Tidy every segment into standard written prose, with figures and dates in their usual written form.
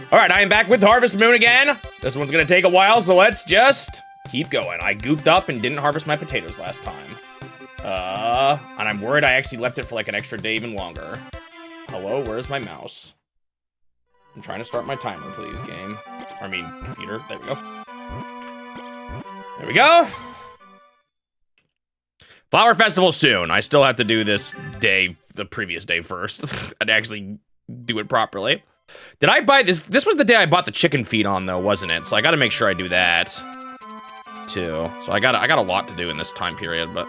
All right, I am back with Harvest Moon again. This one's gonna take a while, so let's just keep going. I goofed up and didn't harvest my potatoes last time. And I'm worried I actually left it for like an extra day even longer. Hello, where's my mouse? I'm trying to start my timer, please, game. I mean, computer. There we go. There we go. Flower Festival soon. I still have to do this day, the previous day first, and actually do it properly. Did I buy this? This was the day I bought the chicken feed on, though, wasn't it? So I gotta make sure I do that, too. So I got a lot to do in this time period, but...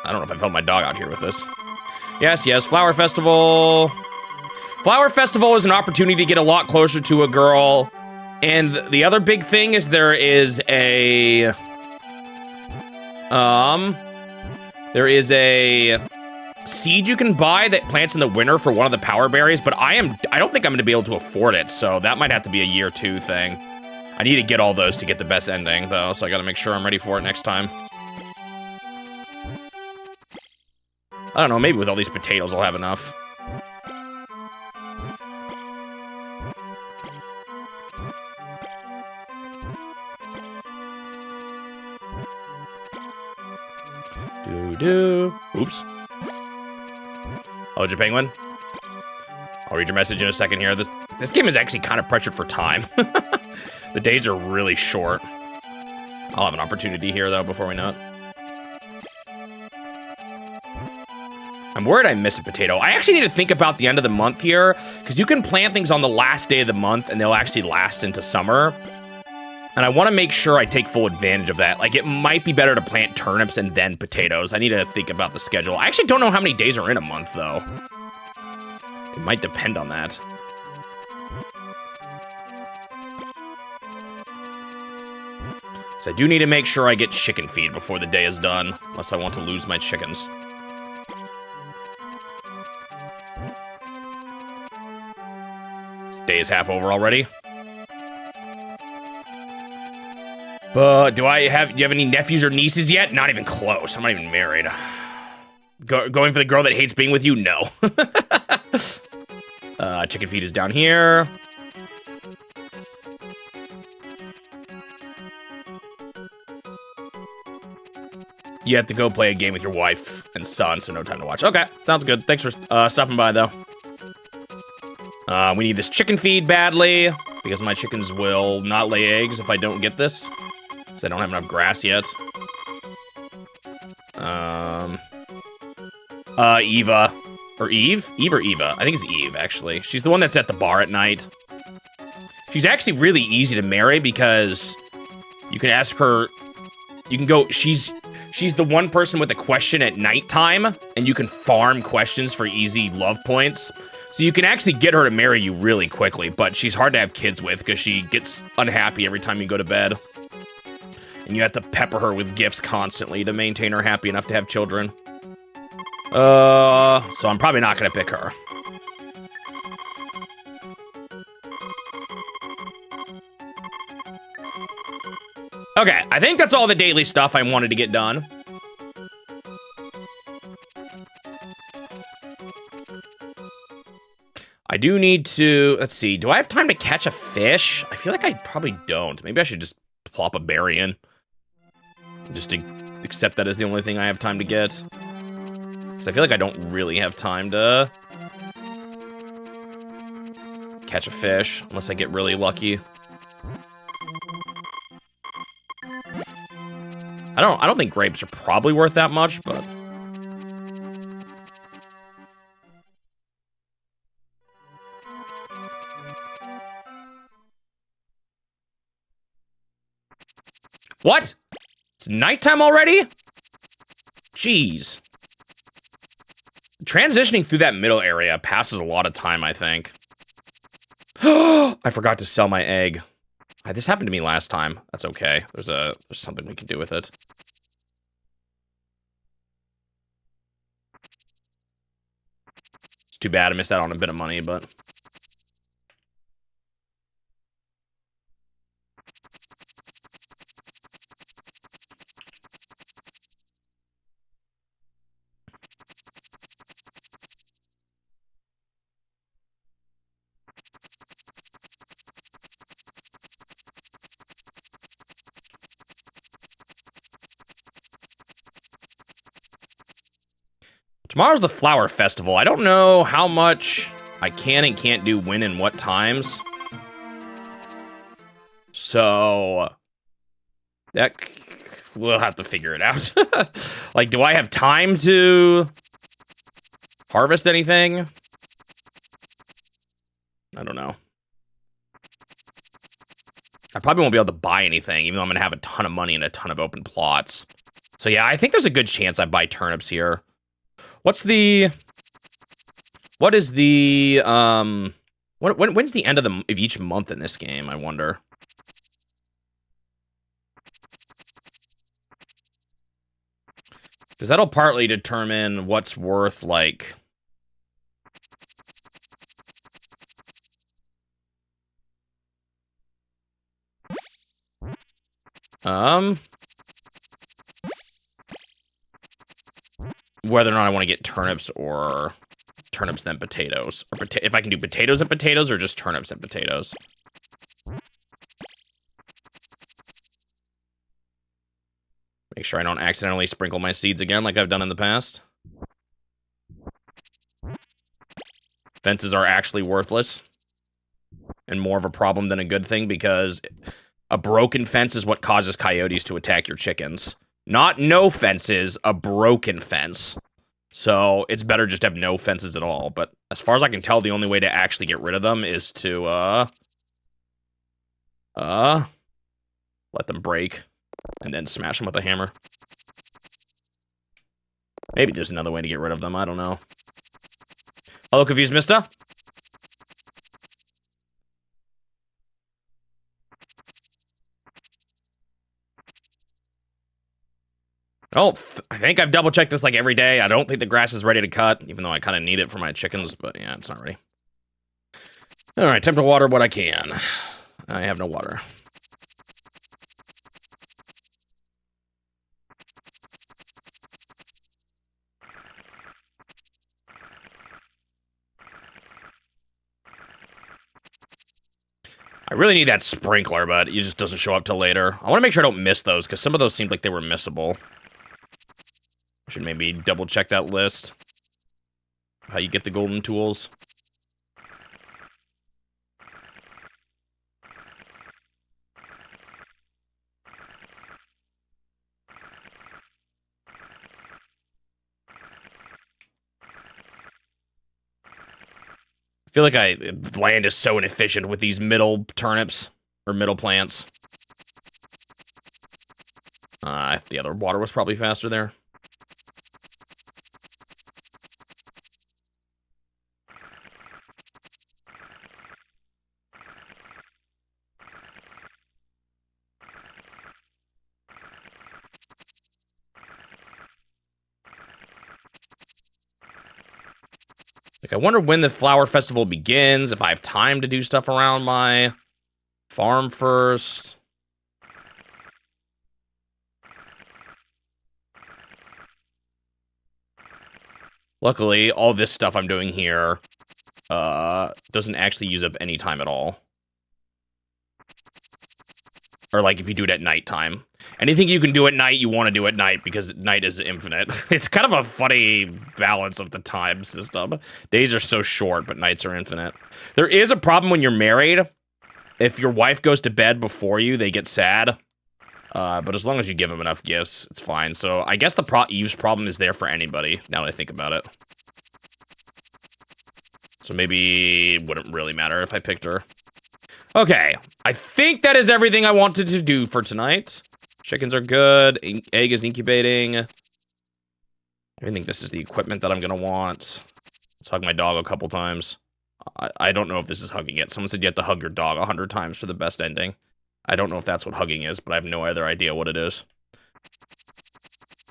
I don't know if I've held my dog out here with this. Yes, Flower Festival. Flower Festival is an opportunity to get a lot closer to a girl. And the other big thing is there is a seed you can buy that plants in the winter for one of the power berries, but I don't think I'm gonna be able to afford it, so that might have to be a year 2 thing. I need to get all those to get the best ending, though, so I gotta make sure I'm ready for it next time. I don't know, maybe with all these potatoes I'll have enough. Oops. Oh, Penguin? I'll read your message in a second here. This game is actually kind of pressured for time. The days are really short. I'll have an opportunity here, though, before we know it. I'm worried I miss a potato. I actually need to think about the end of the month here, because you can plant things on the last day of the month, and they'll actually last into summer. And I want to make sure I take full advantage of that. Like, it might be better to plant turnips and then potatoes. I need to think about the schedule. I actually don't know how many days are in a month, though. It might depend on that. So I do need to make sure I get chicken feed before the day is done, unless I want to lose my chickens. This day is half over already. But do you have any nephews or nieces yet? Not even close. I'm not even married. Going for the girl that hates being with you? No. Chicken feed is down here. You have to go play a game with your wife and son, so no time to watch. Okay, sounds good. Thanks for stopping by, though. We need this chicken feed badly, because my chickens will not lay eggs if I don't get this. Because I don't have enough grass yet. Eva. Or Eve? Eve or Eva? I think it's Eve, actually. She's the one that's at the bar at night. She's actually really easy to marry because you can ask her... You can go... She's the one person with a question at nighttime, and you can farm questions for easy love points. So you can actually get her to marry you really quickly, but she's hard to have kids with because she gets unhappy every time you go to bed. And you have to pepper her with gifts constantly to maintain her happy enough to have children. So I'm probably not gonna pick her. Okay, I think that's all the daily stuff I wanted to get done. I do need to, let's see, do I have time to catch a fish? I feel like I probably don't. Maybe I should just plop a berry in. Just to accept that as the only thing I have time to get. Because I feel like I don't really have time to catch a fish, unless I get really lucky. I don't think grapes are probably worth that much, but... What? It's nighttime already? Jeez. Transitioning through that middle area passes a lot of time, I think. I forgot to sell my egg. This happened to me last time. That's okay. There's something we can do with it. It's too bad I missed out on a bit of money, but... Tomorrow's the Flower Festival. I don't know how much I can and can't do when and what times. So that we'll have to figure it out. Like, do I have time to harvest anything? I don't know. I probably won't be able to buy anything, even though I'm going to have a ton of money and a ton of open plots. So yeah, I think there's a good chance I buy turnips here. What is the, when's the end of each month in this game, I wonder? Because that'll partly determine what's worth, like... whether or not I want to get turnips or turnips then potatoes. Or if I can do potatoes and potatoes or just turnips and potatoes. Make sure I don't accidentally sprinkle my seeds again like I've done in the past. Fences are actually worthless. And more of a problem than a good thing because a broken fence is what causes coyotes to attack your chickens. Not no fences, a broken fence. So it's better just to have no fences at all. But as far as I can tell, the only way to actually get rid of them is to, let them break and then smash them with a hammer. Maybe there's another way to get rid of them. I don't know. Hello, confused mister? Oh, I think I've double-checked this like every day. I don't think the grass is ready to cut, even though I kind of need it for my chickens, but yeah, it's not ready. All right, time to water what I can. I have no water. I really need that sprinkler, but it just doesn't show up till later. I want to make sure I don't miss those, because some of those seemed like they were missable. I should maybe double-check that list. How you get the golden tools. I feel like land is so inefficient with these middle turnips, or middle plants. The other water was probably faster there. Like, I wonder when the flower festival begins, if I have time to do stuff around my farm first. Luckily, all this stuff I'm doing here doesn't actually use up any time at all. Or, like, if you do it at nighttime. Anything you can do at night, you want to do at night, because night is infinite. It's kind of a funny balance of the time system. Days are so short, but nights are infinite. There is a problem when you're married. If your wife goes to bed before you, they get sad. But as long as you give them enough gifts, it's fine. So, I guess the Eve's problem is there for anybody, now that I think about it. So maybe it wouldn't really matter if I picked her. Okay, I think that is everything I wanted to do for tonight. Chickens are good. Egg is incubating. I think this is the equipment that I'm gonna want. Let's hug my dog a couple times. I don't know if this is hugging it. Someone said you have to hug your dog 100 times for the best ending. I don't know if that's what hugging is, but I have no other idea what it is.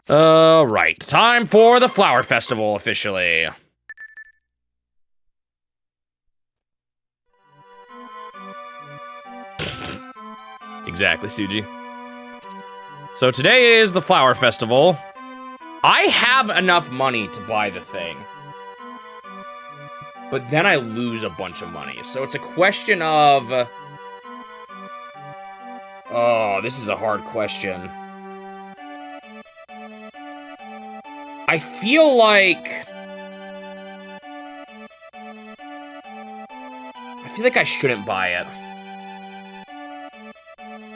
Alright, time for the Flower Festival, officially. Exactly, Suji. So today is the Flower Festival. I have enough money to buy the thing. But then I lose a bunch of money. So it's a question of... oh, this is a hard question. I feel like feel like I shouldn't buy it.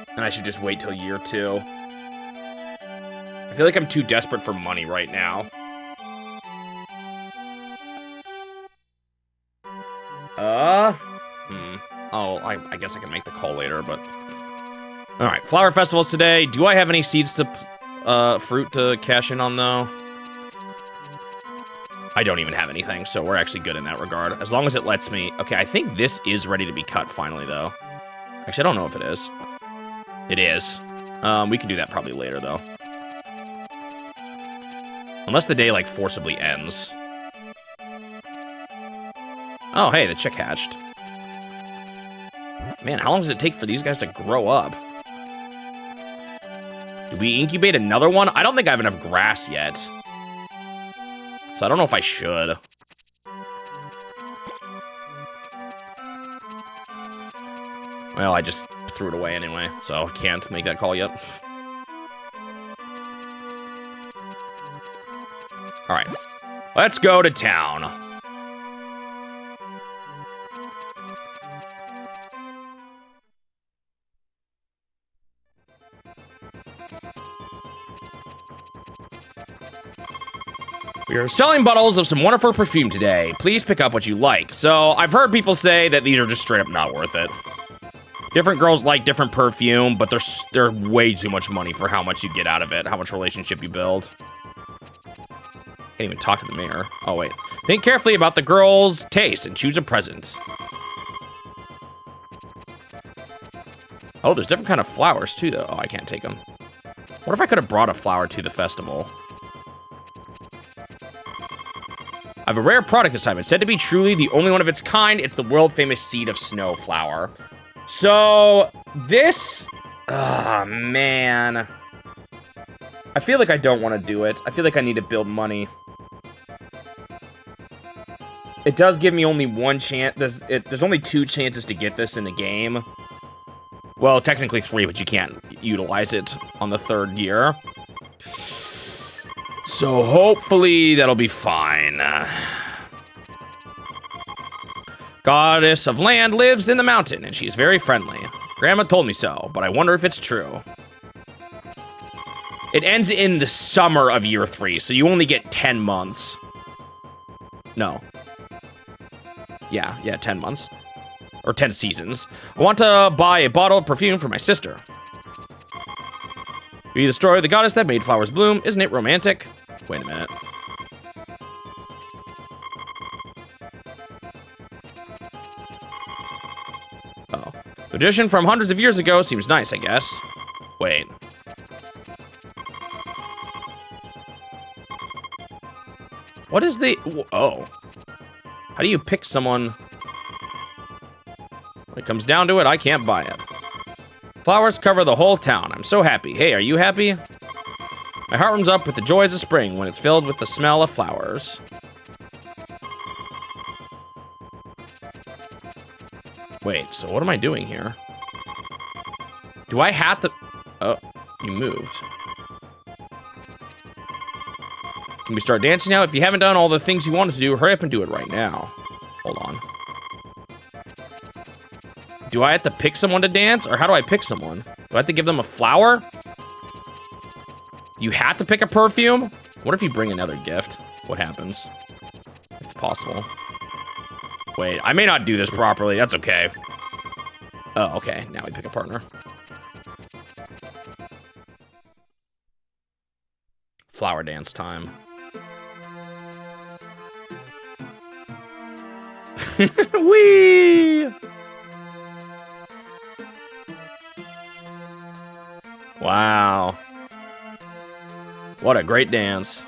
And I should just wait till year 2. I feel like I'm too desperate for money right now. Oh, I guess I can make the call later, but... Alright, flower festivals today. Do I have any seeds to, fruit to cash in on, though? I don't even have anything, so we're actually good in that regard. As long as it lets me... Okay, I think this is ready to be cut finally, though. Actually, I don't know if it is. It is. We can do that probably later, though. Unless the day, like, forcibly ends. Oh, hey, the chick hatched. Man, how long does it take for these guys to grow up? Do we incubate another one? I don't think I have enough grass yet. So I don't know if I should. Well, I just threw it away anyway, so I can't make that call yet. All right, let's go to town. We are selling bottles of some wonderful perfume today. Please pick up what you like. So I've heard people say that these are just straight up not worth it. Different girls like different perfume, but they're way too much money for how much you get out of it, how much relationship you build. Can't even talk to the mayor. Oh, wait. Think carefully about the girl's taste and choose a present. Oh, there's different kind of flowers, too, though. Oh, I can't take them. What if I could have brought a flower to the festival? I have a rare product this time. It's said to be truly the only one of its kind. It's the world-famous seed of snow flower. So, this... Ah, man. I feel like I don't want to do it. I feel like I need to build money. It does give me only one chance. There's only 2 chances to get this in the game. Well, technically 3, but you can't utilize it on the 3rd year. So hopefully that'll be fine. Goddess of land lives in the mountain, and she's very friendly. Grandma told me so, but I wonder if it's true. It ends in the summer of year 3, so you only get 10 months. No. Yeah, 10 months. Or 10 seasons. I want to buy a bottle of perfume for my sister. Be the story of the goddess that made flowers bloom. Isn't it romantic? Wait a minute. Oh. Tradition from hundreds of years ago seems nice, I guess. Wait. What is the... Oh. How do you pick someone... When it comes down to it, I can't buy it. Flowers cover the whole town. I'm so happy. Hey, are you happy? My heart warms up with the joys of spring when it's filled with the smell of flowers. Wait, so what am I doing here? Do I have to... Oh, you moved. Can we start dancing now? If you haven't done all the things you wanted to do, hurry up and do it right now. Hold on. Do I have to pick someone to dance? Or how do I pick someone? Do I have to give them a flower? Do you have to pick a perfume? What if you bring another gift? What happens? It's possible. Wait, I may not do this properly. That's okay. Oh, okay. Now we pick a partner. Flower dance time. Whee! Wow. What a great dance.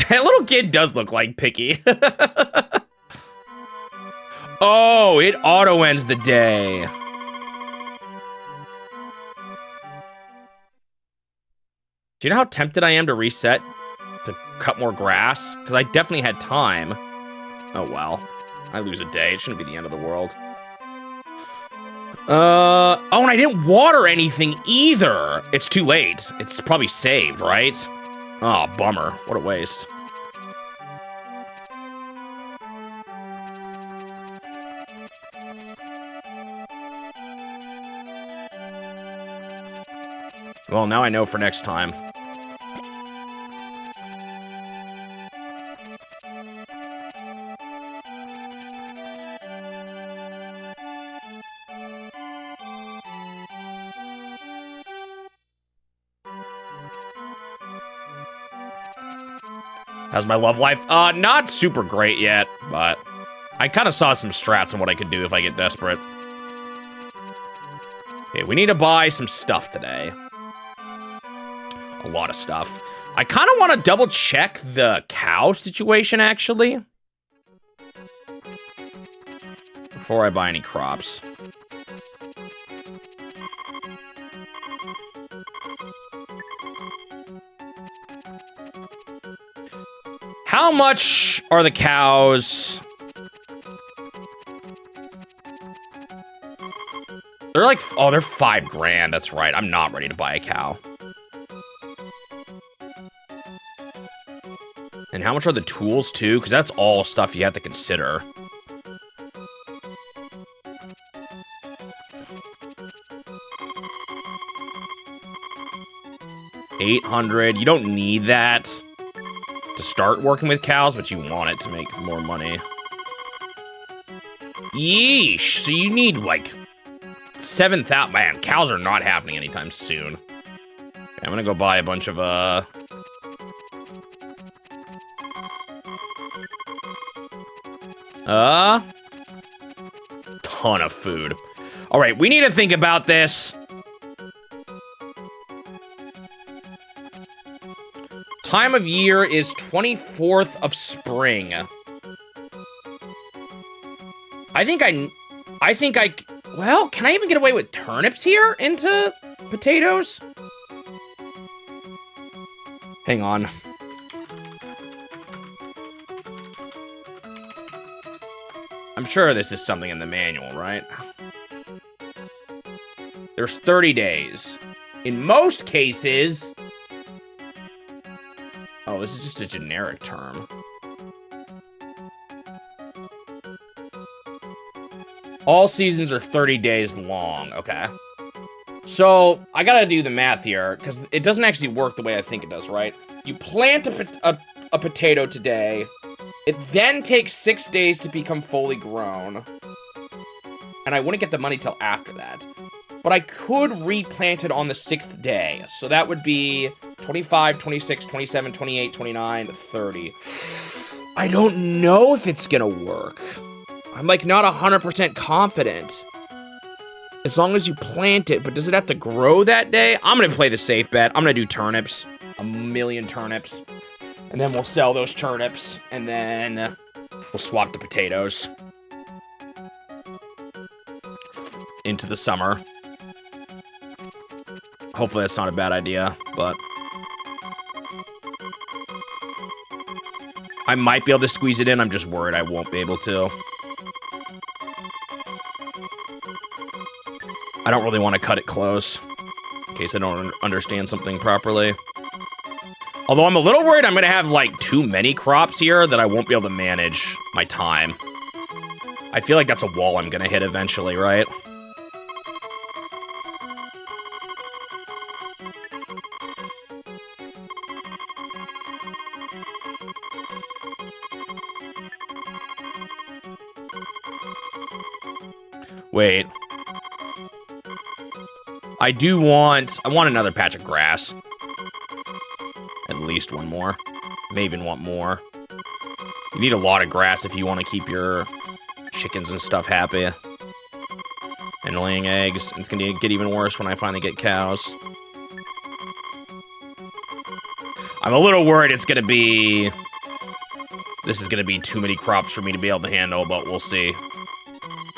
That little kid does look like Picky. Oh, it auto ends the day. Do you know how tempted I am to reset to cut more grass? Because I definitely had time. Oh, well. I lose a day. It shouldn't be the end of the world. Oh, and I didn't water anything either. It's too late. It's probably saved, right? Oh, bummer. What a waste. Well, now I know for next time. How's my love life? Not super great yet, but I kind of saw some strats on what I could do if I get desperate. Okay, we need to buy some stuff today. A lot of stuff. I kind of want to double check the cow situation, actually. Before I buy any crops. How much are the cows? They're like, oh, they're $5,000. That's right. I'm not ready to buy a cow. And how much are the tools too? Because that's all stuff you have to consider. $800. You don't need that to start working with cows, but you want it to make more money. Yeesh. So you need like 7,000. Man, cows are not happening anytime soon. Okay, I'm gonna go buy a bunch of ton of food. All right, we need to think about this. Time of year is 24th of spring. Well, can I even get away with turnips here into potatoes? Hang on. I'm sure this is something in the manual, right? There's 30 days. In most cases... Oh, this is just a generic term. All seasons are 30 days long. Okay. So, I gotta do the math here, because it doesn't actually work the way I think it does, right? You plant a potato today. It then takes 6 days to become fully grown. And I wouldn't get the money till after that. But I could replant it on the 6th day. So that would be 25, 26, 27, 28, 29, 30. I don't know if it's gonna work. I'm like not 100% confident. As long as you plant it, but does it have to grow that day? I'm gonna play the safe bet. I'm gonna do turnips. 1,000,000 turnips. And then we'll sell those turnips. And then we'll swap the potatoes. Into the summer. Hopefully that's not a bad idea, but... I might be able to squeeze it in. I'm just worried I won't be able to. I don't really want to cut it close. In case I don't understand something properly. Although I'm a little worried I'm going to have, like, too many crops here that I won't be able to manage my time. I feel like that's a wall I'm going to hit eventually, right? Wait. I want another patch of grass. At least one more. May even want more. You need a lot of grass if you want to keep your chickens and stuff happy. And laying eggs. It's going to get even worse when I finally get cows. I'm a little worried it's going to be... This is going to be too many crops for me to be able to handle, but we'll see.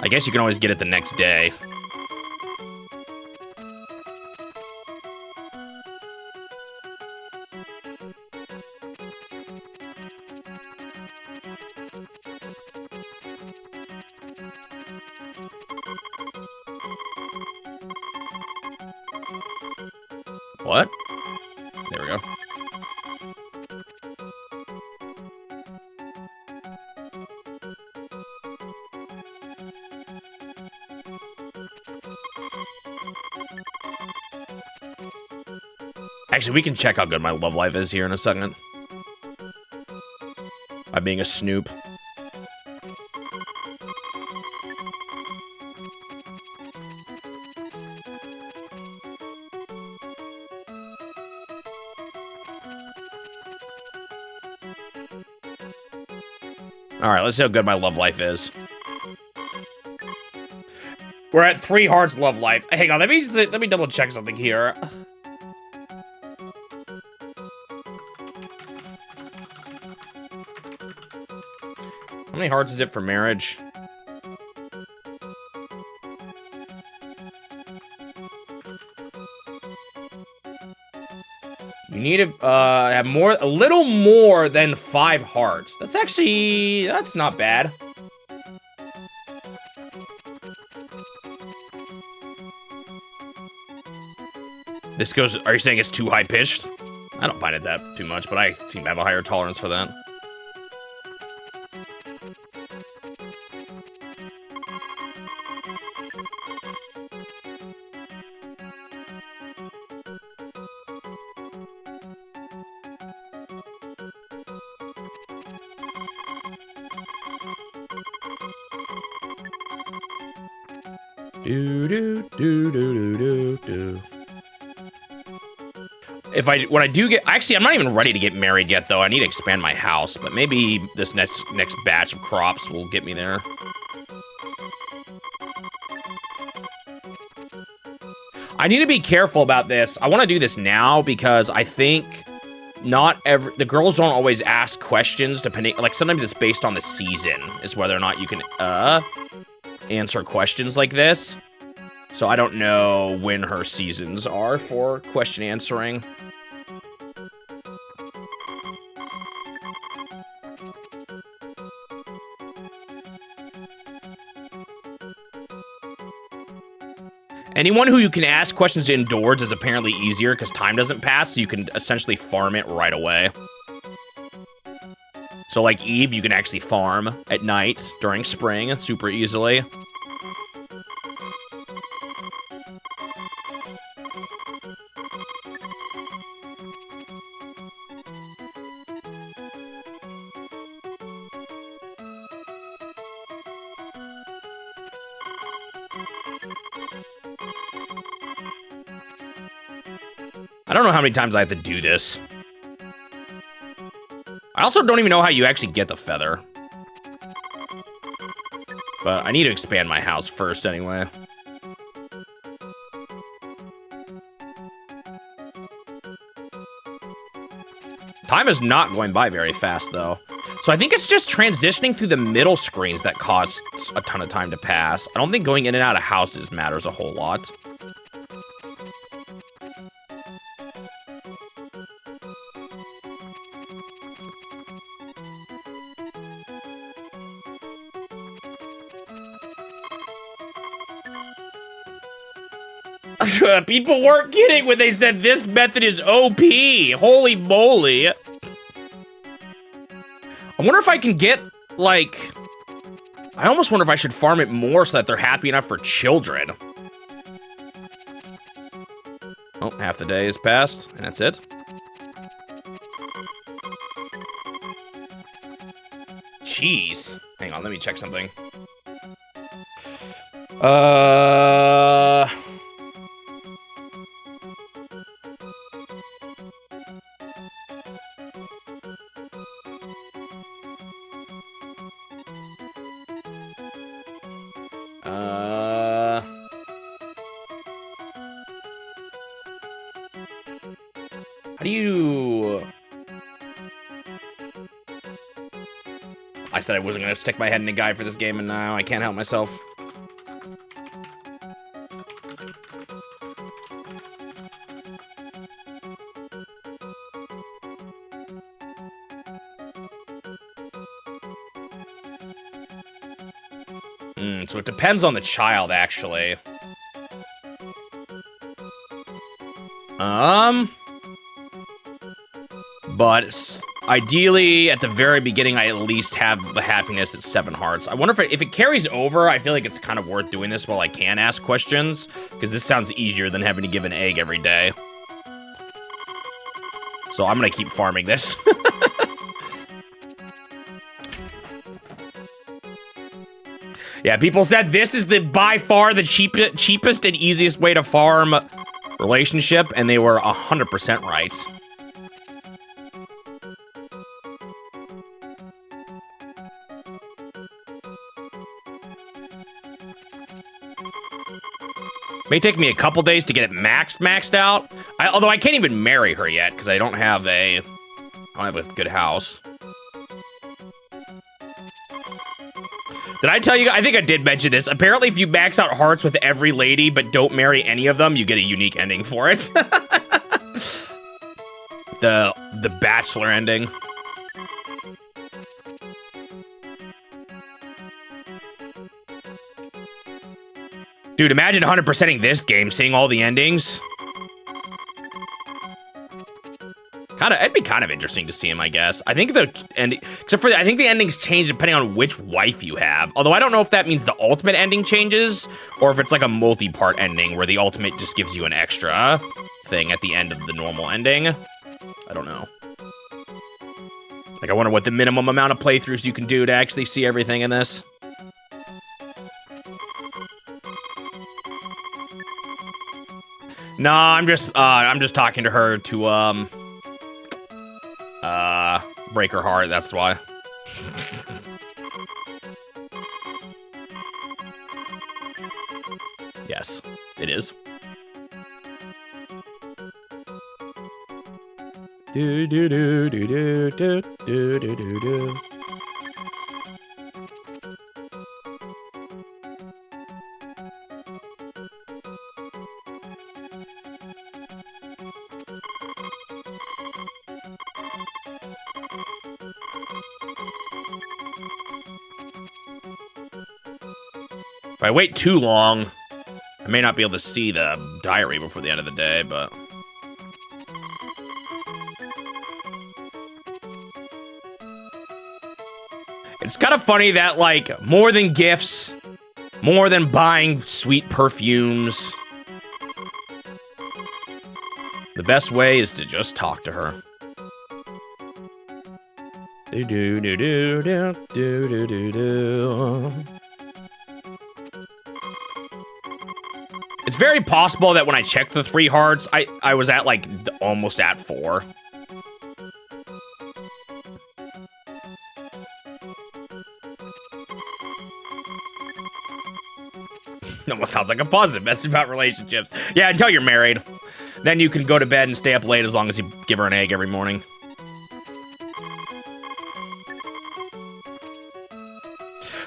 I guess you can always get it the next day. What? There we go. Actually, we can check how good my love life is here in a second. By being a snoop. Alright, let's see how good my love life is. We're at 3 hearts love life. Hang on, let me double check something here. How many hearts is it for marriage? You need to have a little more than 5 hearts. That's not bad. This goes, are you saying it's too high pitched? I don't find it that too much, but I seem to have a higher tolerance for that. When I do get, actually, I'm not even ready to get married yet, though. I need to expand my house, but maybe this next batch of crops will get me there. I need to be careful about this. I want to do this now because I think the girls don't always ask questions depending, like sometimes it's based on the season is whether or not you can, answer questions like this. So I don't know when her seasons are for question answering. Anyone who you can ask questions indoors is apparently easier because time doesn't pass, so you can essentially farm it right away. So like Eve, you can actually farm at night during spring super easily. I don't know how many times I have to do this. I also don't even know how you actually get the feather. But I need to expand my house first anyway. Time is not going by very fast, though. So I think it's just transitioning through the middle screens that costs a ton of time to pass. I don't think going in and out of houses matters a whole lot. People weren't kidding when they said this method is OP. Holy moly. I wonder if I can get, like... I almost wonder if I should farm it more so that they're happy enough for children. Oh, half the day has passed, and that's it. Jeez. Hang on, let me check something. How do you... I said I wasn't gonna stick my head in a guide for this game, and now I can't help myself. So it depends on the child, actually. But ideally, at the very beginning, I at least have the happiness at 7 hearts. I wonder if it carries over, I feel like it's kind of worth doing this while I can ask questions, because this sounds easier than having to give an egg every day. So I'm gonna keep farming this. Yeah, people said this is by far the cheapest and easiest way to farm relationship, and they were 100% right. May take me a couple days to get it maxed out. Although I can't even marry her yet because I don't have a good house. Did I tell you? I think I did mention this. Apparently, if you max out hearts with every lady but don't marry any of them, you get a unique ending for it. the bachelor ending. Dude, imagine 100%ing this game, seeing all the endings. It'd be kind of interesting to see him, I guess. I think I think the endings change depending on which wife you have. Although I don't know if that means the ultimate ending changes, or if it's like a multi-part ending where the ultimate just gives you an extra thing at the end of the normal ending. I don't know. Like, I wonder what the minimum amount of playthroughs you can do to actually see everything in this. No, I'm just talking to her to break her heart, that's why. Yes, it is. Do do do do do do do do do do. If I wait too long, I may not be able to see the diary before the end of the day, but... It's kind of funny that, like, more than gifts, more than buying sweet perfumes, the best way is to just talk to her. Do do do do do do do do do. It's very possible that when I checked the 3 hearts, I was at, like, almost at 4. Almost sounds like a positive message about relationships. Yeah, until you're married. Then you can go to bed and stay up late as long as you give her an egg every morning.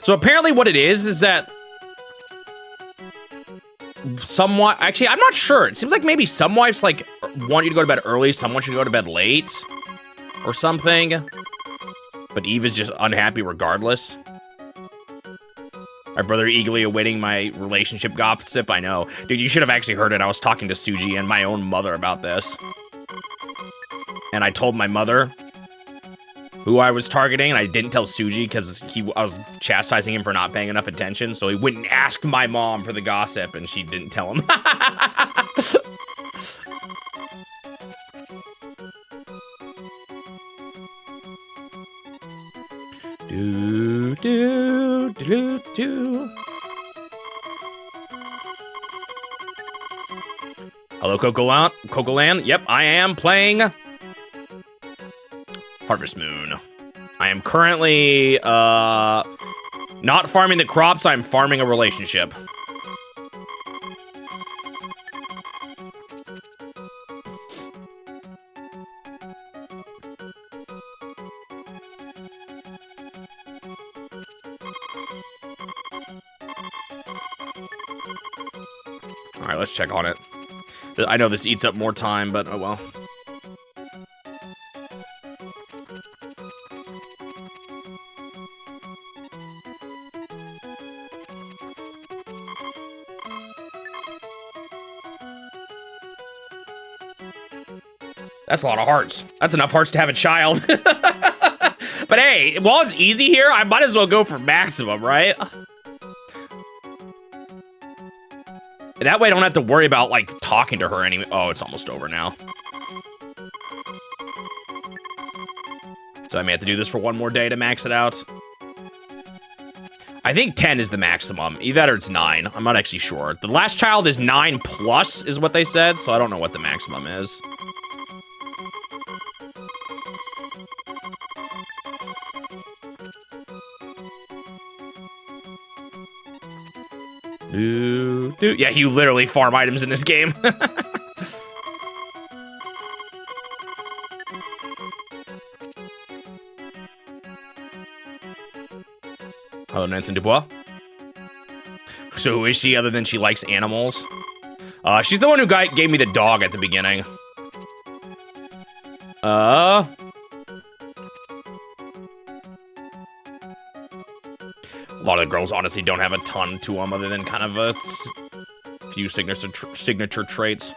So apparently what it is that somewhat, actually, I'm not sure. It seems like maybe some wives, like, want you to go to bed early, some want you to go to bed late, or something. But Eve is just unhappy regardless. My brother eagerly awaiting my relationship gossip. I know. Dude, you should have actually heard it. I was talking to Suji and my own mother about this. And I told my mother who I was targeting, and I didn't tell Suji because I was chastising him for not paying enough attention, so he went and asked my mom for the gossip, and she didn't tell him. Do, do, do, do. Hello, Cocoland. Yep, I am playing Harvest Moon. I am currently not farming the crops, I'm farming a relationship. All right, let's check on it. I know this eats up more time, but oh well. That's a lot of hearts. That's enough hearts to have a child. But hey, while it's easy here, I might as well go for maximum, right? That way I don't have to worry about, like, talking to her anymore. Oh, it's almost over now. So I may have to do this for one more day to max it out. I think 10 is the maximum. Either that or it's 9. I'm not actually sure. The last child is 9 plus is what they said, so I don't know what the maximum is. Yeah, you literally farm items in this game. Hello, Nancy Dubois. So who is she other than she likes animals? She's the one who gave me the dog at the beginning. A lot of the girls honestly don't have a ton to them other than kind of a few signature traits.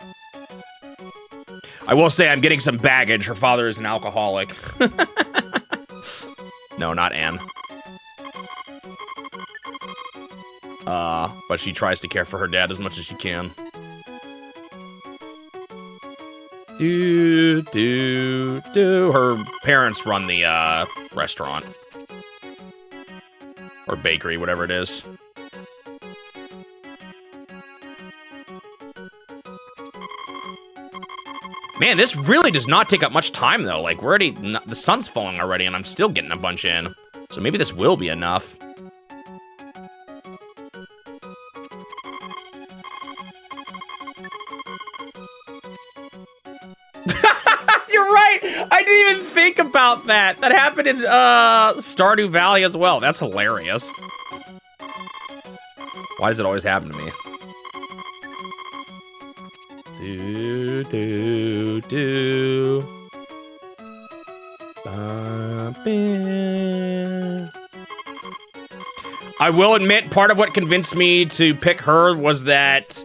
I will say I'm getting some baggage. Her father is an alcoholic. No, not Anne. But she tries to care for her dad as much as she can. Her parents run the restaurant. Or bakery, whatever it is. Man, this really does not take up much time, though. Like, we're already... The sun's falling already, and I'm still getting a bunch in. So maybe this will be enough. You're right! I didn't even think about that. That happened in Stardew Valley as well. That's hilarious. Why does it always happen to me? I will admit, part of what convinced me to pick her was that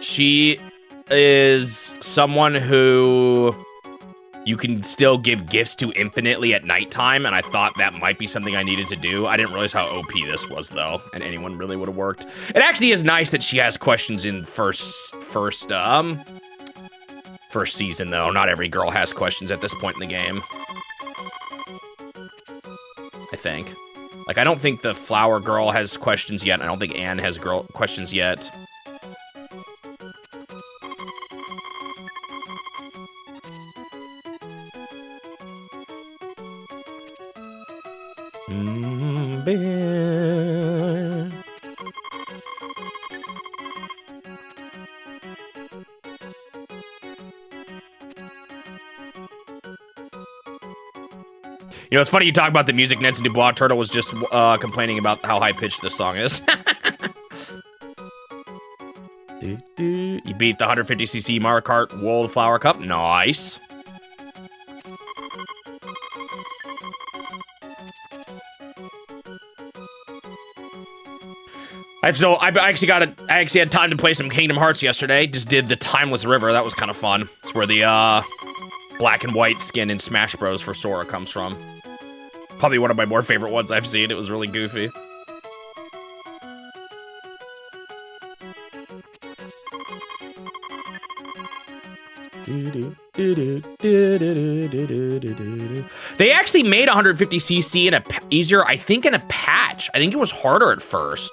she is someone who you can still give gifts to infinitely at nighttime, and I thought that might be something I needed to do. I didn't realize how OP this was, though, and anyone really would have worked. It actually is nice that she has questions in first season, though. Not every girl has questions at this point in the game. I think. Like, I don't think the flower girl has questions yet. I don't think Anne has questions yet. You know, it's funny you talk about the music. Nancy Dubois Turtle was just complaining about how high-pitched this song is. You beat the 150cc Mario Kart World Flower Cup. Nice. I actually had time to play some Kingdom Hearts yesterday. Just did the Timeless River. That was kind of fun. It's where the black and white skin in Smash Bros. For Sora comes from. Probably one of my more favorite ones I've seen. It was really goofy. They actually made 150cc easier, I think, in a patch. I think it was harder at first.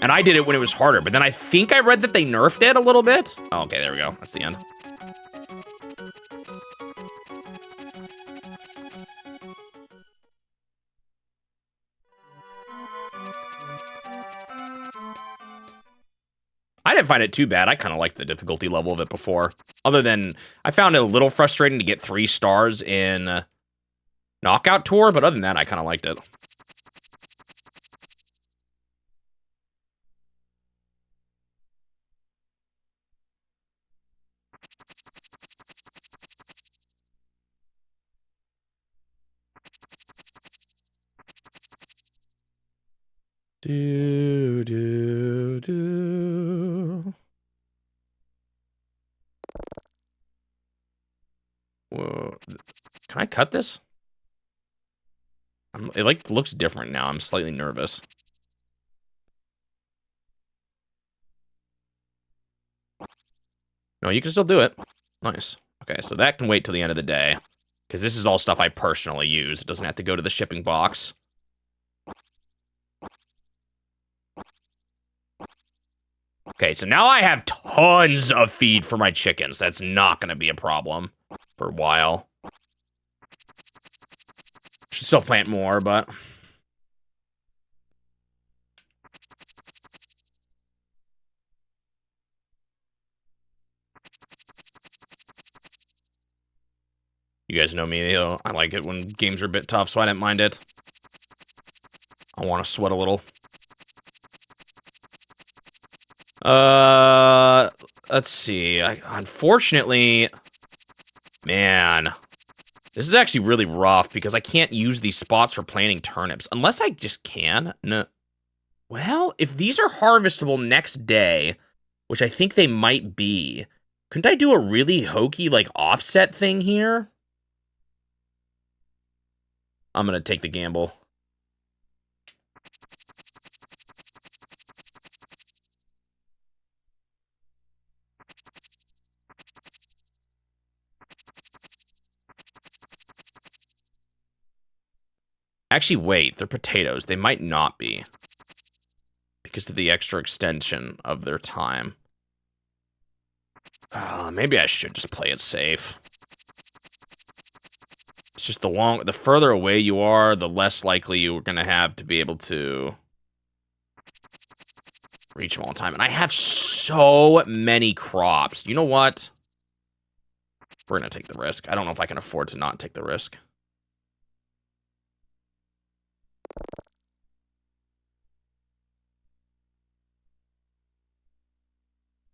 And I did it when it was harder, but then I think I read that they nerfed it a little bit. Oh, okay, there we go. That's the end. I didn't find it too bad. I kind of liked the difficulty level of it before. Other than, I found it a little frustrating to get 3 stars in Knockout Tour, but other than that, I kind of liked it. Whoa. Can I cut this? It like looks different now. I'm slightly nervous. No, you can still do it. Nice. Okay, so that can wait till the end of the day. Because this is all stuff I personally use. It doesn't have to go to the shipping box. Okay, so now I have tons of feed for my chickens. That's not going to be a problem for a while. Should still plant more, but... You guys know me, I like it when games are a bit tough, so I didn't mind it. I want to sweat a little. Let's see. Unfortunately, man, this is actually really rough because I can't use these spots for planting turnips. Unless I just can. No. Well, if these are harvestable next day, which I think they might be, couldn't I do a really hokey, like, offset thing here? I'm gonna take the gamble. Actually, wait, they're potatoes. They might not be. Because of the extra extension of their time. Maybe I should just play it safe. It's just the further away you are, the less likely you're gonna have to be able to reach them all the time. And I have so many crops. You know what? We're gonna take the risk. I don't know if I can afford to not take the risk.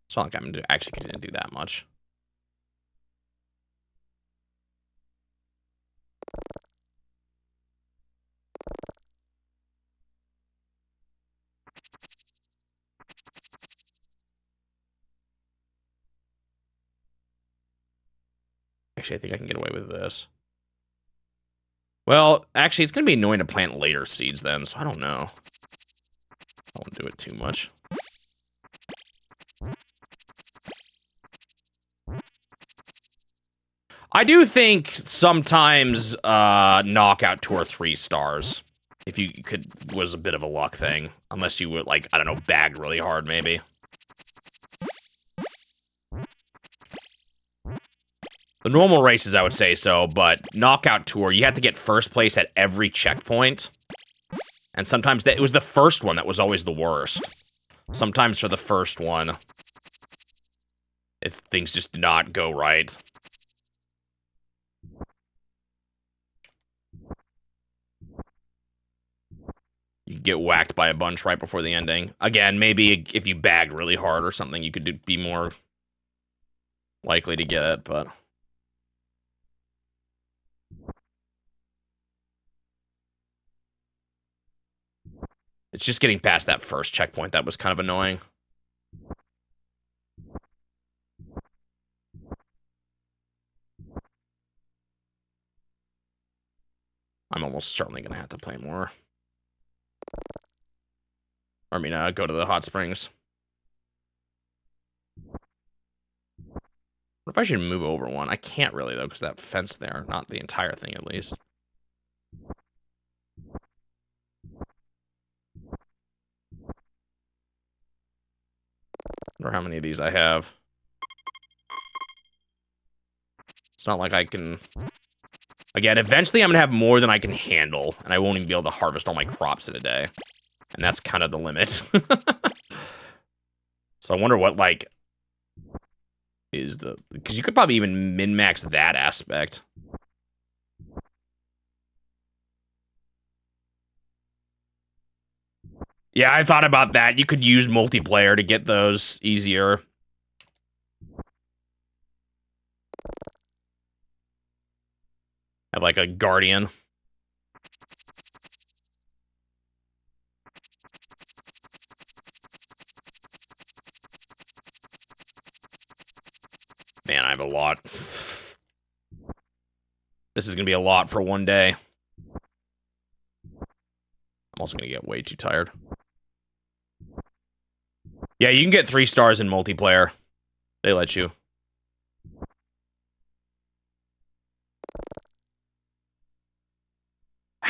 It's not like I'm actually going to do that much. Actually, I think I can get away with this. Well, actually, it's going to be annoying to plant later seeds then, so I don't know. I won't do it too much. I do think sometimes knock out 2 or 3 stars. If you could, was a bit of a luck thing. Unless you would, like, I don't know, bagged really hard, maybe. The normal races, I would say so, but knockout tour, you have to get first place at every checkpoint. And sometimes it was the first one that was always the worst. Sometimes for the first one, if things just did not go right. You get whacked by a bunch right before the ending. Again, maybe if you bagged really hard or something, you could be more likely to get it, but... It's just getting past that first checkpoint that was kind of annoying. I'm almost certainly going to have to play more. Or, I mean, go to the hot springs. What if I should move over one? I can't really, though, because that fence there. Not the entire thing, at least. I wonder how many of these I have. It's not like I can... Again, eventually I'm going to have more than I can handle, and I won't even be able to harvest all my crops in a day. And that's kind of the limit. So I wonder what, like... is the... Because you could probably even min-max that aspect. Yeah, I thought about that. You could use multiplayer to get those easier. Have like a guardian. Man, I have a lot. This is gonna be a lot for one day. I'm also gonna get way too tired. Yeah, you can get 3 stars in multiplayer. They let you.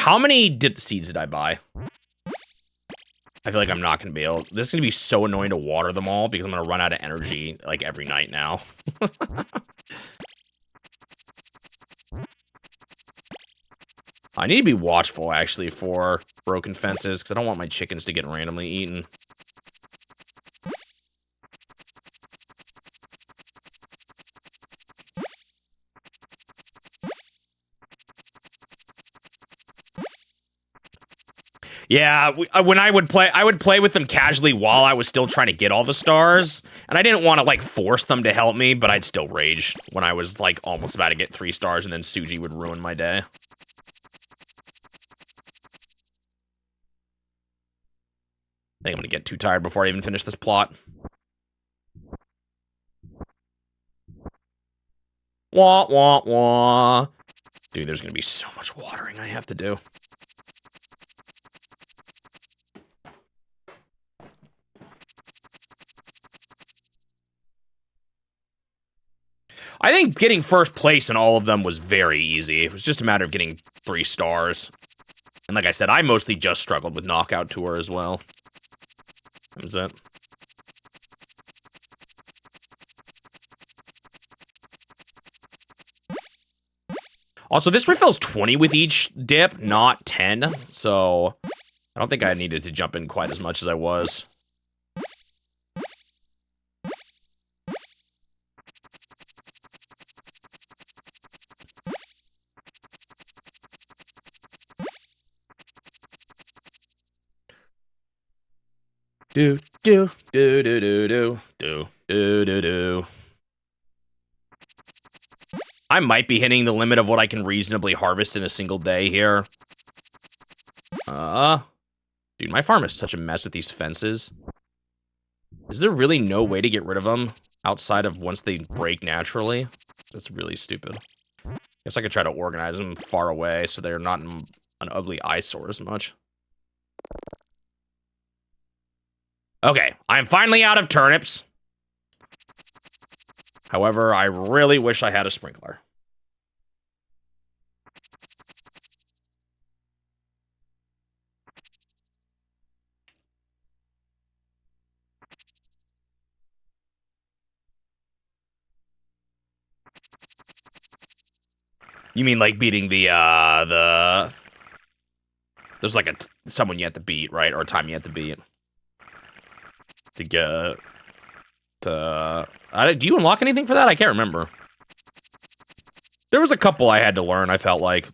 How many seeds did I buy? I feel like I'm not going to be able... This is going to be so annoying to water them all because I'm going to run out of energy, like, every night now. I need to be watchful, actually, for broken fences because I don't want my chickens to get randomly eaten. Yeah, when I would play with them casually while I was still trying to get all the stars, and I didn't want to like force them to help me, but I'd still rage when I was like almost about to get 3 stars, and then Suji would ruin my day. I think I'm gonna get too tired before I even finish this plot. Wah, wah, wah. Dude, there's gonna be so much watering I have to do. I think getting first place in all of them was very easy. It was just a matter of getting 3 stars. And like I said, I mostly just struggled with Knockout Tour as well. That was it. Also, this refills 20 with each dip, not 10. So, I don't think I needed to jump in quite as much as I was. Do, do, do, do, do, do, do, do, do, do. I might be hitting the limit of what I can reasonably harvest in a single day here. Dude, my farm is such a mess with these fences. Is there really no way to get rid of them outside of once they break naturally? That's really stupid. Guess I could try to organize them far away so they're not in an ugly eyesore as much. Okay, I'm finally out of turnips. However, I really wish I had a sprinkler. You mean like beating the... There's like someone you have to beat, right? Or a time you have to beat. To get... do you unlock anything for that? I can't remember. There was a couple I had to learn, I felt like.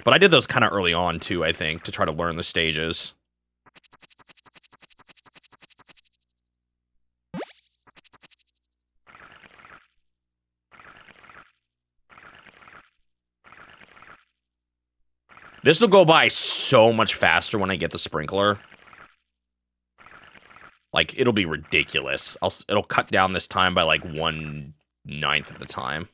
But I did those kind of early on, too, I think, to try to learn the stages. This will go by so much faster when I get the sprinkler. Like, it'll be ridiculous. It'll cut down this time by, like, 1/9 of the time.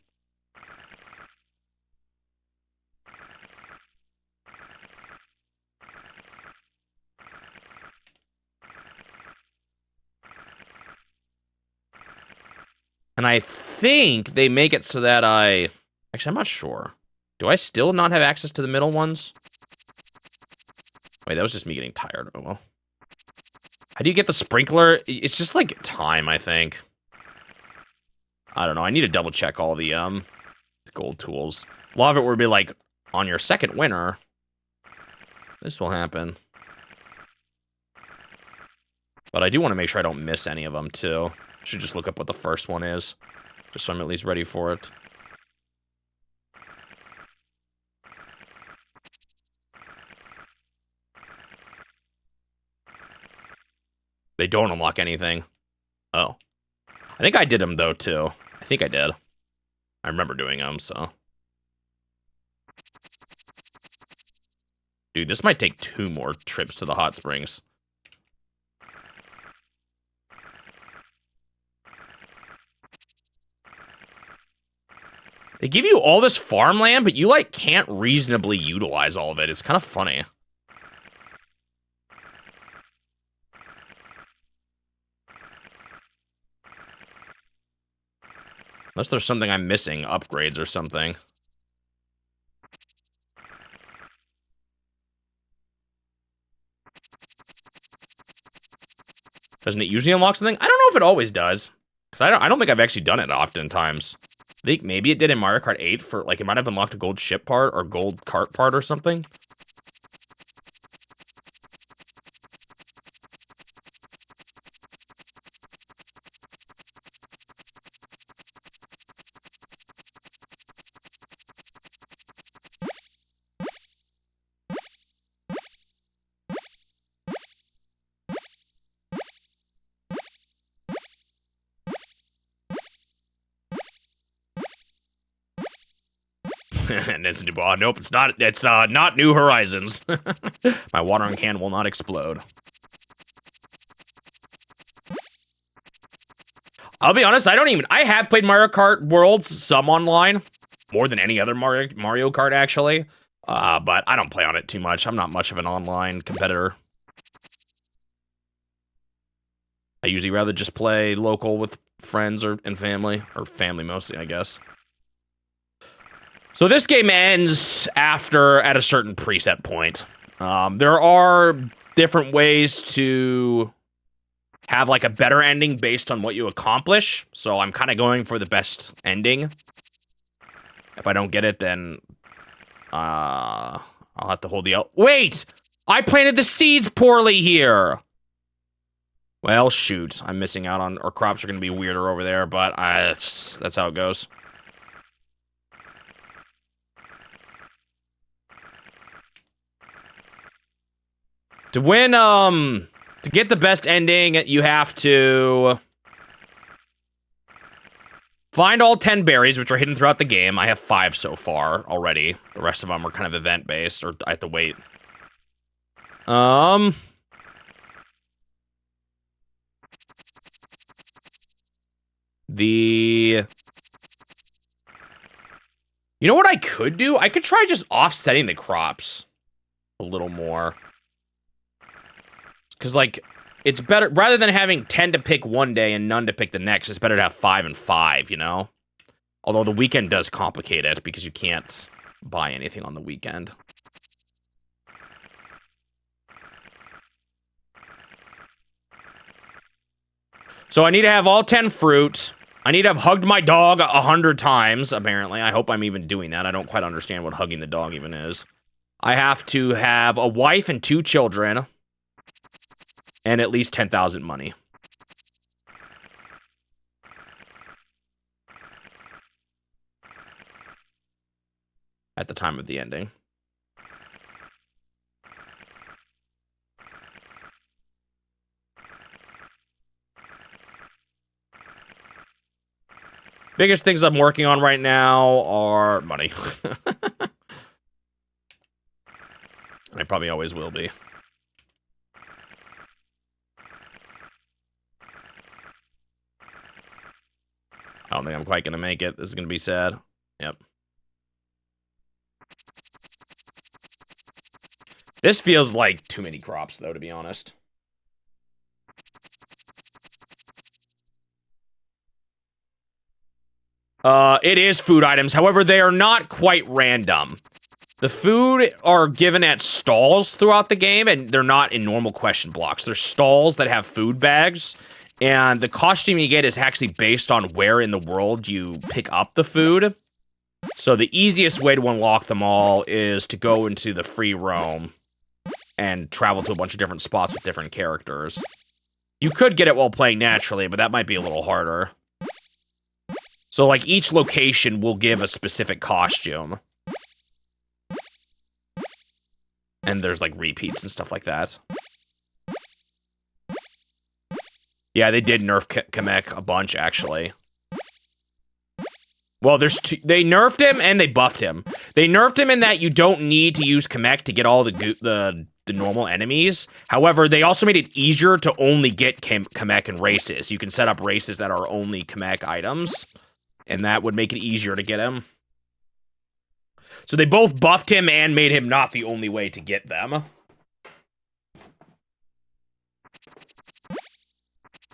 And I think they make it so that Actually, I'm not sure. Do I still not have access to the middle ones? Wait, that was just me getting tired. Oh, well. How do you get the sprinkler? It's just, like, time, I think. I don't know. I need to double-check all the gold tools. A lot of it would be, like, on your second winner. This will happen. But I do want to make sure I don't miss any of them, too. Should just look up what the first one is. Just so I'm at least ready for it. They don't unlock anything. Oh. I think I did them, though, too. I think I did. I remember doing them, so. Dude, this might take 2 more trips to the hot springs. They give you all this farmland, but you, like, can't reasonably utilize all of it. It's kind of funny. Unless there's something I'm missing, upgrades or something. Doesn't it usually unlock something? I don't know if it always does. Because I don't think I've actually done it oftentimes. I think maybe it did in Mario Kart 8 for, like, it might have unlocked a gold ship part or gold cart part or something. And it's nope, it's not. It's not New Horizons. My watering can will not explode. I'll be honest. I have played Mario Kart Worlds some online, more than any other Mario Kart actually. But I don't play on it too much. I'm not much of an online competitor. I usually rather just play local with friends and family, or family mostly, I guess. So this game ends at a certain preset point. There are different ways to have like a better ending based on what you accomplish. So I'm kind of going for the best ending. If I don't get it, then I'll have to hold the L. Wait! I planted the seeds poorly here! Well, shoot. I'm missing out on... Our crops are going to be weirder over there, but that's how it goes. To win, to get the best ending, you have to find all 10 berries, which are hidden throughout the game. I have 5 so far already. The rest of them are kind of event-based, or I have to wait. You know what I could do? I could try just offsetting the crops a little more. Because, like, it's better, rather than having 10 to pick one day and none to pick the next, it's better to have 5 and 5, you know? Although the weekend does complicate it, because you can't buy anything on the weekend. So I need to have all 10 fruit. I need to have hugged my dog 100 times, apparently. I hope I'm even doing that. I don't quite understand what hugging the dog even is. I have to have a wife and 2 children. And at least 10,000 money. At the time of the ending. Biggest things I'm working on right now are money. I probably always will be. I don't think I'm quite gonna make it. This is gonna be sad. Yep. This feels like too many crops, though, to be honest. It is food items. However, they are not quite random. The food are given at stalls throughout the game, and they're not in normal question blocks. They're stalls that have food bags. And the costume you get is actually based on where in the world you pick up the food. So the easiest way to unlock them all is to go into the free roam and travel to a bunch of different spots with different characters. You could get it while playing naturally, but that might be a little harder. So, like, each location will give a specific costume. And there's, like, repeats and stuff like that. Yeah, they did nerf Kamek a bunch, actually. Well, there's they nerfed him and they buffed him. They nerfed him in that you don't need to use Kamek to get all the normal enemies. However, they also made it easier to only get Kamek in races. You can set up races that are only Kamek items, and that would make it easier to get him. So they both buffed him and made him not the only way to get them.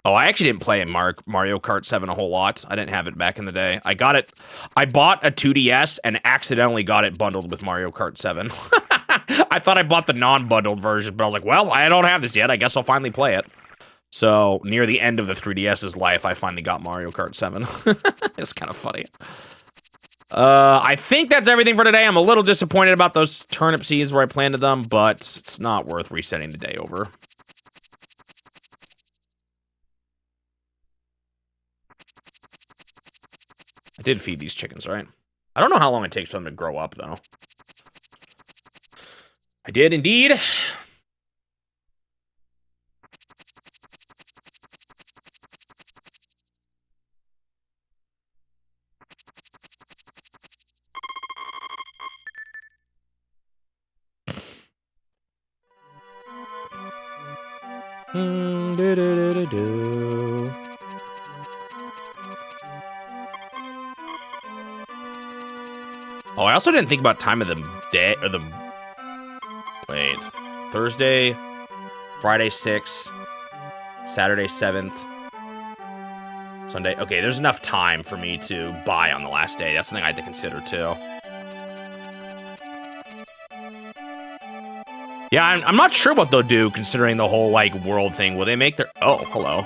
Oh, I actually didn't play in Mario Kart 7 a whole lot. I didn't have it back in the day. I bought a 2DS and accidentally got it bundled with Mario Kart 7. I thought I bought the non-bundled version, but I was like, well, I don't have this yet. I guess I'll finally play it. So near the end of the 3DS's life, I finally got Mario Kart 7. It's kind of funny. I think that's everything for today. I'm a little disappointed about those turnip seeds where I planted them, but it's not worth resetting the day over. I did feed these chickens, right? I don't know how long it takes for them to grow up, though. I did indeed. Oh, I also didn't think about time of the day, or the... Wait. Thursday, Friday 6th, Saturday 7th, Sunday. Okay, there's enough time for me to buy on the last day. That's something I had to consider, too. Yeah, I'm not sure what they'll do, considering the whole, like, world thing. Will they make their... Oh, hello.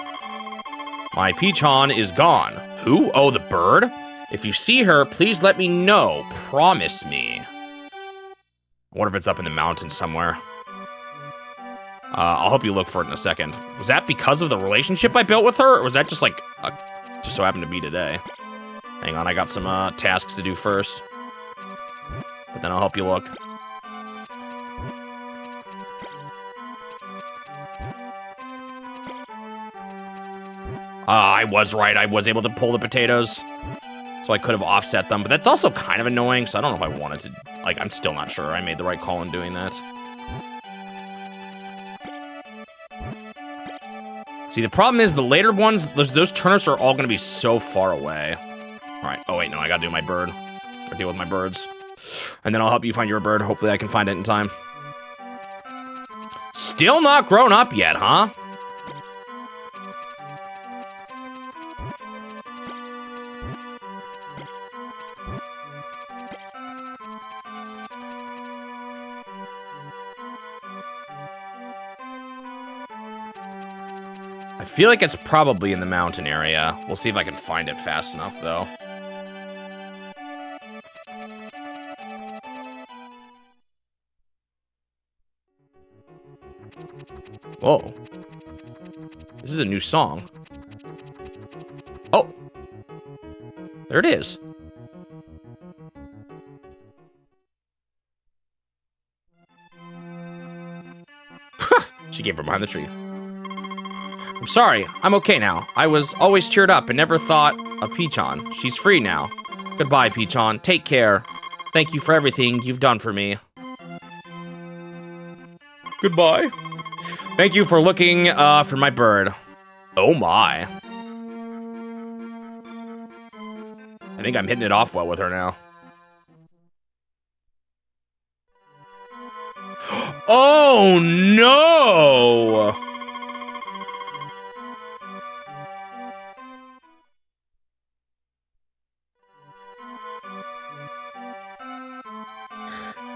My Peachon is gone. Who? Oh, the bird? If you see her, please let me know. Promise me. I wonder if it's up in the mountains somewhere. I'll help you look for it in a second. Was that because of the relationship I built with her, or was that just, like, just so happened to be today? Hang on, I got some, tasks to do first. But then I'll help you look. I was right. I was able to pull the potatoes, so I could have offset them. But that's also kind of annoying, so I don't know if I wanted to... Like, I'm still not sure I made the right call in doing that. See, the problem is the later ones, those turnips are all going to be so far away. All right. Oh, wait, no, I got to do my bird. Or deal with my birds. And then I'll help you find your bird. Hopefully I can find it in time. Still not grown up yet, huh? I feel like it's probably in the mountain area. We'll see if I can find it fast enough, though. Whoa. This is a new song. Oh. There it is. She came from behind the tree. I'm sorry. I'm okay now. I was always cheered up and never thought of Peachon. She's free now. Goodbye, Peachon. Take care. Thank you for everything you've done for me. Goodbye. Thank you for looking for my bird. Oh my. I think I'm hitting it off well with her now. Oh no!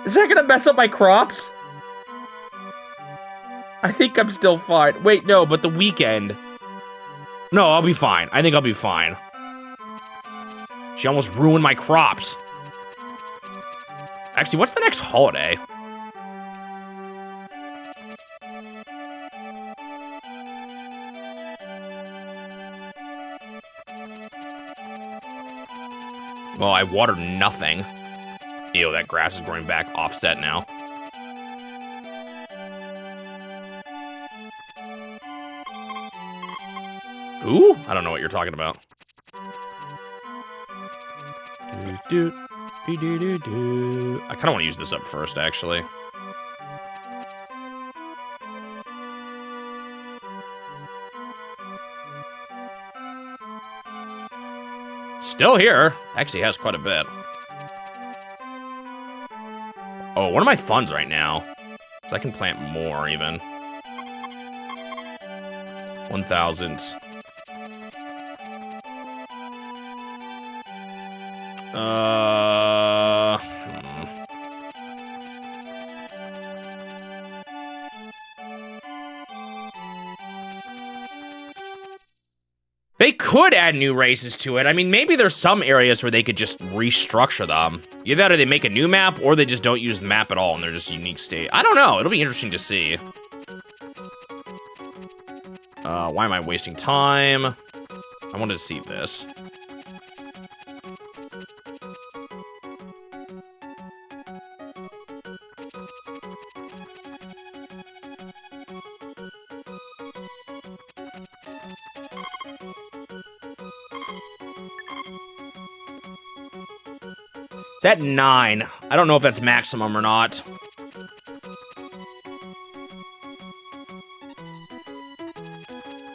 Is that gonna mess up my crops? I think I'm still fine. Wait, no, but the weekend. No, I'll be fine. I think I'll be fine. She almost ruined my crops. Actually, what's the next holiday? Well, I watered nothing. Ew, that grass is growing back offset now. Ooh, I don't know what you're talking about. I kind of want to use this up first, actually. Still here. Actually has quite a bit. Oh, what are my funds right now? So I can plant more, even. 1,000. They could add new races to it. I mean, maybe there's some areas where they could just restructure them. Either that or they make a new map, or they just don't use the map at all, and they're just unique state. I don't know. It'll be interesting to see. Why am I wasting time? I wanted to see this. It's at 9. I don't know if that's maximum or not.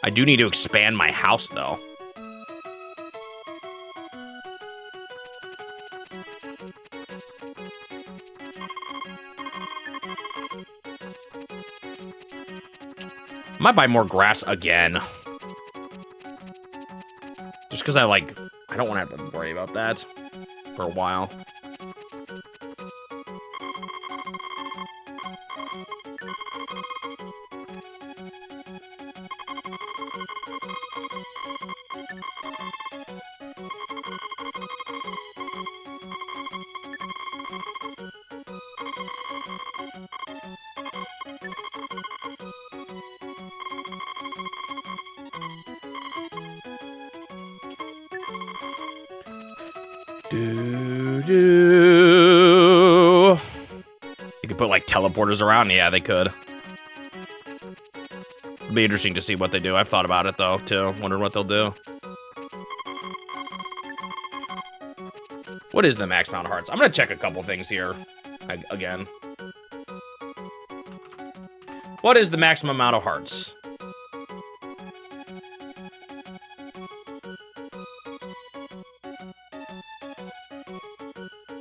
I do need to expand my house, though. I might buy more grass again. Just because I don't want to have to worry about that for a while. You could put like teleporters around. Yeah, they could. It'll be interesting to see what they do. I've thought about it though, too. Wondering what they'll do. What is the max amount of hearts? I'm gonna check a couple things here again. What is the maximum amount of hearts?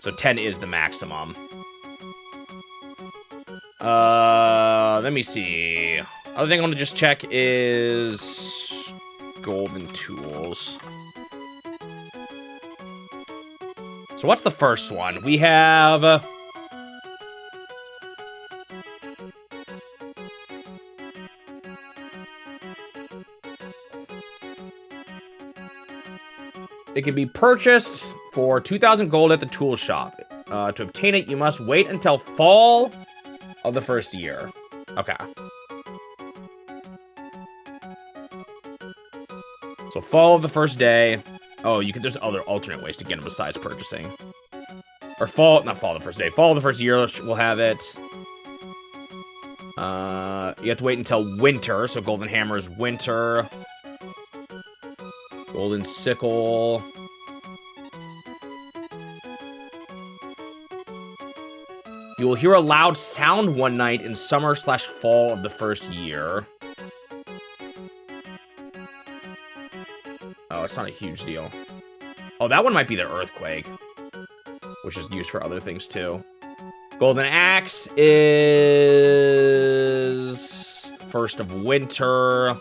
So 10 is the maximum. Let me see. Other thing I want to just check is golden tools. So what's the first one? We have... It can be purchased for 2,000 gold at the tool shop. To obtain it, you must wait until fall of the first year. Okay. So fall of the first day. Oh, there's other alternate ways to get them besides purchasing. Or not fall of the first day. Fall of the first year, we'll have it. You have to wait until winter. So golden hammer is winter. Golden sickle. You will hear a loud sound one night in summer/fall of the first year. Oh, it's not a huge deal. Oh, that one might be the earthquake, which is used for other things too. Golden axe is first of winter,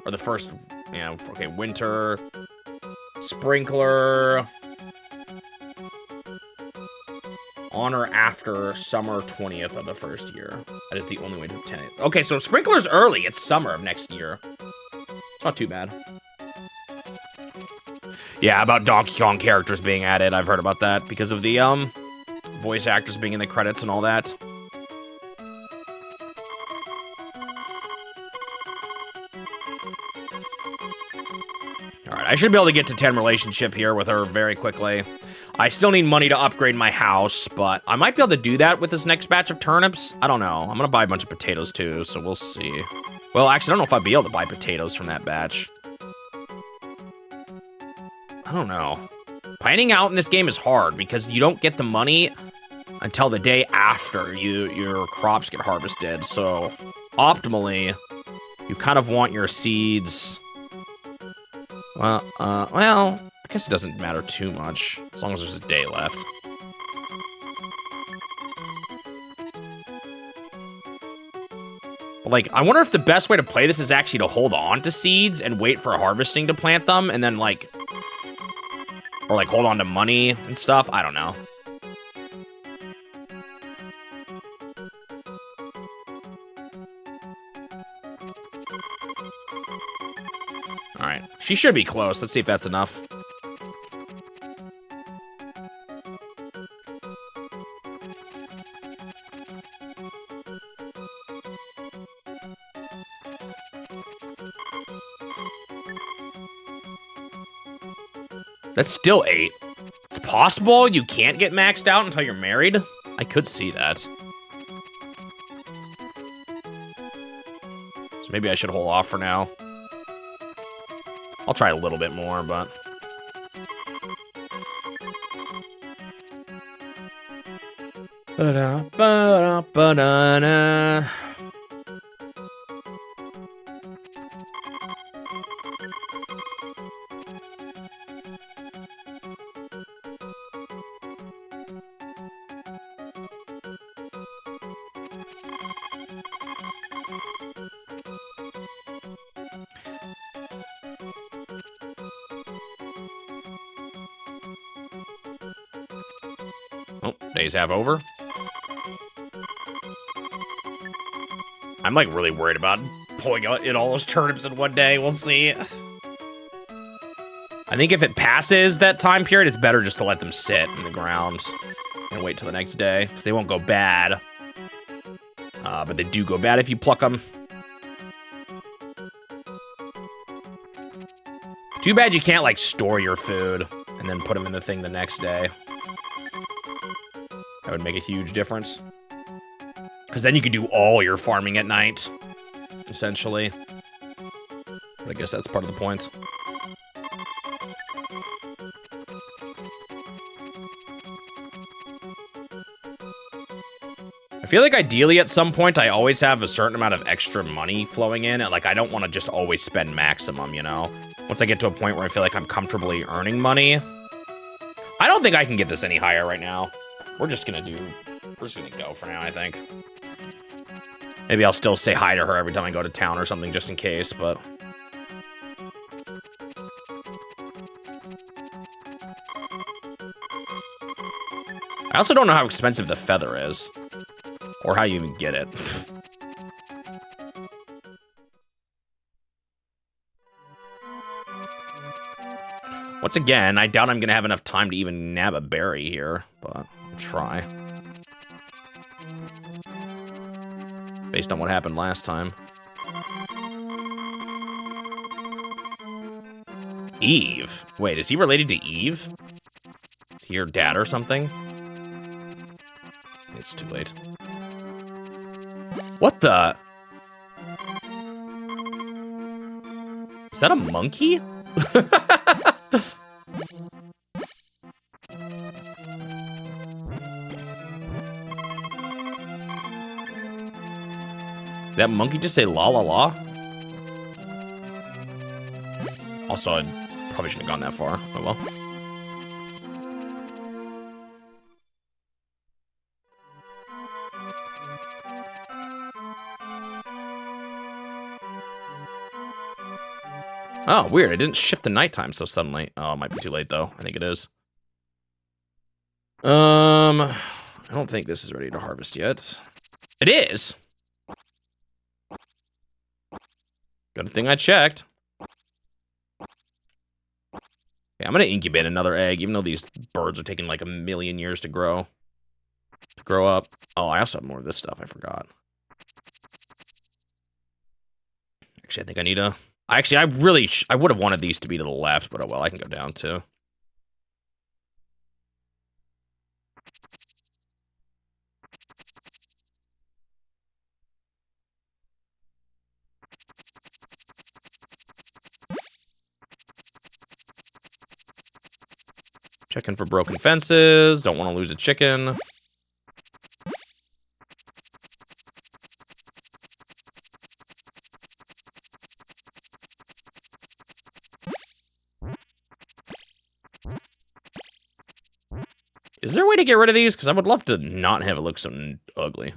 or the first, okay, winter. Sprinkler. On or after summer 20th of the first year. That is the only way to obtain it. Okay, so Sprinkler's early. It's summer of next year. It's not too bad. Yeah, about Donkey Kong characters being added. I've heard about that because of the voice actors being in the credits and all that. Alright, I should be able to get to 10 relationship here with her very quickly. I still need money to upgrade my house, but I might be able to do that with this next batch of turnips. I don't know. I'm gonna buy a bunch of potatoes too, so we'll see. Well, actually, I don't know if I'd be able to buy potatoes from that batch. I don't know. Planning out in this game is hard because you don't get the money until the day after your crops get harvested. So, optimally, you kind of want your seeds... well, I guess it doesn't matter too much, as long as there's a day left. But, like, I wonder if the best way to play this is actually to hold on to seeds and wait for harvesting to plant them, and then, like... or, like, hold on to money and stuff. I don't know. right. She should be close. Let's see if that's enough. That's still 8. It's possible you can't get maxed out until you're married. I could see that. So maybe I should hold off for now. I'll try a little bit more, but... Ba-da-ba-da-ba-da-da. Oh, days half over. I'm like really worried about pulling in all those turnips in one day. We'll see. I think if it passes that time period, it's better just to let them sit in the ground and wait till the next day, because they won't go bad. But they do go bad if you pluck them. Too bad you can't like store your food and then put them in the thing the next day. That would make a huge difference. Because then you could do all your farming at night, essentially. But I guess that's part of the point. I feel like ideally at some point I always have a certain amount of extra money flowing in, and like I don't want to just always spend maximum, you know? Once I get to a point where I feel like I'm comfortably earning money. I don't think I can get this any higher right now. We're just gonna go for now, I think. Maybe I'll still say hi to her every time I go to town or something just in case, but... I also don't know how expensive the feather is. Or how you even get it. Once again, I doubt I'm gonna have enough time to even nab a berry here, but I'll try. Based on what happened last time. Eve? Wait, is he related to Eve? Is he your dad or something? It's too late. What the? Is that a monkey? That monkey just say la la la? Also, I probably shouldn't have gone that far. Oh well. Oh, weird. It didn't shift to nighttime so suddenly. Oh, it might be too late, though. I think it is. I don't think this is ready to harvest yet. It is! Good thing I checked. Yeah, I'm gonna incubate another egg, even though these birds are taking like a million years to grow. To grow up. Oh, I also have more of this stuff. I forgot. Actually, I think I need a... Actually, I would have wanted these to be to the left, but oh well, I can go down too. Checking for broken fences. Don't want to lose a chicken. Is there a way to get rid of these? Because I would love to not have it look so ugly.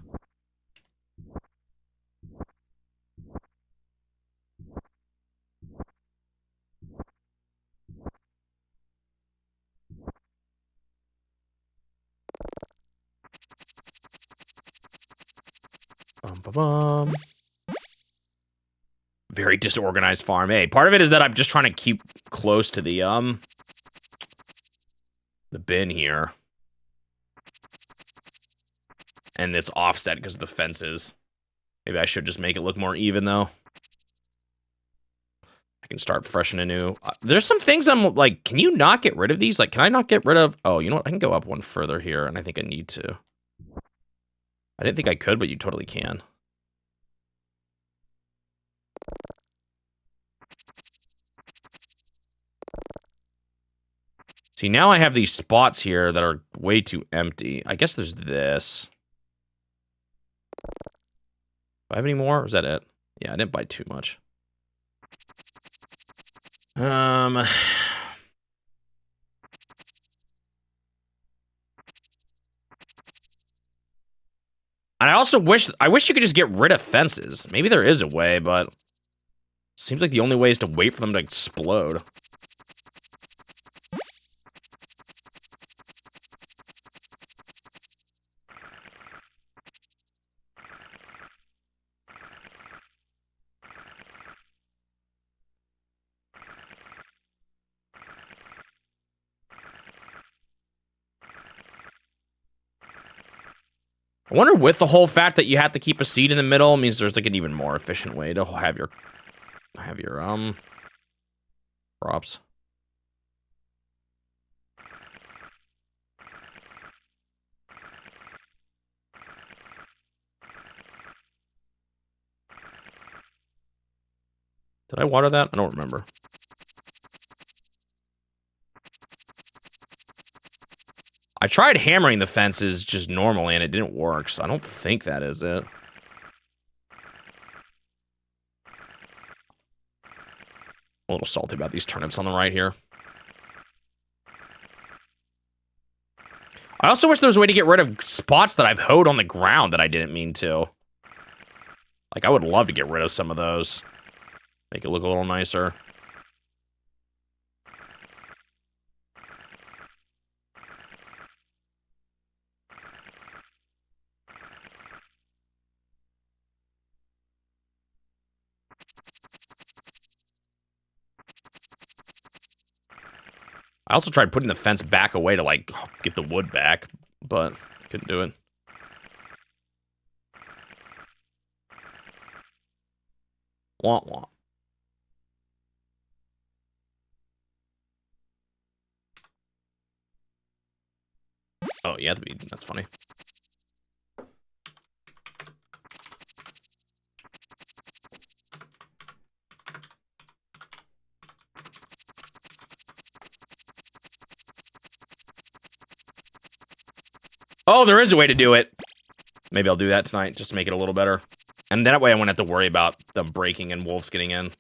Bum, bum, bum. Very disorganized farm. Hey, part of it is that I'm just trying to keep close to the bin here. And it's offset because of the fences. Maybe I should just make it look more even, though. I can start fresh and anew. There's some things I'm like, can you not get rid of these? Like, can I not get rid of... Oh, you know what? I can go up one further here, and I think I need to. I didn't think I could, but you totally can. See, now I have these spots here that are way too empty. I guess there's this. Do I have any more, or is that it? Yeah, I didn't buy too much. And I also wish you could just get rid of fences. Maybe there is a way, but it seems like the only way is to wait for them to explode. I wonder with the whole fact that you have to keep a seed in the middle means there's like an even more efficient way to have your crops. Did I water that? I don't remember. I tried hammering the fences just normally and it didn't work, so I don't think that is it. A little salty about these turnips on the right here. I also wish there was a way to get rid of spots that I've hoed on the ground that I didn't mean to. Like, I would love to get rid of some of those. Make it look a little nicer. I also tried putting the fence back away to, like, get the wood back, but couldn't do it. Wah, wah. Oh, yeah, that's funny. Oh, there is a way to do it. Maybe I'll do that tonight, just to make it a little better. And that way I won't have to worry about them breaking and wolves getting in.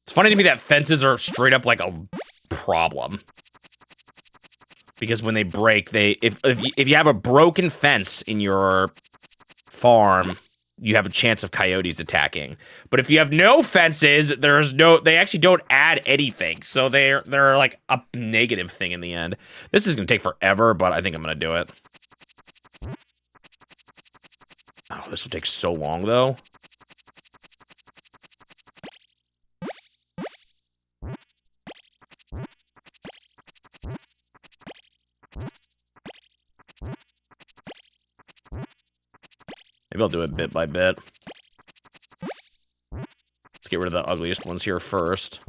It's funny to me that fences are straight up like a problem. Because when they break, if you have a broken fence in your farm, you have a chance of coyotes attacking. But if you have no fences, they actually don't add anything. So they're like a negative thing in the end. This is gonna take forever, but I think I'm gonna do it. Oh, this will take so long though. Maybe I'll do it bit by bit. Let's get rid of the ugliest ones here first.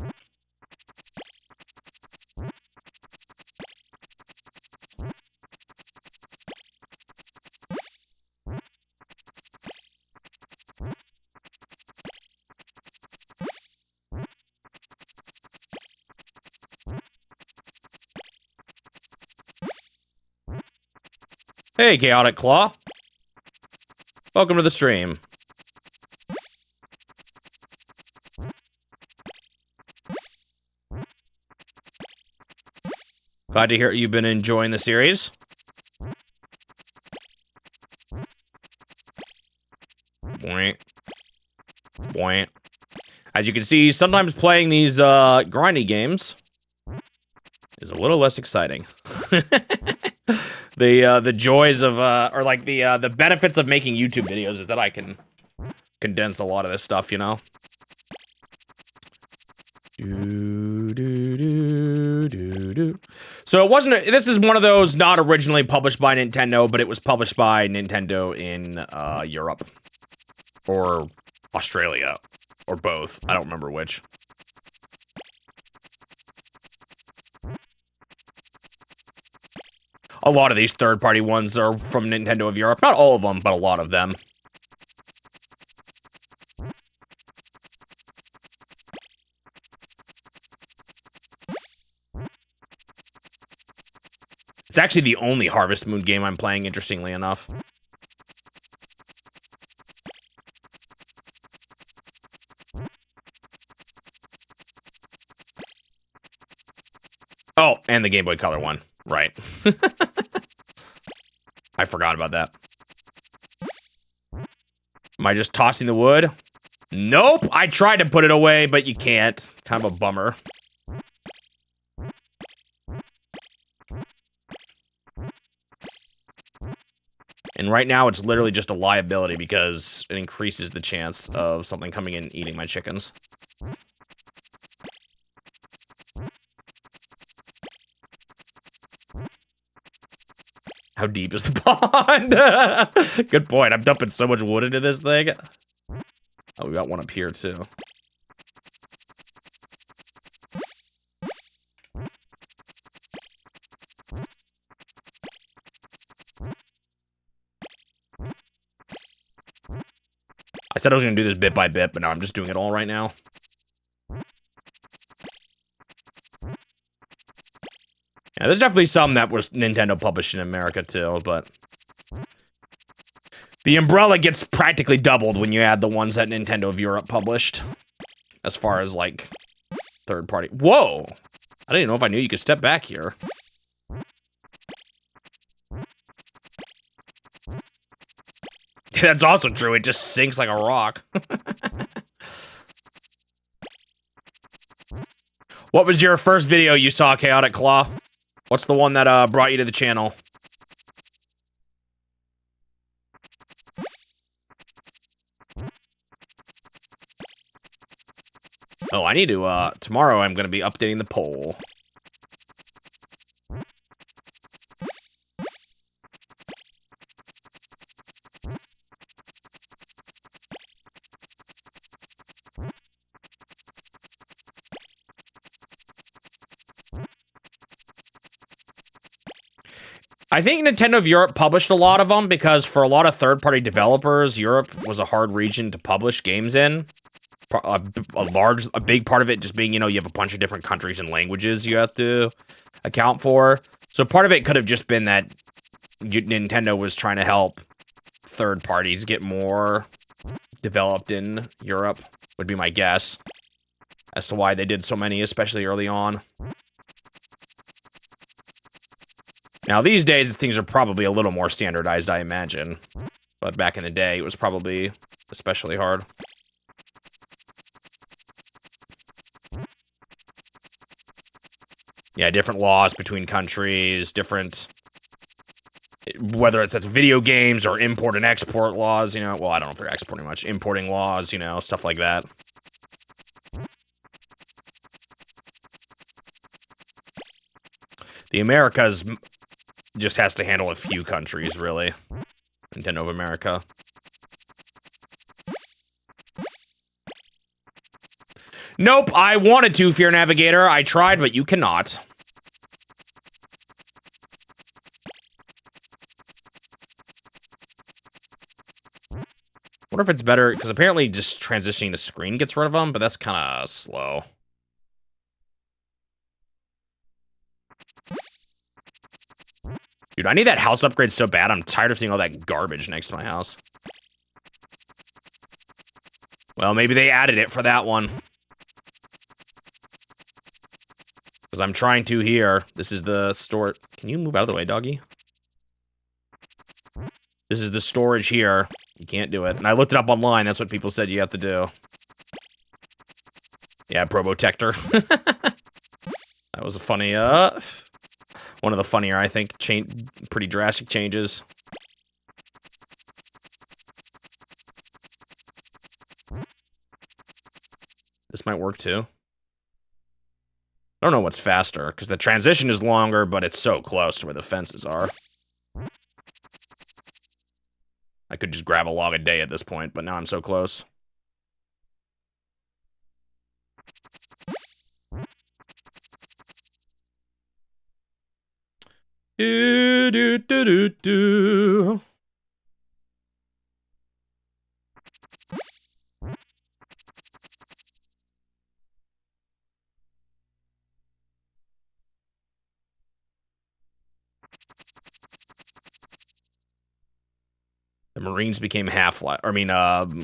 Hey, Chaotic Claw. Welcome to the stream. Glad to hear you've been enjoying the series. Boing. As you can see, sometimes playing these grindy games is a little less exciting. The joys of or like the benefits of making YouTube videos is that I can condense a lot of this stuff, you know. So it wasn't. This is one of those not originally published by Nintendo, but it was published by Nintendo in Europe or Australia or both. I don't remember which. A lot of these third-party ones are from Nintendo of Europe. Not all of them, but a lot of them. It's actually the only Harvest Moon game I'm playing, interestingly enough. Oh, and the Game Boy Color one. Right. I forgot about that. Am I just tossing the wood? Nope! I tried to put it away, but you can't. Kind of a bummer. And right now, it's literally just a liability because it increases the chance of something coming in and eating my chickens. How deep is the pond? Good point. I'm dumping so much wood into this thing. Oh, we got one up here, too. I said I was going to do this bit by bit, but now I'm just doing it all right now. Yeah, there's definitely some that was Nintendo published in America, too, but... The umbrella gets practically doubled when you add the ones that Nintendo of Europe published. As far as, like, third-party... Whoa! I didn't know if I knew you could step back here. That's also true, it just sinks like a rock. What was your first video you saw, Chaotic Claw? What's the one that brought you to the channel? Oh, I need to, tomorrow I'm gonna be updating the poll. I think Nintendo of Europe published a lot of them because for a lot of third-party developers, Europe was a hard region to publish games in. A big part of it just being, you know, you have a bunch of different countries and languages you have to account for. So part of it could have just been that Nintendo was trying to help third parties get more developed in Europe, would be my guess, as to why they did so many, especially early on. Now, these days, things are probably a little more standardized, I imagine. But back in the day, it was probably especially hard. Yeah, different laws between countries, different... Whether it's video games or import and export laws, you know. Well, I don't know if they're exporting much. Importing laws, you know, stuff like that. The Americas... just has to handle a few countries, really. Nintendo of America. Nope, I wanted to, Fear Navigator. I tried, but you cannot. Wonder if it's better, because apparently just transitioning the screen gets rid of them, but that's kind of slow. Dude, I need that house upgrade so bad. I'm tired of seeing all that garbage next to my house. Well, maybe they added it for that one. Because I'm trying to here. This is the store. Can you move out of the way, doggy? This is the storage here. You can't do it. And I looked it up online. That's what people said you have to do. Yeah, Probotector. That was a funny, one of the funnier, I think, pretty drastic changes. This might work too. I don't know what's faster, because the transition is longer, but it's so close to where the fences are. I could just grab a log a day at this point, but now I'm so close. Do, do, do, do, do. The Marines became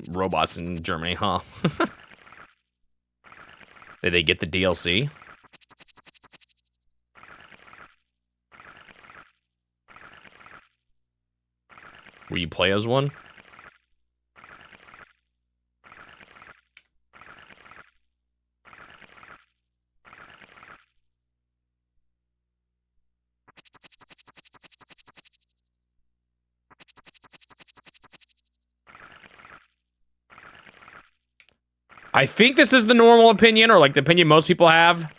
robots in Germany, huh? Did they get the DLC? Will you play as one? I think this is the normal opinion, or like the opinion most people have,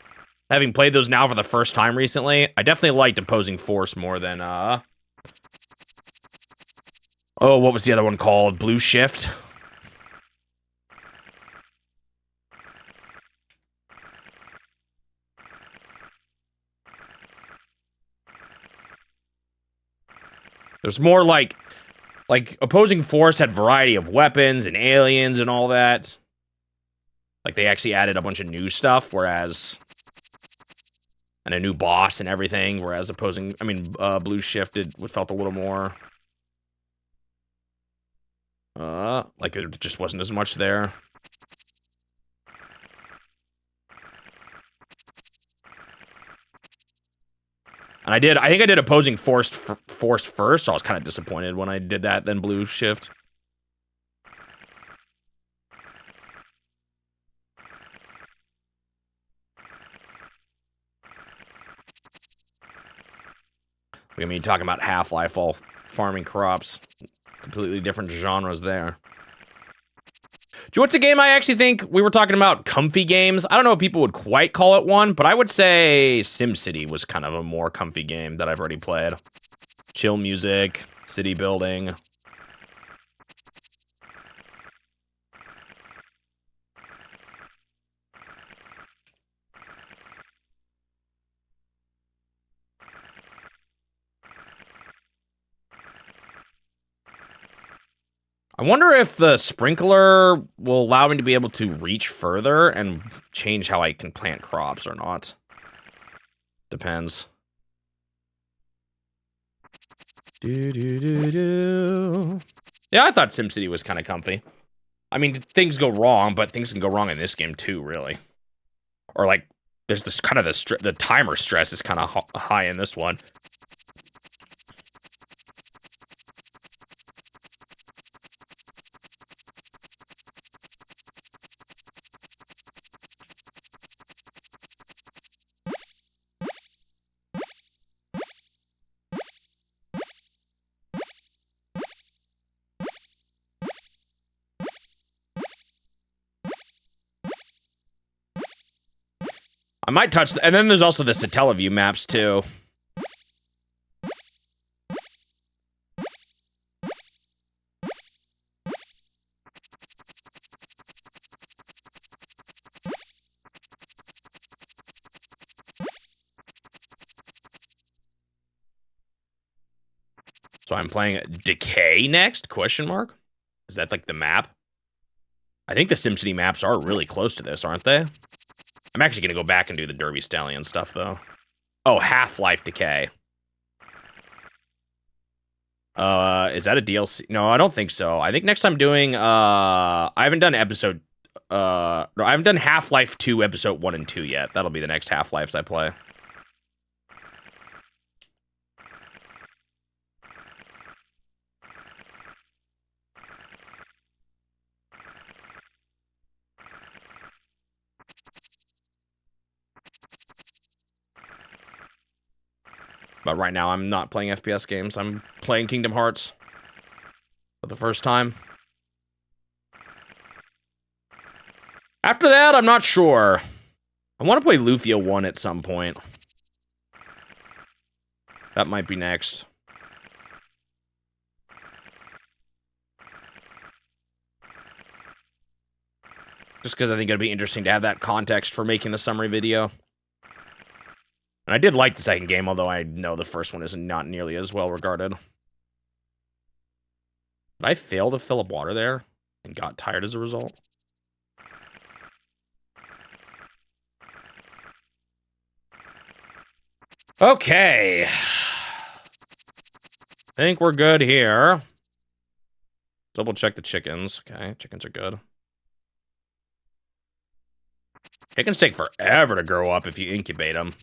having played those now for the first time recently. I definitely liked Opposing Force more than, oh, what was the other one called? Blue Shift? There's more like Opposing Force had variety of weapons and aliens and all that. Like, they actually added a bunch of new stuff, whereas... And a new boss and everything, whereas Blue Shift felt a little more... like there just wasn't as much there. And I think I did Opposing Force first, so I was kind of disappointed when I did that, then Blue Shift. I mean, talking about Half-Life, all farming crops. Completely different genres there. Do you know what's a game I actually think we were talking about? Comfy games. I don't know if people would quite call it one, but I would say SimCity was kind of a more comfy game that I've already played. Chill music, city building. I wonder if the sprinkler will allow me to be able to reach further and change how I can plant crops or not. Depends. Yeah, I thought SimCity was kind of comfy. I mean, things go wrong, but things can go wrong in this game too, really. Or like, there's this kind of the timer stress is kind of high in this one. I might touch, and then there's also the Satellaview maps too. So I'm playing Decay next? Question mark? Is that like the map? I think the SimCity maps are really close to this, aren't they? I'm actually gonna go back and do the Derby Stallion stuff though. Oh, Half-Life Decay. Is that a DLC? No, I don't think so. I think next I'm doing, I haven't done no, I haven't done Half-Life 2 episode 1 and 2 yet. That'll be the next Half-Lives I play. But right now, I'm not playing FPS games. I'm playing Kingdom Hearts for the first time. After that, I'm not sure. I want to play Lufia 1 at some point. That might be next. Just because I think it'd be interesting to have that context for making the summary video. And I did like the second game, although I know the first one is not nearly as well regarded. Did I fail to fill up water there and got tired as a result? Okay. I think we're good here. Double check the chickens. Okay, chickens are good. Chickens take forever to grow up if you incubate them.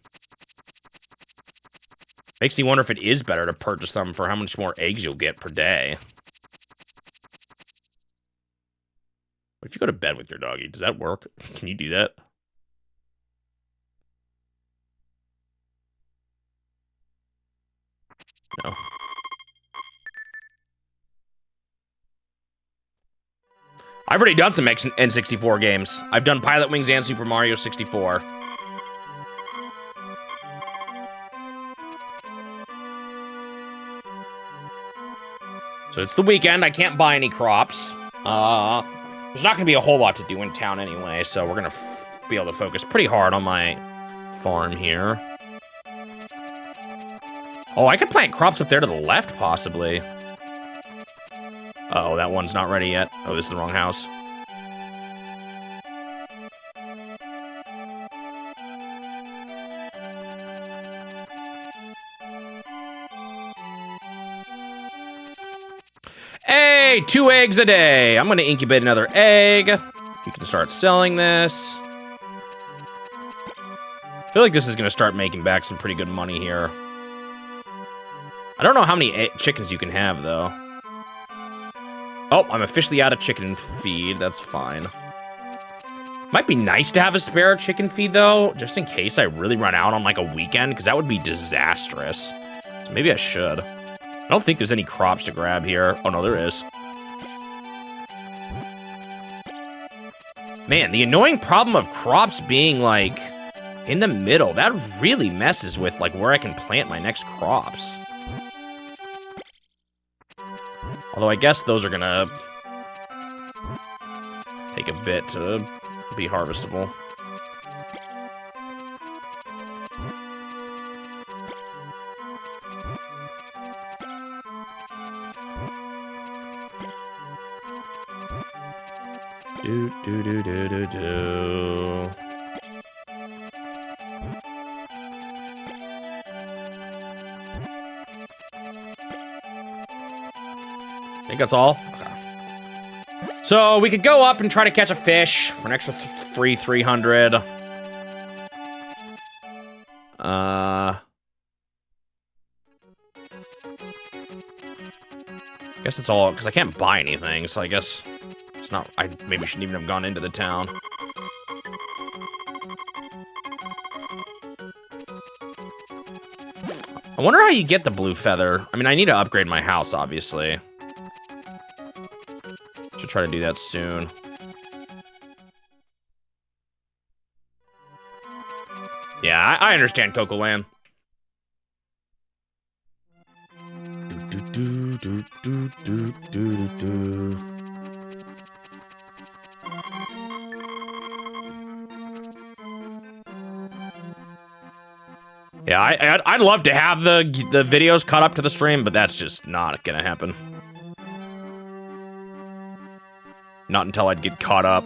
Makes me wonder if it is better to purchase them for how much more eggs you'll get per day. What if you go to bed with your doggy? Does that work? Can you do that? No. I've already done some N64 games. I've done Pilot Wings and Super Mario 64. So it's the weekend. I can't buy any crops. There's not going to be a whole lot to do in town anyway, so we're going to be able to focus pretty hard on my farm here. Oh, I could plant crops up there to the left, possibly. Uh-oh, that one's not ready yet. Oh, this is the wrong house. Hey, 2 eggs a day. I'm going to incubate another egg. We can start selling this. I feel like this is going to start making back some pretty good money here. I don't know how many chickens you can have, though. Oh, I'm officially out of chicken feed. That's fine. Might be nice to have a spare chicken feed, though, just in case I really run out on, like, a weekend, because that would be disastrous. So maybe I should. I don't think there's any crops to grab here. Oh, no, there is. Man, the annoying problem of crops being, like, in the middle, that really messes with, like, where I can plant my next crops. Although I guess those are gonna take a bit to be harvestable. Do, do, do, do, do, do. I think that's all. Okay. So we could go up and try to catch a fish for an extra free 300. Guess it's all because I can't buy anything, so I guess it's not. I maybe shouldn't even have gone into the town. I wonder how you get the blue feather. I mean, I need to upgrade my house, obviously. Should try to do that soon. Yeah, I understand Coco Land. Yeah, I'd love to have the videos caught up to the stream, but that's just not gonna happen. Not until I'd get caught up.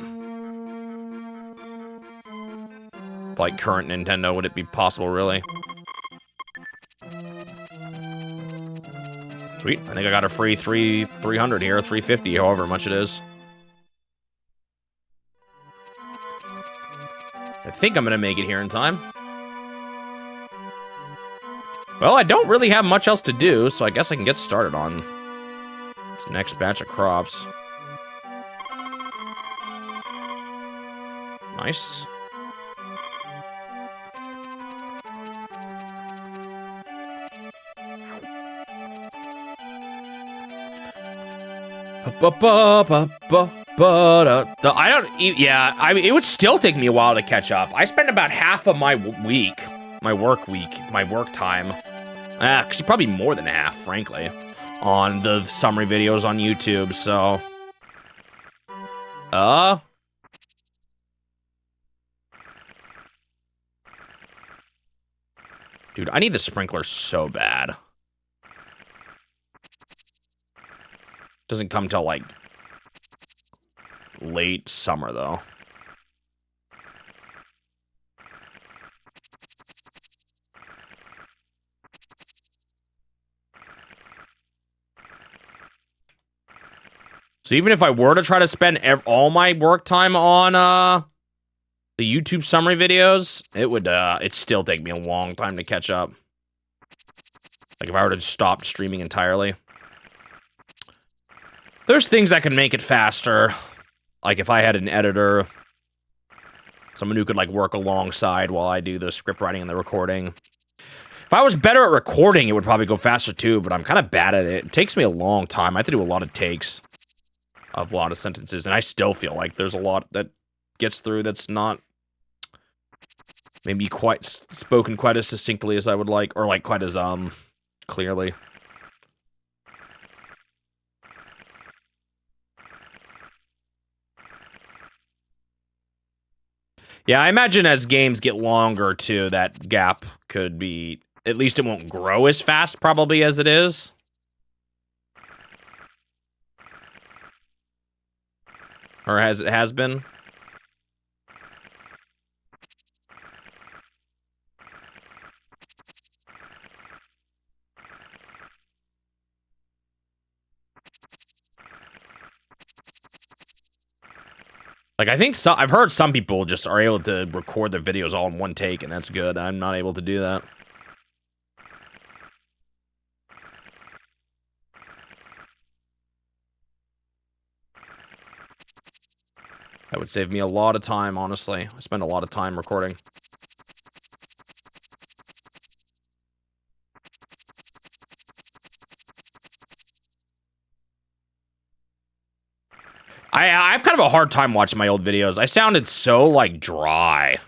Like current Nintendo, would it be possible, really? Sweet, I think I got a free 300 here, 350, however much it is. I think I'm gonna make it here in time. Well, I don't really have much else to do, so I guess I can get started on this next batch of crops. Nice. Yeah, I mean, it would still take me a while to catch up. I spend about half of my work time, actually probably more than half, frankly, on the summary videos on YouTube, so. Dude, I need the sprinkler so bad. Doesn't come till, like, late summer, though. So even if I were to try to spend all my work time on, the YouTube summary videos, it'd still take me a long time to catch up. Like, if I were to stop streaming entirely. There's things that can make it faster. Like, if I had an editor, someone who could, like, work alongside while I do the script writing and the recording. If I was better at recording, it would probably go faster, too, but I'm kind of bad at it. It takes me a long time. I have to do a lot of takes of a lot of sentences, and I still feel like there's a lot that gets through that's not maybe quite spoken quite as succinctly as I would like, or, like, quite as, clearly. Yeah, I imagine as games get longer, too, that gap could be... At least it won't grow as fast, probably, as it is. Or as it has been. Like, I think I've heard some people just are able to record their videos all in one take, and that's good. I'm not able to do that. That would save me a lot of time, honestly. I spend a lot of time recording. I've kind of a hard time watching my old videos. I sounded so, like, dry.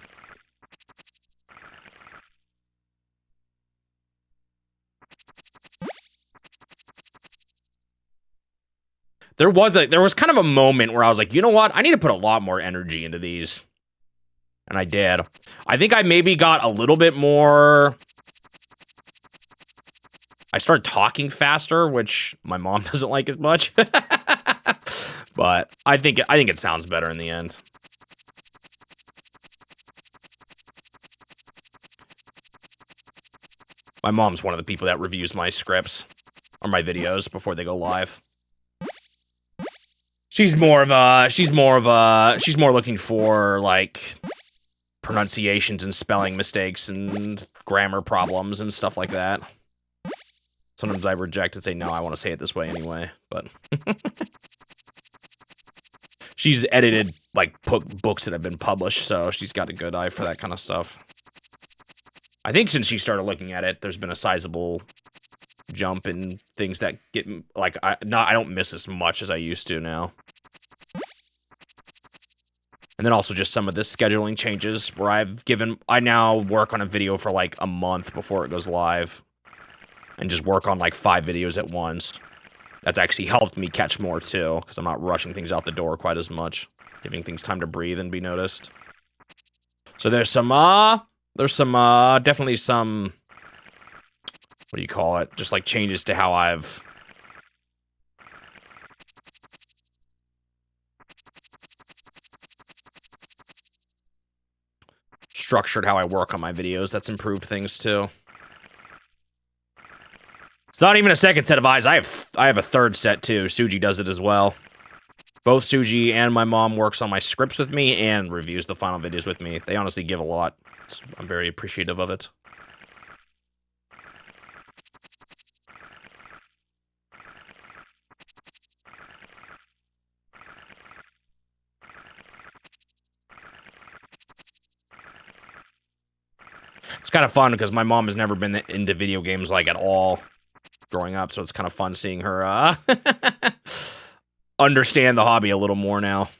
There was kind of a moment where I was like, you know what? I need to put a lot more energy into these. And I did. I think I maybe got a little bit more... I started talking faster, which my mom doesn't like as much. But I think it sounds better in the end. My mom's one of the people that reviews my scripts or my videos before they go live. She's more looking for, like, pronunciations and spelling mistakes and grammar problems and stuff like that. Sometimes I reject and say, no, I want to say it this way anyway, but... She's edited, like, books that have been published, so she's got a good eye for that kind of stuff. I think since she started looking at it, there's been a sizable jump in things that get, like, I don't miss as much as I used to now. And then also just some of the scheduling changes where I now work on a video for, like, a month before it goes live. And just work on, like, 5 videos at once. That's actually helped me catch more, too, because I'm not rushing things out the door quite as much. Giving things time to breathe and be noticed. So there's definitely some, what do you call it? Just, like, changes to how I've... structured how I work on my videos. That's improved things, too. It's not even a second set of eyes. I have a third set, too. Suji does it as well. Both Suji and my mom works on my scripts with me and reviews the final videos with me. They honestly give a lot. I'm very appreciative of it. It's kind of fun because my mom has never been into video games, like, at all growing up, so it's kind of fun seeing her, understand the hobby a little more now.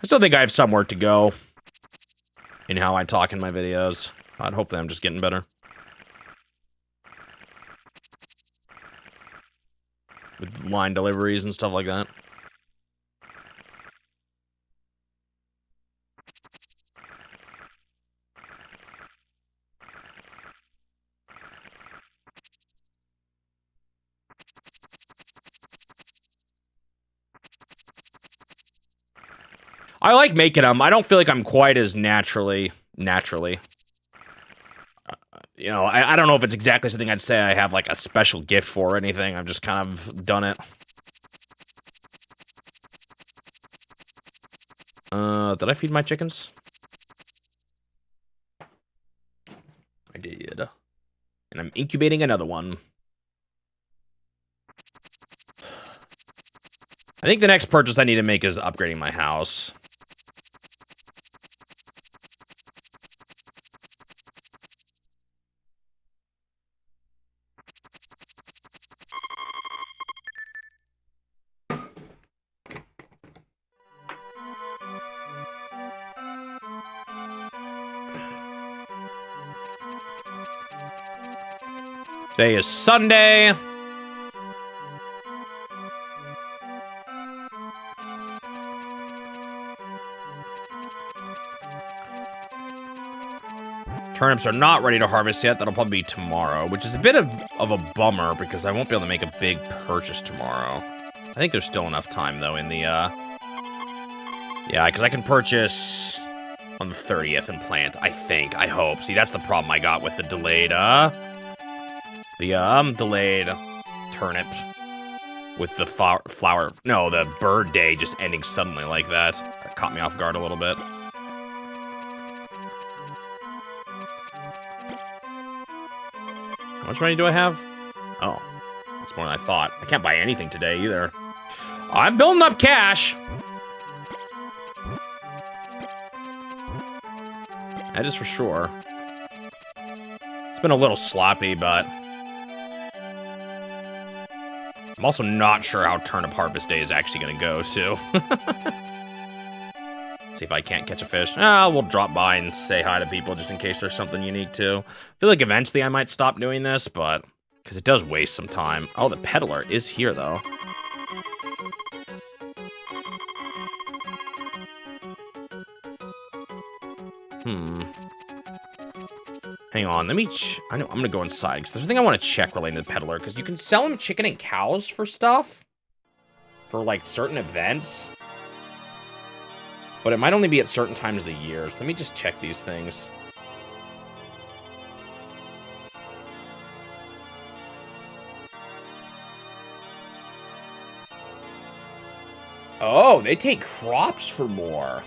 I still think I have some work to go in how I talk in my videos, but hopefully I'm just getting better. With line deliveries and stuff like that. I like making them. I don't feel like I'm quite as naturally. You know, I don't know if it's exactly something I'd say I have like a special gift for or anything. I've just kind of done it. Did I feed my chickens? I did. And I'm incubating another one. I think the next purchase I need to make is upgrading my house. Today is Sunday. Turnips are not ready to harvest yet. That'll probably be tomorrow, which is a bit of a bummer because I won't be able to make a big purchase tomorrow. I think there's still enough time, though, in the, yeah, because I can purchase on the 30th and plant, I think, I hope. See, that's the problem I got with the delayed, delayed turnip with the the bird day just ending suddenly like that. That caught me off guard a little bit. How much money do I have? Oh, that's more than I thought. I can't buy anything today either. I'm building up cash. That is for sure. It's been a little sloppy, but I'm also not sure how turnip harvest day is actually going to go, so. See if I can't catch a fish. We'll drop by and say hi to people just in case there's something unique too. I feel like eventually I might stop doing this, but because it does waste some time. Oh, the peddler is here though. Hang on, let me. I'm gonna go inside because there's a thing I want to check related to the peddler because you can sell him chicken and cows for stuff, for like certain events. But it might only be at certain times of the year. So let me just check these things. Oh, they take crops for more.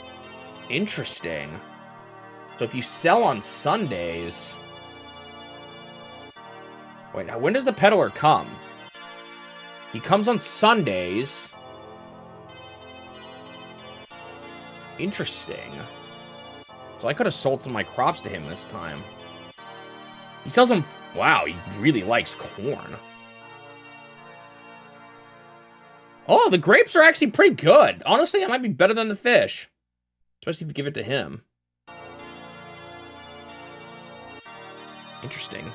Interesting. So if you sell on Sundays... Wait, now when does the peddler come? He comes on Sundays... Interesting. So I could have sold some of my crops to him this time. He tells him, wow, he really likes corn. Oh, the grapes are actually pretty good. Honestly, it might be better than the fish. Especially if you give it to him. Interesting.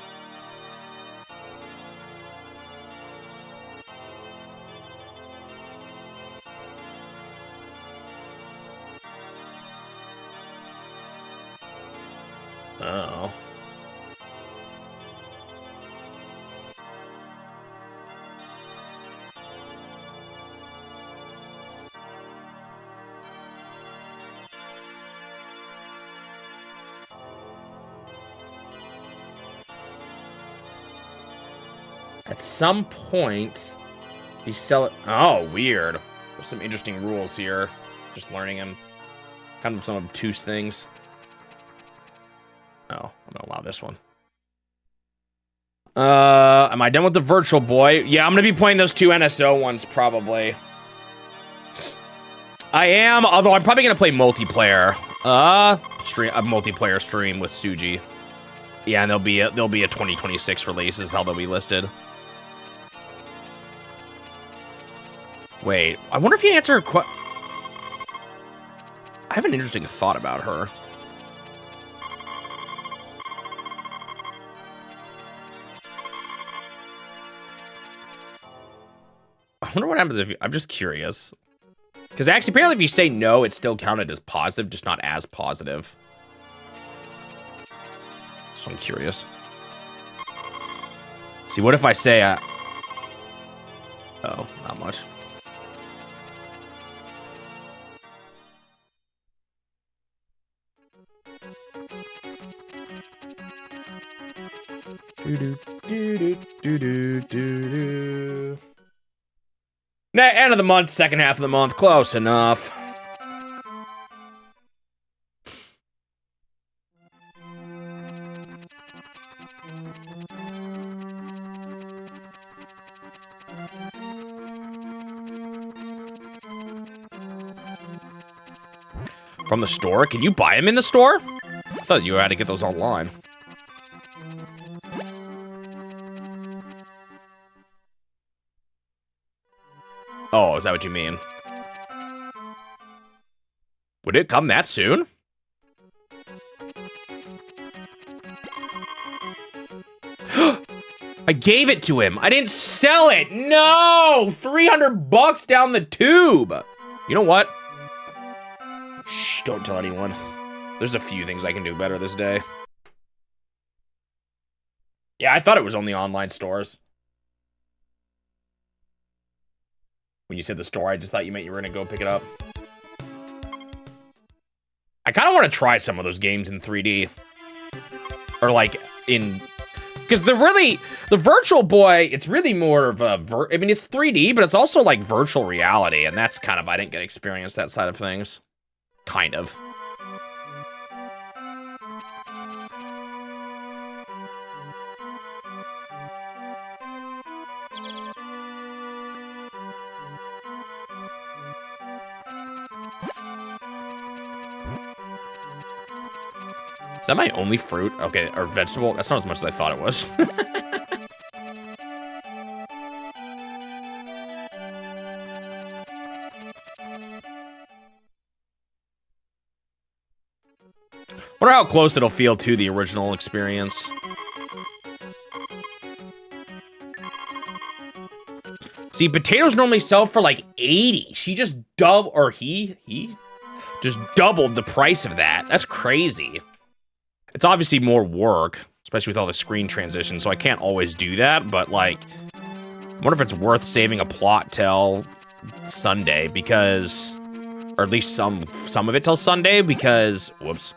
Oh. At some point, you sell it. Oh, weird. There's some interesting rules here. Just learning them. Kind of some obtuse things. Oh, I'm gonna allow this one. Am I done with the virtual boy? Yeah, I'm gonna be playing those two NSO ones probably. I am, although I'm probably gonna play multiplayer. A multiplayer stream with Suji. Yeah, and there'll be a 2026 release is how they'll be listed. Wait, I wonder if you answer a I have an interesting thought about her. I wonder what happens if I'm just curious. Because actually, apparently if you say no, it's still counted as positive, just not as positive. So I'm curious. See, what if I say, oh, not much. End of the month, second half of the month, close enough. From the store? Can you buy them in the store? I thought you had to get those online. Oh, is that what you mean? Would it come that soon? I gave it to him. I didn't sell it. No! 300 bucks down the tube. You know what? Shh, don't tell anyone. There's a few things I can do better this day. Yeah, I thought it was only online stores. When you said the store, I just thought you meant you were gonna go pick it up. I kind of want to try some of those games in 3D. Or like in... Because the Virtual Boy, it's really more of a... I mean, it's 3D, but it's also like virtual reality. And that's kind of... I didn't get to experience that side of things. Kind of. Is that my only fruit? Okay, or vegetable? That's not as much as I thought it was. Wonder how close it'll feel to the original experience. See, potatoes normally sell for like 80. She just he just doubled the price of that. That's crazy. It's obviously more work, especially with all the screen transitions, so I can't always do that, but like, I wonder if it's worth saving a plot till Sunday, because, or at least some of it till Sunday, because, whoops.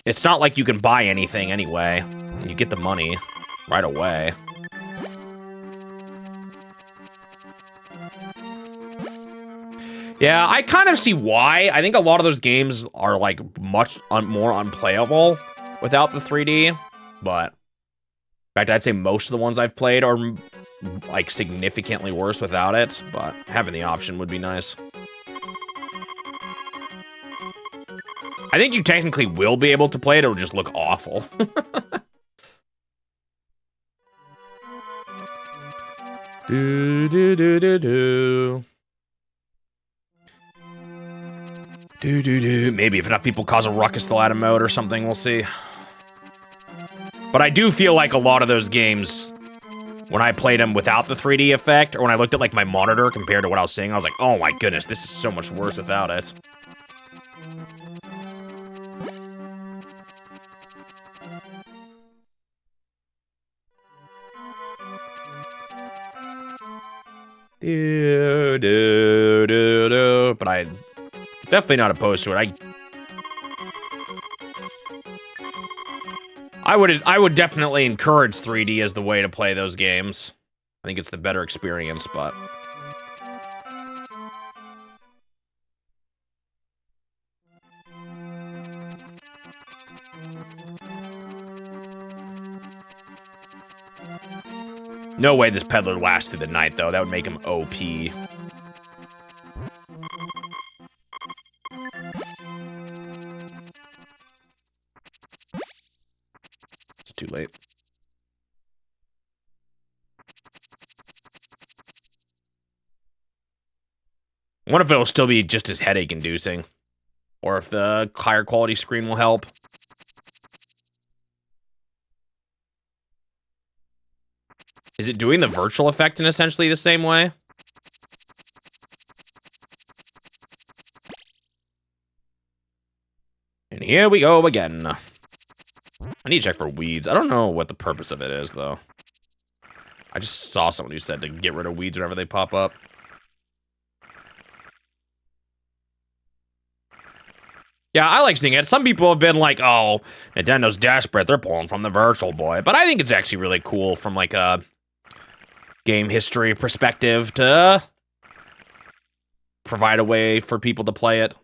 It's not like you can buy anything anyway, and you get the money right away. Yeah, I kind of see why. I think a lot of those games are, like, much more unplayable without the 3D, but... In fact, I'd say most of the ones I've played are, like, significantly worse without it, but having the option would be nice. I think you technically will be able to play it, it'll just look awful. Do-do-do-do-do. Maybe if enough people cause a ruckus, they'll add a mode or something, we'll see. But I do feel like a lot of those games, when I played them without the 3D effect, or when I looked at like my monitor compared to what I was seeing, I was like, oh my goodness, this is so much worse without it. But I definitely not opposed to it. I would definitely encourage 3D as the way to play those games. I think it's the better experience, but... No way this peddler lasts through the night, though. That would make him OP. I wonder if it'll still be just as headache-inducing. Or if the higher quality screen will help. Is it doing the virtual effect in essentially the same way? And here we go again. I need to check for weeds. I don't know what the purpose of it is, though. I just saw someone who said to get rid of weeds whenever they pop up. Yeah, I like seeing it. Some people have been like, oh, Nintendo's desperate. They're pulling from the Virtual Boy. But I think it's actually really cool from, like, a game history perspective to provide a way for people to play it.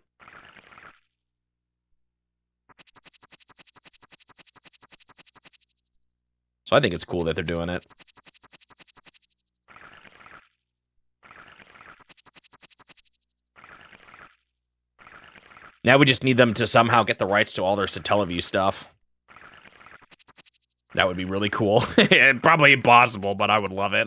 So I think it's cool that they're doing it. Now we just need them to somehow get the rights to all their Satellaview stuff. That would be really cool. Probably impossible, but I would love it.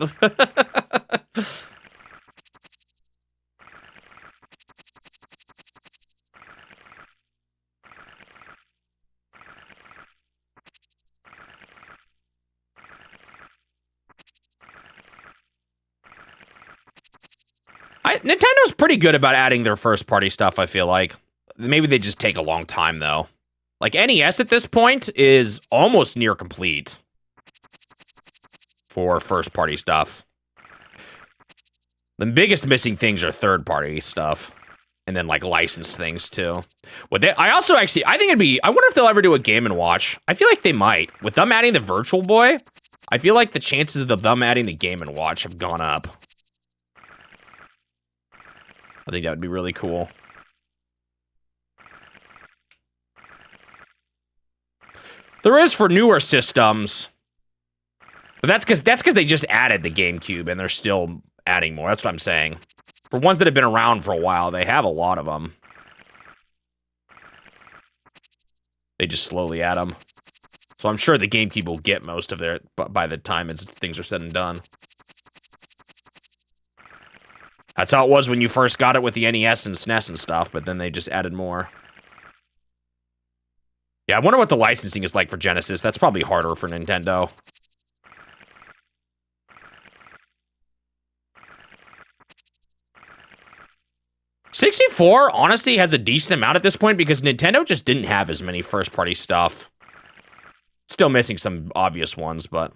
Nintendo's pretty good about adding their first-party stuff, I feel like. Maybe they just take a long time, though. Like, NES at this point is almost near complete for first-party stuff. The biggest missing things are third-party stuff. And then, like, licensed things, too. I think it'd be... I wonder if they'll ever do a Game & Watch. I feel like they might. With them adding the Virtual Boy, I feel like the chances of them adding the Game & Watch have gone up. I think that would be really cool. There is for newer systems. But that's because they just added the GameCube and they're still adding more. That's what I'm saying. For ones that have been around for a while, they have a lot of them. They just slowly add them. So I'm sure the GameCube will get most of their by the time things are said and done. That's how it was when you first got it with the NES and SNES and stuff, but then they just added more. Yeah, I wonder what the licensing is like for Genesis. That's probably harder for Nintendo. '64 honestly has a decent amount at this point because Nintendo just didn't have as many first-party stuff. Still missing some obvious ones, but...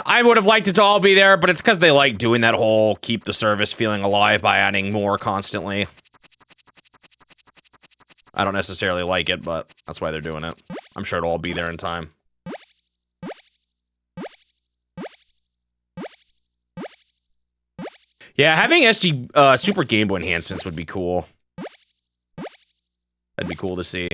I would have liked it to all be there, but it's because they like doing that whole keep the service feeling alive by adding more constantly. I don't necessarily like it, but that's why they're doing it. I'm sure it'll all be there in time. Yeah, having SG Super Game Boy enhancements would be cool. That'd be cool to see.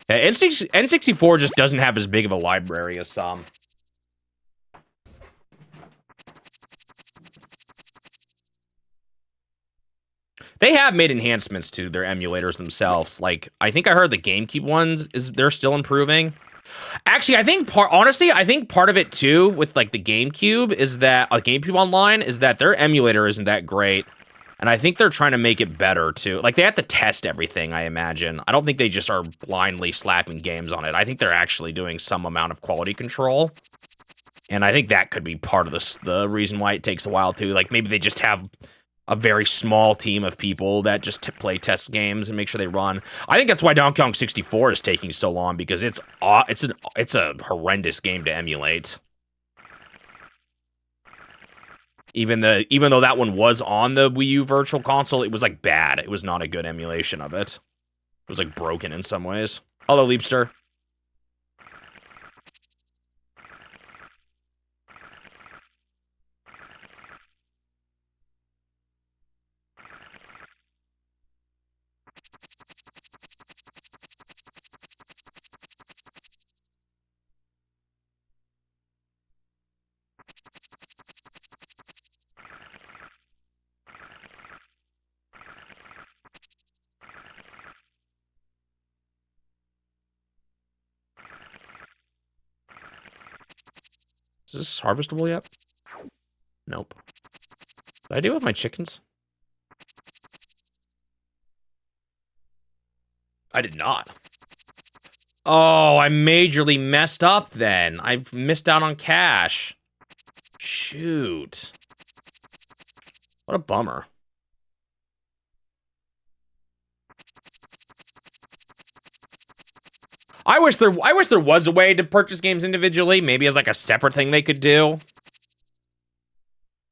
Yeah, N64 just doesn't have as big of a library as some. They have made enhancements to their emulators themselves. Like, I think I heard the GameCube ones they're still improving. Actually, I think part of it too with like the GameCube is that GameCube Online is that their emulator isn't that great. And I think they're trying to make it better, too. Like, they have to test everything, I imagine. I don't think they just are blindly slapping games on it. I think they're actually doing some amount of quality control. And I think that could be part of the reason why it takes a while, too. Like, maybe they just have a very small team of people that just play test games and make sure they run. I think that's why Donkey Kong 64 is taking so long, because it's a horrendous game to emulate. Even though that one was on the Wii U Virtual Console, it was, like, bad. It was not a good emulation of it. It was, like, broken in some ways. Hello, Leapster. Is this harvestable yet? Nope. Did I do it with my chickens? I did not. Oh, I majorly messed up then. I've missed out on cash. Shoot. What a bummer. I wish there was a way to purchase games individually, maybe as like a separate thing they could do.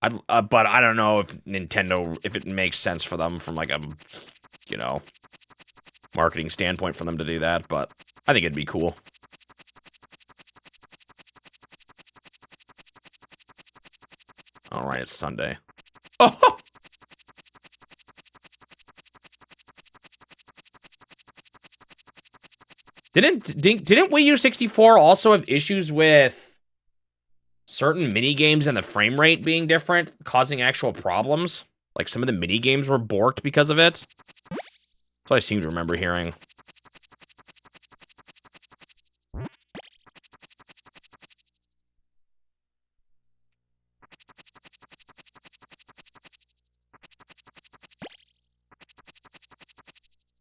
But I don't know if Nintendo, if it makes sense for them from like a, you know, marketing standpoint for them to do that, but I think it'd be cool. All right, it's Sunday. Oh! Didn't Wii U 64 also have issues with certain mini games and the frame rate being different, causing actual problems? Like some of the mini games were borked because of it. That's what I seem to remember hearing.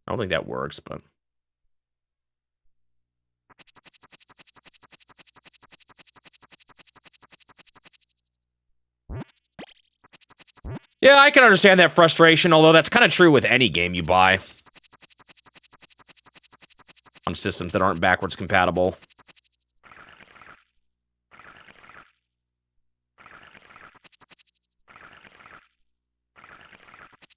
I don't think that works, but... Yeah, I can understand that frustration, although that's kind of true with any game you buy. On systems that aren't backwards compatible.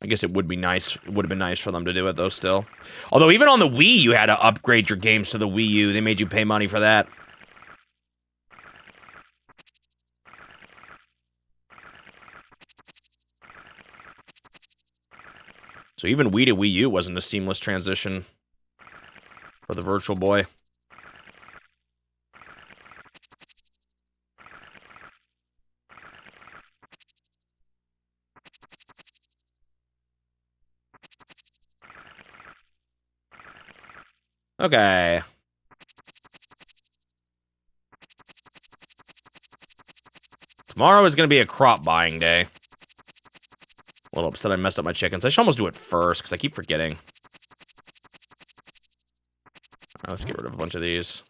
I guess it would be nice. It would have been nice for them to do it, though, still. Although, even on the Wii, you had to upgrade your games to the Wii U. They made you pay money for that. So even Wii to Wii U wasn't a seamless transition for the Virtual Boy. Okay. Tomorrow is going to be a crop buying day. A little upset I messed up my chickens. I should almost do it first, because I keep forgetting. Let's get rid of a bunch of these.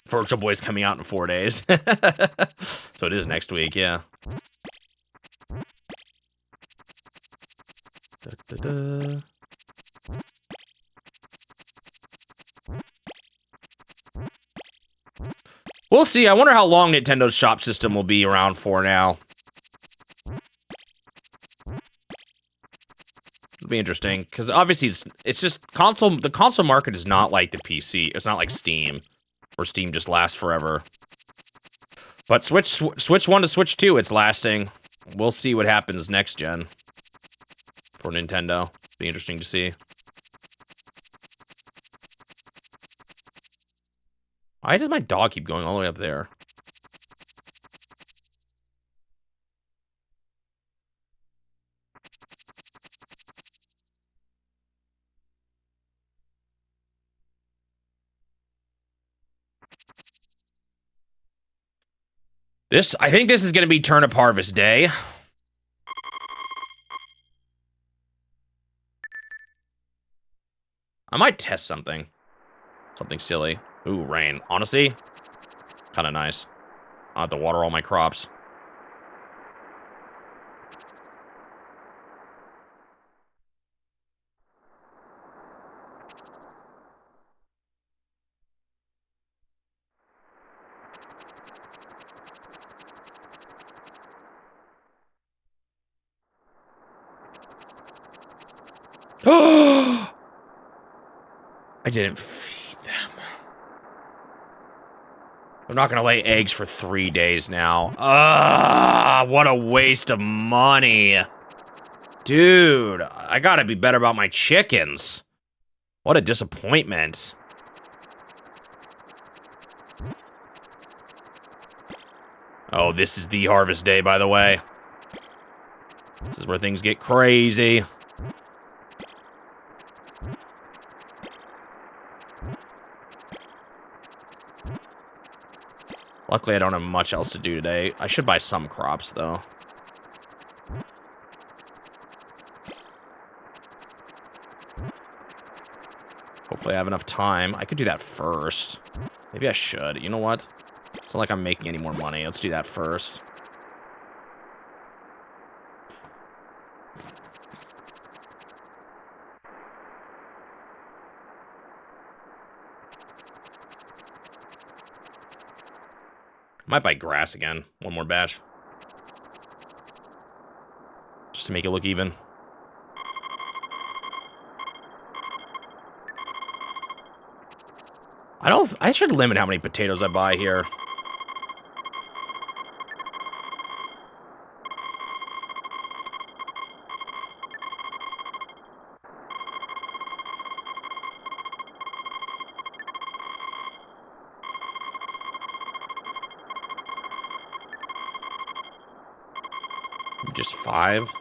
Virtual Boy's coming out in 4 days. So it is next week, yeah. Da-da-da. We'll see. I wonder how long Nintendo's shop system will be around for now. It'll be interesting, because obviously it's just console. The console market is not like the PC. It's not like Steam, where Steam just lasts forever. But Switch 1 to Switch 2, it's lasting. We'll see what happens next gen for Nintendo. Be interesting to see. Why does my dog keep going all the way up there? I think this is going to be Turnip Harvest Day. I might test something. Something silly. Ooh, rain. Honestly, kind of nice. I'll have to water all my crops. I didn't feed them. I'm not gonna lay eggs for 3 days now. Ah, what a waste of money. Dude, I gotta be better about my chickens. What a disappointment. Oh, this is the harvest day, by the way. This is where things get crazy. Luckily, I don't have much else to do today. I should buy some crops, though. Hopefully, I have enough time. I could do that first. Maybe I should. You know what? It's not like I'm making any more money. Let's do that first. Might buy grass again. One more batch. Just to make it look even. I should limit how many potatoes I buy here. Just 5.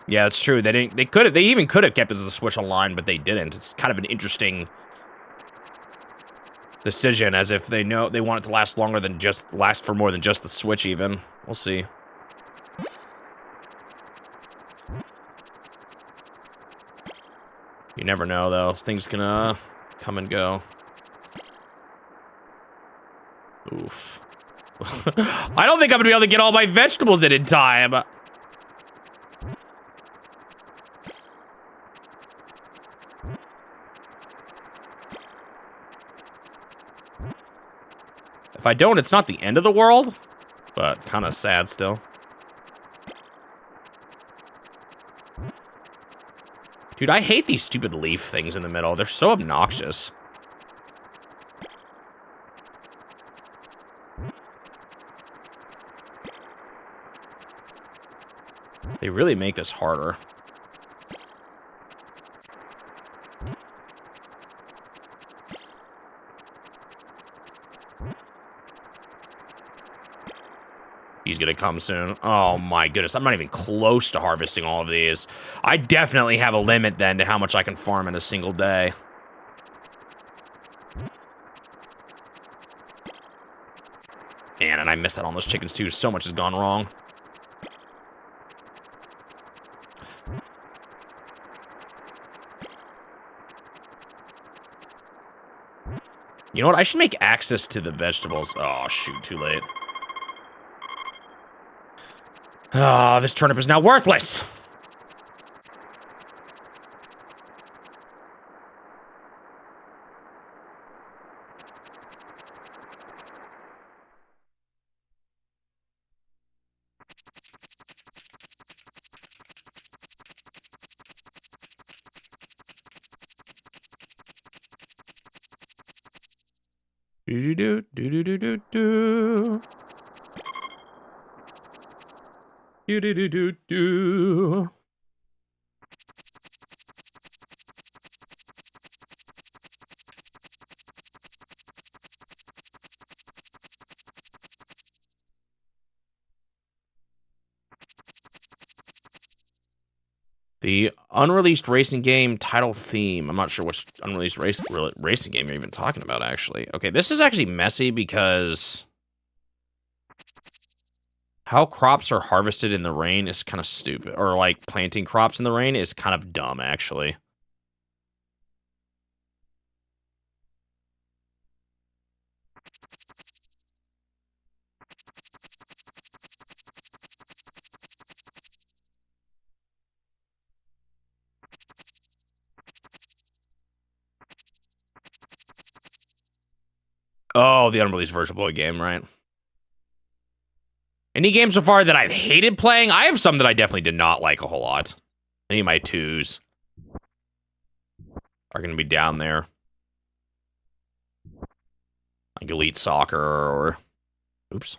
Yeah, it's true. They didn't. They even could have kept it as a Switch Online, but they didn't. It's kind of an interesting decision, as if they know they want it to last longer than last for more than just the Switch. Even we'll see. You never know, though. Things can come and go. Oof. I don't think I'm gonna be able to get all my vegetables in time. If I don't, it's not the end of the world, but kind of sad still. Dude, I hate these stupid leaf things in the middle. They're so obnoxious. They really make this harder. He's gonna come soon. Oh my goodness, I'm not even close to harvesting all of these. I definitely have a limit then to how much I can farm in a single day. Man, and I missed out on those chickens too. So much has gone wrong. You know what? I should make access to the vegetables. Oh, shoot, too late. Ah, this turnip is now worthless. Do do do do do do do. Do do do do do. The unreleased racing game title theme. I'm not sure which unreleased racing game you're even talking about, actually. Okay, this is actually messy because how crops are harvested in the rain is kind of stupid. Or, like, planting crops in the rain is kind of dumb, actually. Oh, the unreleased Virtual Boy game, right? Any game so far that I've hated playing? I have some that I definitely did not like a whole lot. Any of my 2s are going to be down there. Like Elite Soccer or... Oops.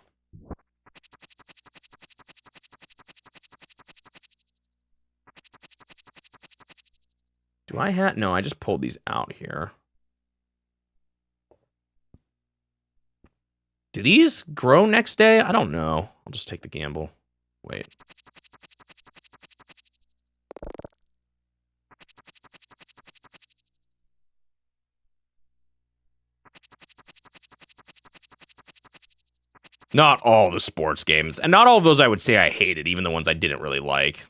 Do I have... No, I just pulled these out here. Do these grow next day? I don't know. I'll just take the gamble. Wait. Not all the sports games. And not all of those I would say I hated, even the ones I didn't really like.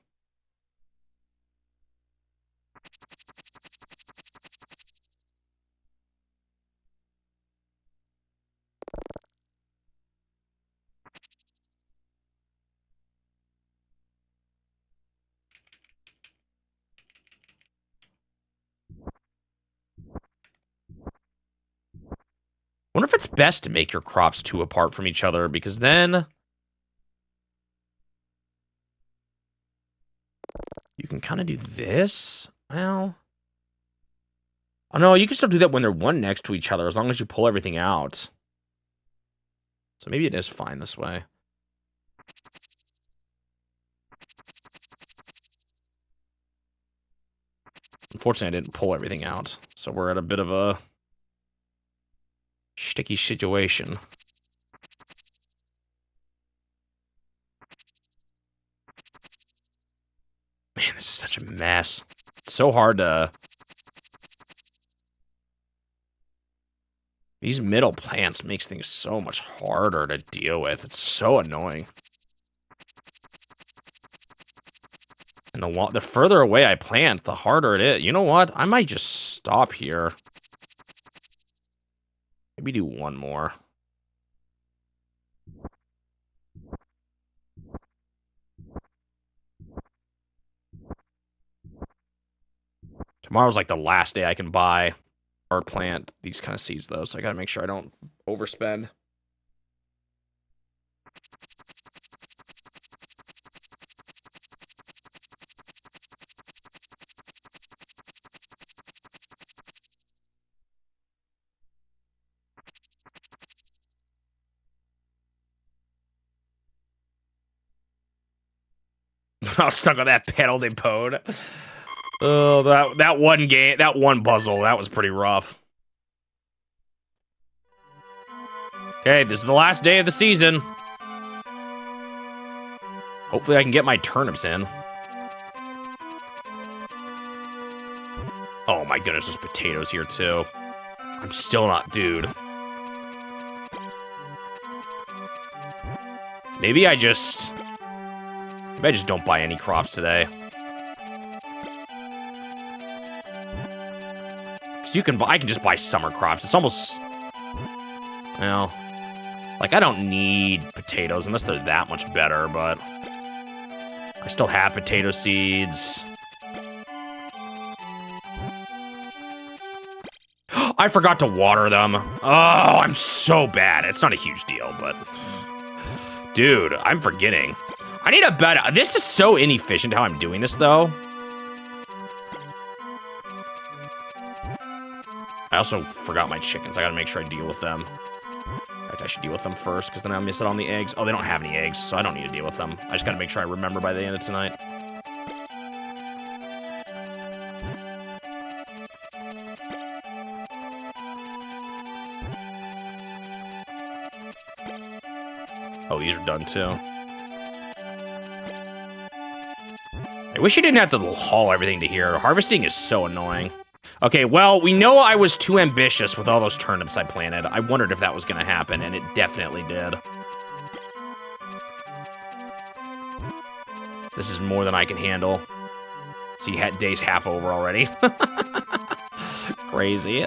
Wonder if it's best to make your crops too apart from each other, because then you can kind of do this. Well, oh no, you can still do that when they're one next to each other, as long as you pull everything out. So maybe it is fine this way. Unfortunately, I didn't pull everything out, so we're at a bit of a sticky situation. Man, this is such a mess. It's so hard to... These middle plants makes things so much harder to deal with. It's so annoying. And the further away I plant, the harder it is. You know what? I might just stop here. Maybe do one more. Tomorrow's like the last day I can buy or plant these kind of seeds, though, so I gotta make sure I don't overspend. I was stuck on that panel they pwned. Oh, that one game, that one puzzle, that was pretty rough. Okay, this is the last day of the season. Hopefully I can get my turnips in. Oh my goodness, there's potatoes here too. I'm still not, dude. Maybe I just don't buy any crops today. Cause I can just buy summer crops. It's almost, well, like I don't need potatoes unless they're that much better, but I still have potato seeds. I forgot to water them. Oh, I'm so bad. It's not a huge deal, but dude, I'm forgetting. I need a better, this is so inefficient how I'm doing this though. I also forgot my chickens. I gotta make sure I deal with them. In fact, I should deal with them first, because then I'll miss out on the eggs. Oh, they don't have any eggs, so I don't need to deal with them. I just gotta make sure I remember by the end of tonight. Oh, these are done too. I wish you didn't have to haul everything to here. Harvesting is so annoying. Okay, well, we know I was too ambitious with all those turnips I planted. I wondered if that was gonna happen, and it definitely did. This is more than I can handle. See, day's half over already. Crazy.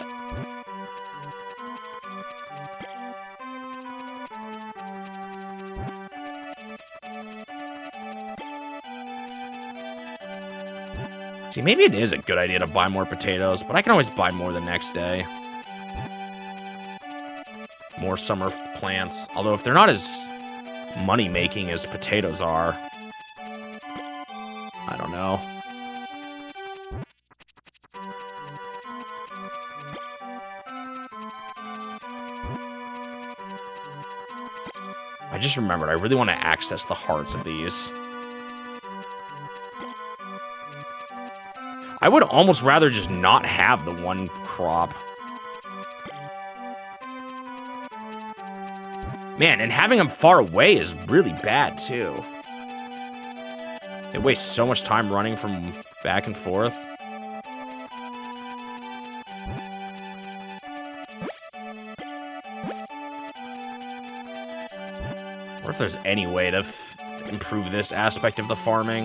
See, maybe it is a good idea to buy more potatoes, but I can always buy more the next day. More summer plants. Although if they're not as money-making as potatoes are, I don't know. I just remembered, I really want to access the hearts of these. I would almost rather just not have the one crop. Man, and having them far away is really bad, too. They waste so much time running from back and forth. What if there's any way to improve this aspect of the farming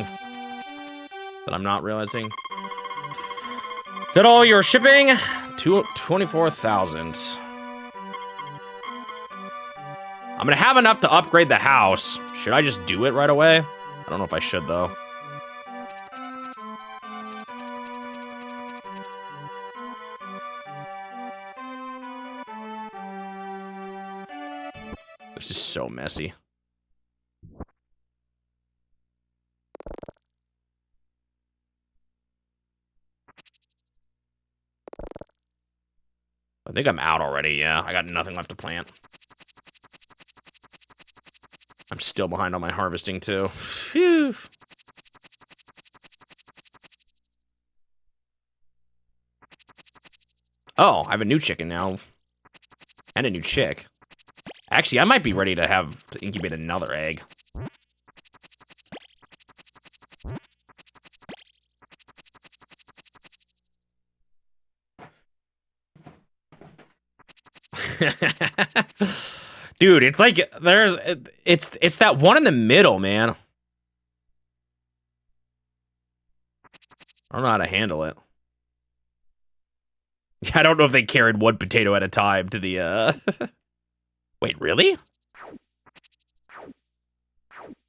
that I'm not realizing? Is that all your shipping? 24,000. I'm gonna have enough to upgrade the house. Should I just do it right away? I don't know if I should, though. This is so messy. I think I'm out already, yeah. I got nothing left to plant. I'm still behind on my harvesting, too. Phew. Oh, I have a new chicken now. And a new chick. Actually, I might be ready to incubate another egg. Dude, it's like it's that one in the middle, man. I don't know how to handle it. I don't know if they carried one potato at a time to the Wait, really?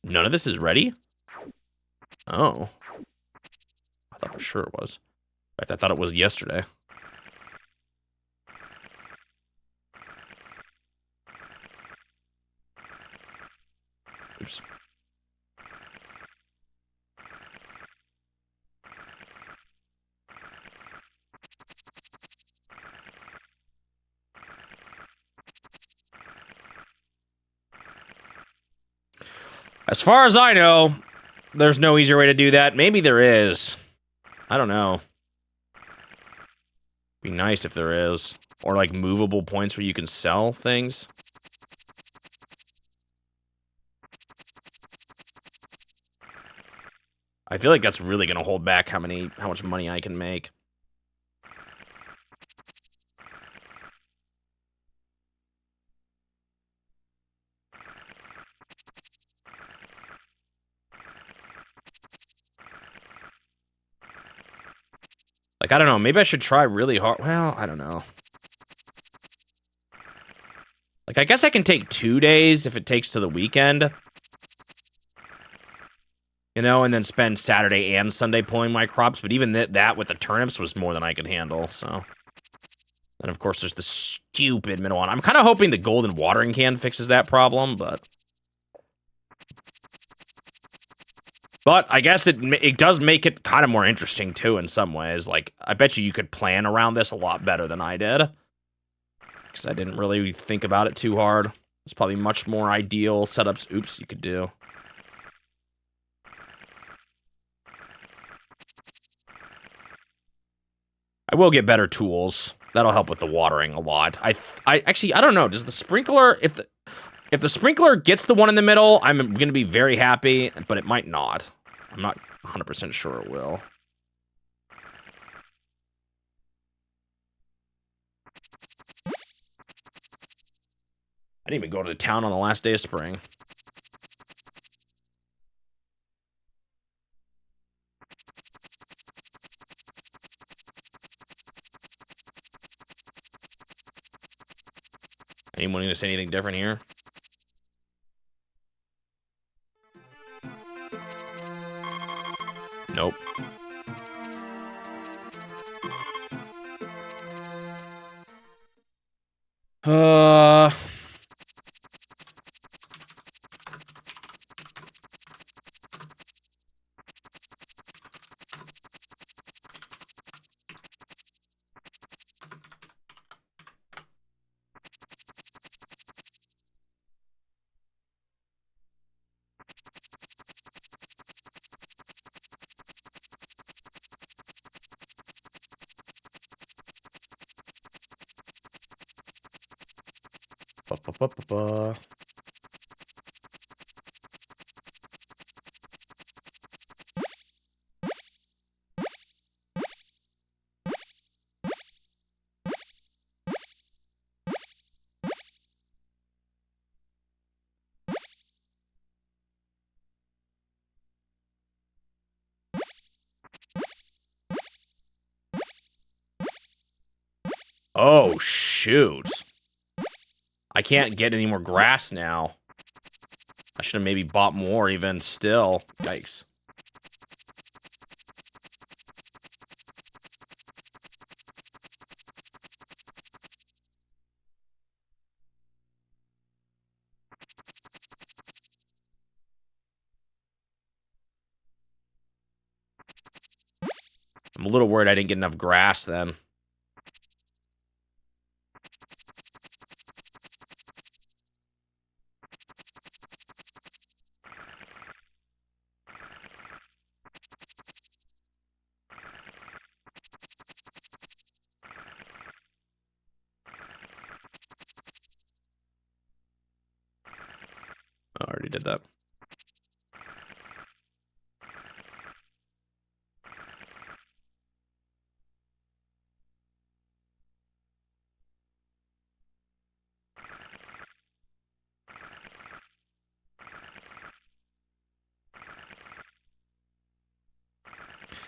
None of this is ready? Oh. I thought for sure it was. In fact, I thought it was yesterday. Oops. As far as I know, there's no easier way to do that. Maybe there is. I don't know. Be nice if there is. Or like movable points where you can sell things. I feel like that's really gonna hold back how much money I can make. Like, I don't know, maybe I should try really hard. Well, I don't know. Like, I guess I can take 2 days if it takes to the weekend. You know, and then spend Saturday and Sunday pulling my crops. But even that with the turnips was more than I could handle, so. And of course, there's the stupid middle one. I'm kind of hoping the golden watering can fixes that problem, but... But I guess it does make it kind of more interesting, too, in some ways. Like, I bet you could plan around this a lot better than I did. Because I didn't really think about it too hard. There's probably much more ideal setups, oops, you could do. I will get better tools. That'll help with the watering a lot. I actually, I don't know. Does the sprinkler, if the sprinkler gets the one in the middle, I'm going to be very happy, but it might not. I'm not 100% sure it will. I didn't even go to the town on the last day of spring. Anyone going to say anything different here? Nope. Ba-ba-ba-ba-ba. Oh, shoot. I can't get any more grass now. I should have maybe bought more even still. Yikes. I'm a little worried I didn't get enough grass then. Oh, I already did that.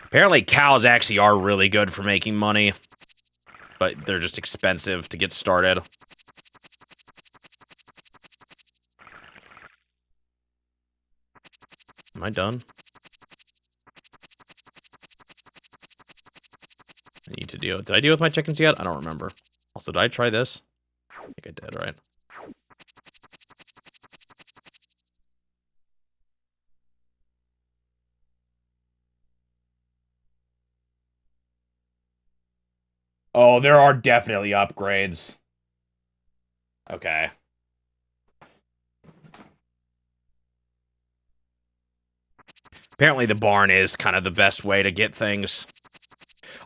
Apparently cows actually are really good for making money, but they're just expensive to get started. Am I done? I need to deal with... Did I deal with my chickens yet? I don't remember. Also, did I try this? I think I did, right? Oh, there are definitely upgrades. Okay. Apparently the barn is kind of the best way to get things.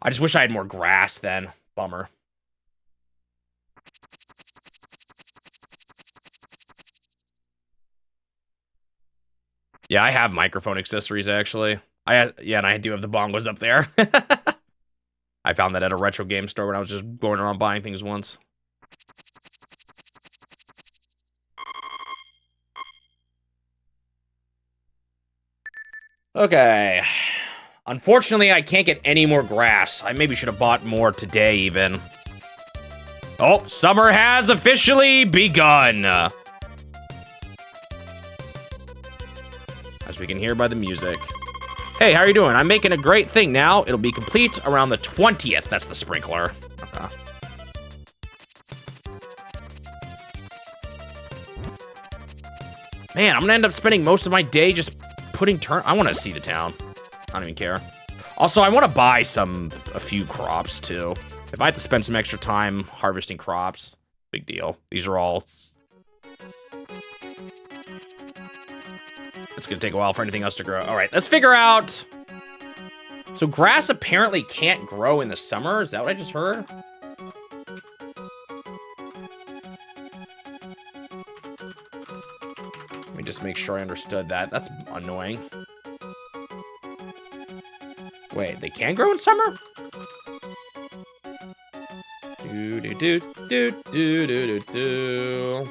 I just wish I had more grass then. Bummer. Yeah, I have microphone accessories, actually. Yeah, and I do have the bongos up there. I found that at a retro game store when I was just going around buying things once. Okay. Unfortunately, I can't get any more grass. I maybe should have bought more today, even. Oh, summer has officially begun. As we can hear by the music. Hey, how are you doing? I'm making a great thing now. It'll be complete around the 20th. That's the sprinkler. Okay. Man, I'm gonna end up spending most of my day just putting I want to see the town. I don't even care. Also, I want to buy a few crops, too. If I have to spend some extra time harvesting crops, big deal. These are all... It's gonna take a while for anything else to grow. All right, let's figure out... So grass apparently can't grow in the summer? Is that what I just heard? Let me just make sure I understood that. That's annoying. Wait, they can grow in summer? Do do do do do do do.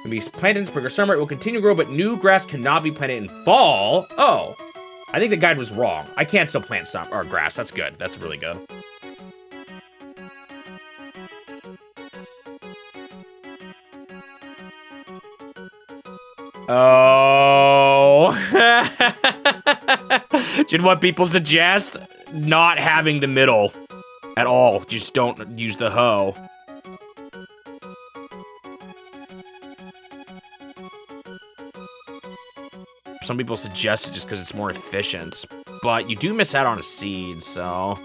Can be planted in spring or summer. It will continue to grow, but new grass cannot be planted in fall. Oh, I think the guide was wrong. I can still plant grass. That's good. That's really good. Oh. Do you know what people suggest? Not having the middle at all. Just don't use the hoe. Some people suggest it just because it's more efficient. But you do miss out on a seed, so...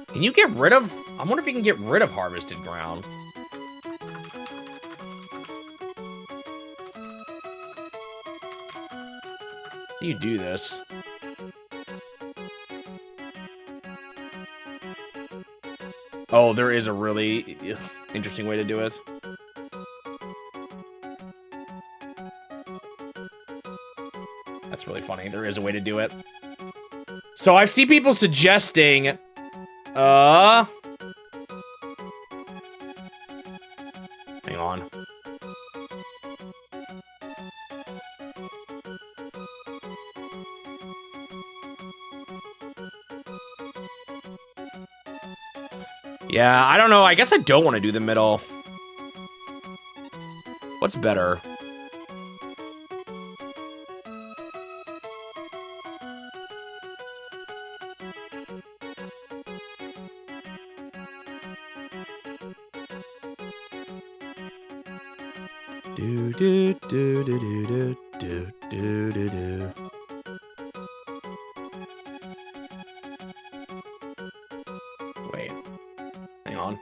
Can you get rid of... I wonder if you can get rid of harvested ground. How do you do this? Oh, there is a really interesting way to do it. That's really funny. There is a way to do it. So I've seen people suggesting... Yeah, I don't know. I guess I don't want to do the middle. What's better? Do do do do do do do do do. Wait, hang on.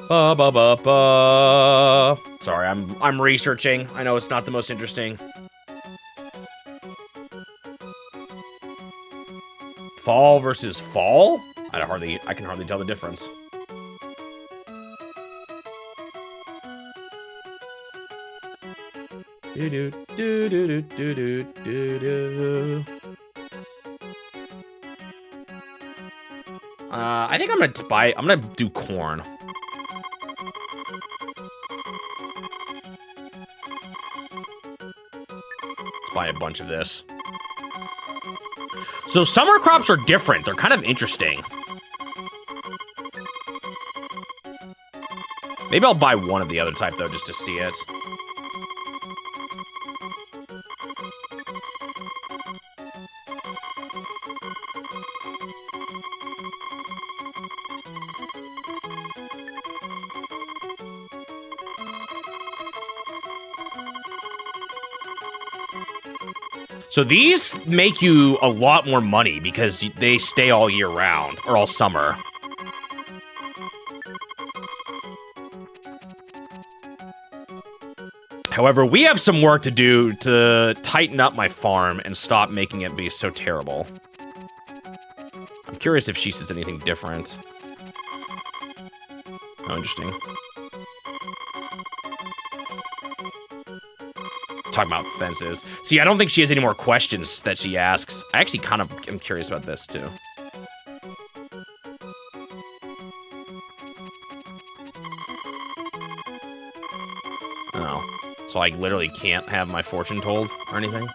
Ba ba ba ba. Sorry, I'm researching. I know it's not the most interesting. Fall versus fall? I can hardly tell the difference. Do do do do do do do do. I think I'm gonna do corn. Let's buy a bunch of this. So summer crops are different. They're kind of interesting. Maybe I'll buy one of the other type, though, just to see it. So these make you a lot more money because they stay all year round, or all summer. However, we have some work to do to tighten up my farm and stop making it be so terrible. I'm curious if she says anything different. Oh, interesting. Talking about fences. See, I don't think she has any more questions that she asks. I actually kind of am curious about this, too. Oh. So I literally can't have my fortune told or anything?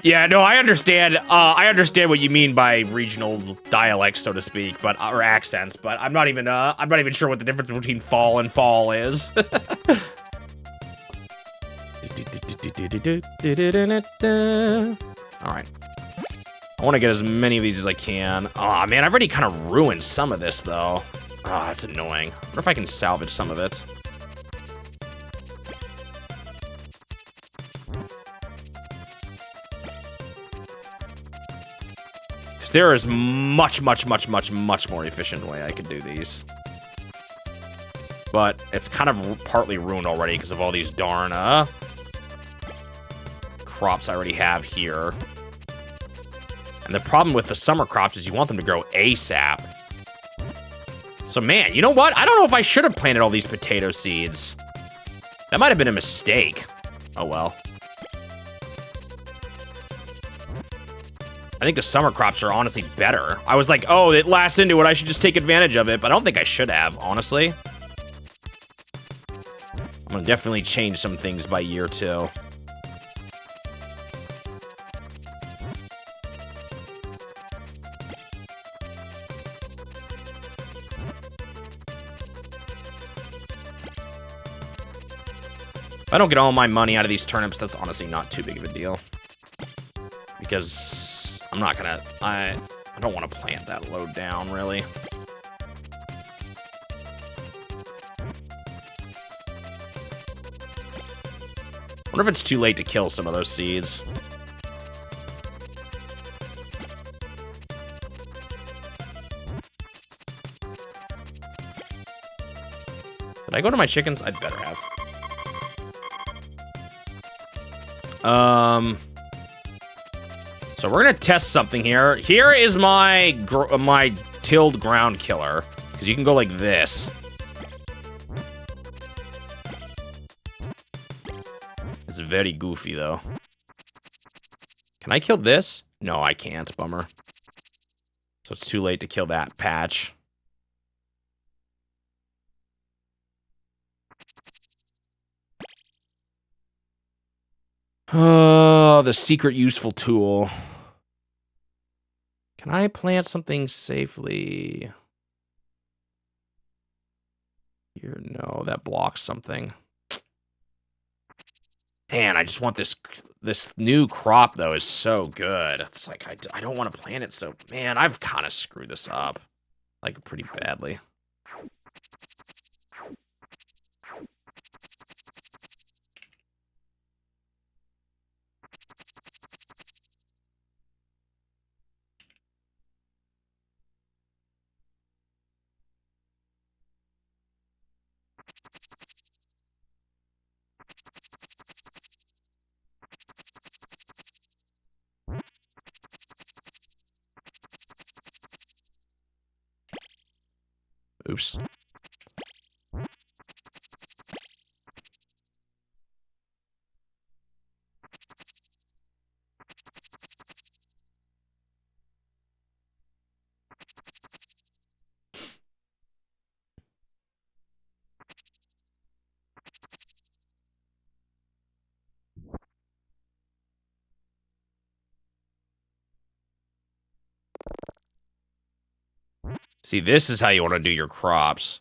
Yeah, no, I understand. I understand what you mean by regional dialects, so to speak, but or accents. But I'm not even sure what the difference between fall and fall is. All right. I want to get as many of these as I can. Oh man, I've already kind of ruined some of this though. Oh, that's annoying. I wonder if I can salvage some of it. There is much more efficient way I could do these. But it's kind of partly ruined already because of all these darn crops I already have here. And the problem with the summer crops is you want them to grow ASAP. So man, you know what? I don't know if I should have planted all these potato seeds. That might have been a mistake. Oh well. I think the summer crops are honestly better. I was like, oh, it lasts into it. I should just take advantage of it, but I don't think I should have, honestly. I'm gonna definitely change some things by year 2. If I don't get all my money out of these turnips, that's honestly not too big of a deal. Because I'm not gonna, I don't want to plant that low down, really. Wonder if it's too late to kill some of those seeds. Did I go to my chickens? I'd better have. So we're gonna test something here. Here is my tilled ground killer, because you can go like this. It's very goofy though. Can I kill this? No, I can't. Bummer. So it's too late to kill that patch. Oh, the secret useful tool. Can I plant something safely? Here, no, that blocks something. Man, I just want this new crop, though, is so good. It's like, I don't want to plant it so... Man, I've kind of screwed this up. Like, pretty badly. Oops. See, this is how you want to do your crops.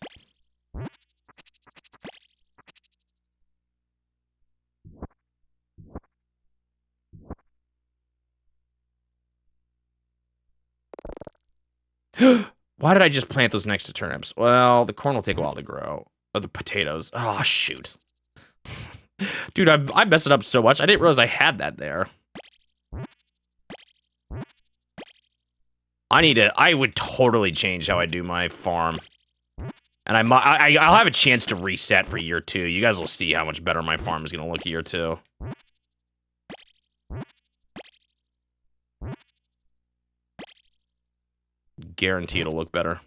Why did I just plant those next to turnips? Well, the corn will take a while to grow. Oh, the potatoes. Oh, shoot. Dude, I messed it up so much. I didn't realize I had that there. I would totally change how I do my farm. And I'll have a chance to reset for year 2. You guys will see how much better my farm is going to look year 2. Guarantee it'll look better.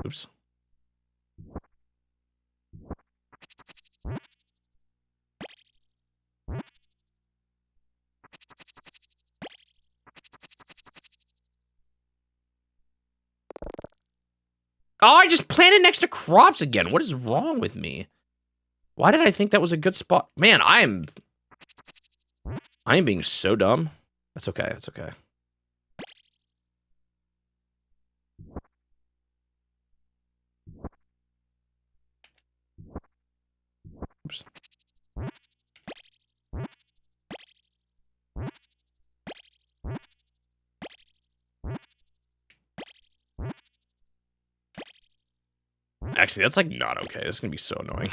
Oops. Oh, I just planted next to crops again. What is wrong with me? Why did I think that was a good spot? Man, I am being so dumb. That's okay. That's okay. Oops. Actually, that's like not okay. This is gonna be so annoying.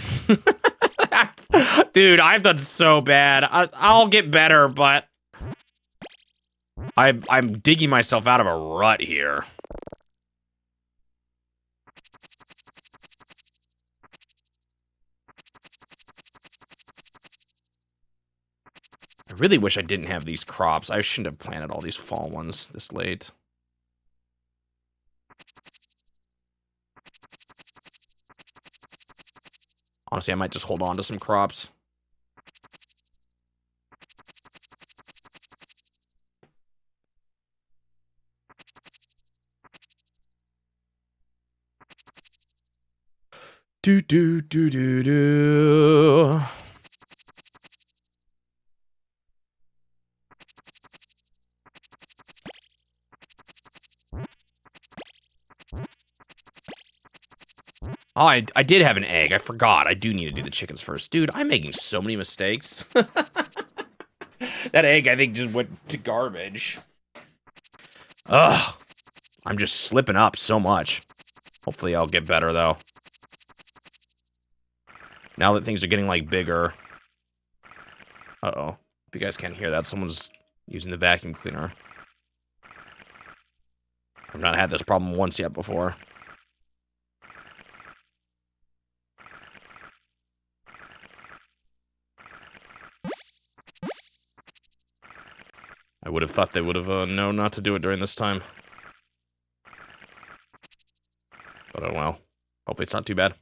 Dude, I've done so bad. I'll get better, but I'm digging myself out of a rut here. I really wish I didn't have these crops. I shouldn't have planted all these fall ones this late. Honestly, I might just hold on to some crops. Do do do do do. Oh, I did have an egg. I forgot. I do need to do the chickens first. Dude, I'm making so many mistakes. That egg, I think, just went to garbage. Ugh. I'm just slipping up so much. Hopefully I'll get better, though. Now that things are getting, like, bigger. Uh-oh. If you guys can't hear that, someone's using the vacuum cleaner. I've not had this problem once yet before. I would have thought they would have known not to do it during this time. But oh well. Hopefully it's not too bad.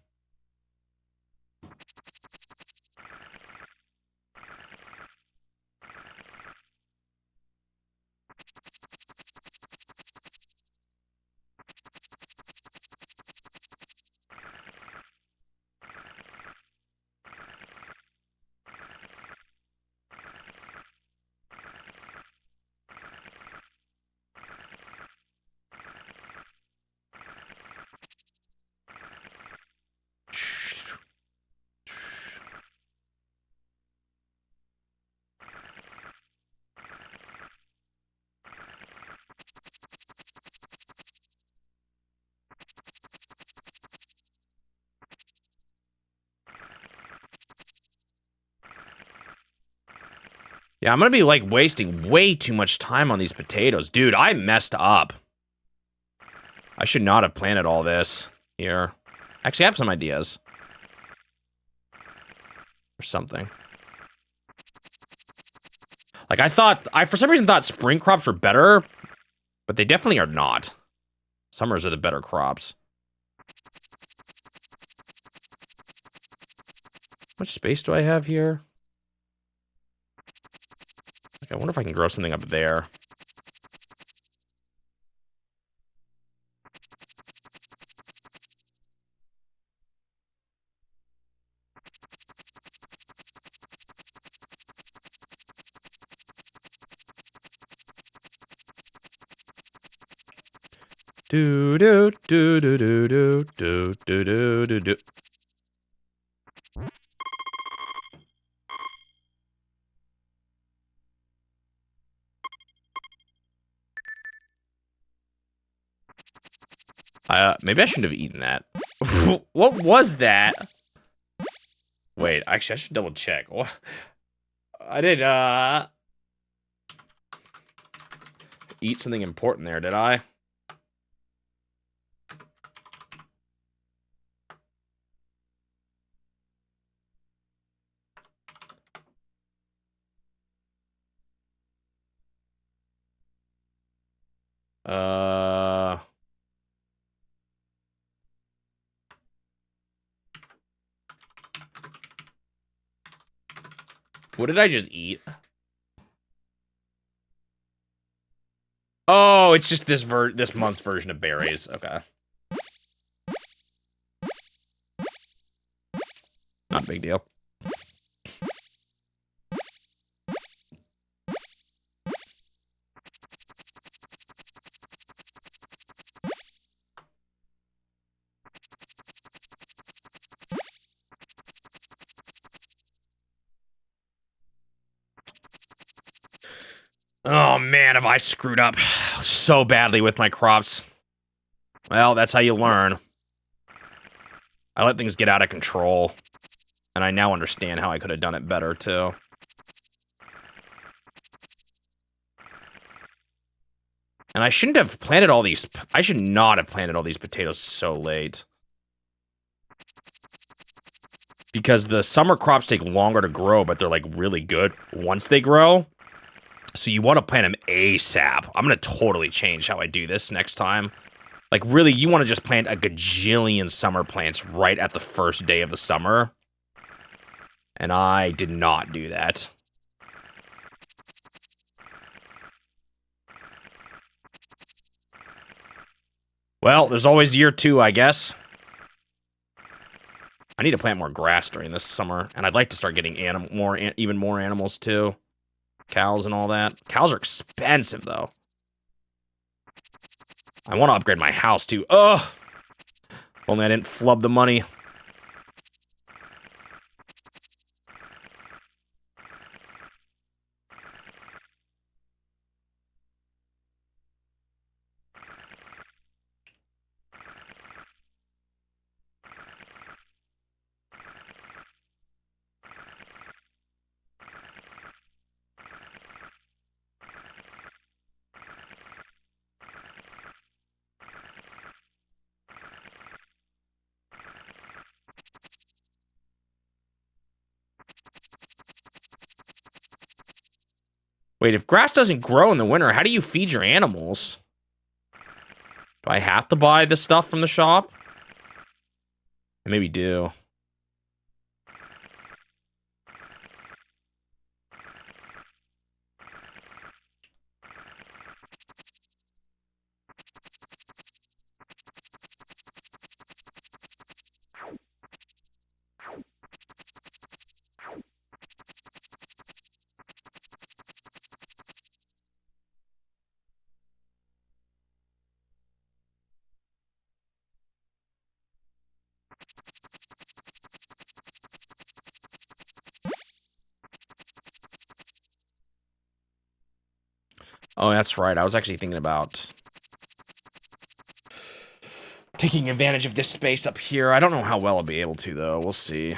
Yeah, I'm gonna be, like, wasting way too much time on these potatoes. Dude, I messed up. I should not have planted all this here. Actually, I have some ideas. Or something. Like, I for some reason thought spring crops were better, but they definitely are not. Summers are the better crops. How much space do I have here? Like, I wonder if I can grow something up there. Do do do do do do do do do do do. Maybe I shouldn't have eaten that. What was that? Wait, actually, I should double check. I did, eat something important there, did I? What did I just eat? Oh, it's just this month's version of berries. Okay. Not a big deal. Oh man, have I screwed up so badly with my crops. Well, that's how you learn. I let things get out of control. And I now understand how I could have done it better, too. And I shouldn't have planted all these... I should not have planted all these potatoes so late. Because the summer crops take longer to grow, but they're, like, really good once they grow. So you want to plant them ASAP. I'm going to totally change how I do this next time. Like, really, you want to just plant a gajillion summer plants right at the first day of the summer. And I did not do that. Well, there's always year 2, I guess. I need to plant more grass during this summer, and I'd like to start getting even more animals, too. Cows and all that. Cows are expensive, though. I want to upgrade my house, too. Ugh! Only I didn't flub the money. Wait, if grass doesn't grow in the winter, how do you feed your animals? Do I have to buy the stuff from the shop? I maybe do. Oh, that's right. I was actually thinking about taking advantage of this space up here. I don't know how well I'll be able to, though. We'll see.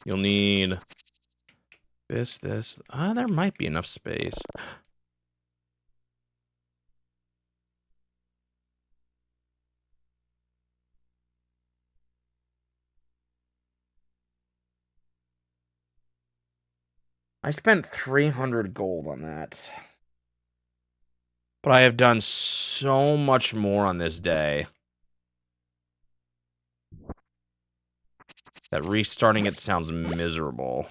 You'll need this. There might be enough space. I spent 300 gold on that. But I have done so much more on this day that restarting it sounds miserable.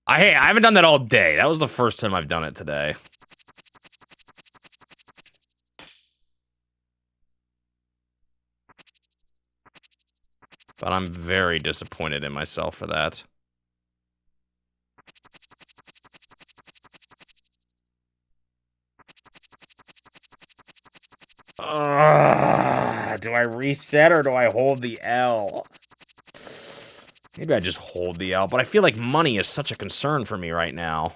Hey, I haven't done that all day. That was the first time I've done it today. But I'm very disappointed in myself for that. Do I reset or do I hold the L? Maybe I just hold the L, but I feel like money is such a concern for me right now.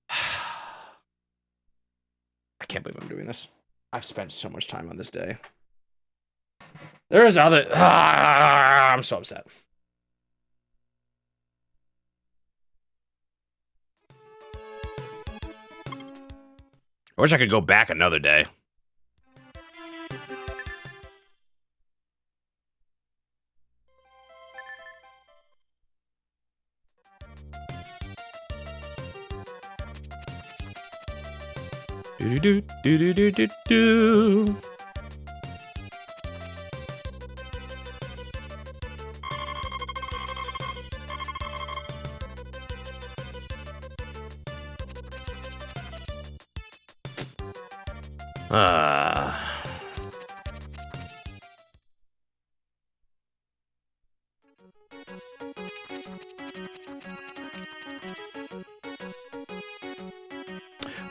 I can't believe I'm doing this. I've spent so much time on this day. There's other... I'm so upset. I wish I could go back another day. Do-do-do-do-do-do-do.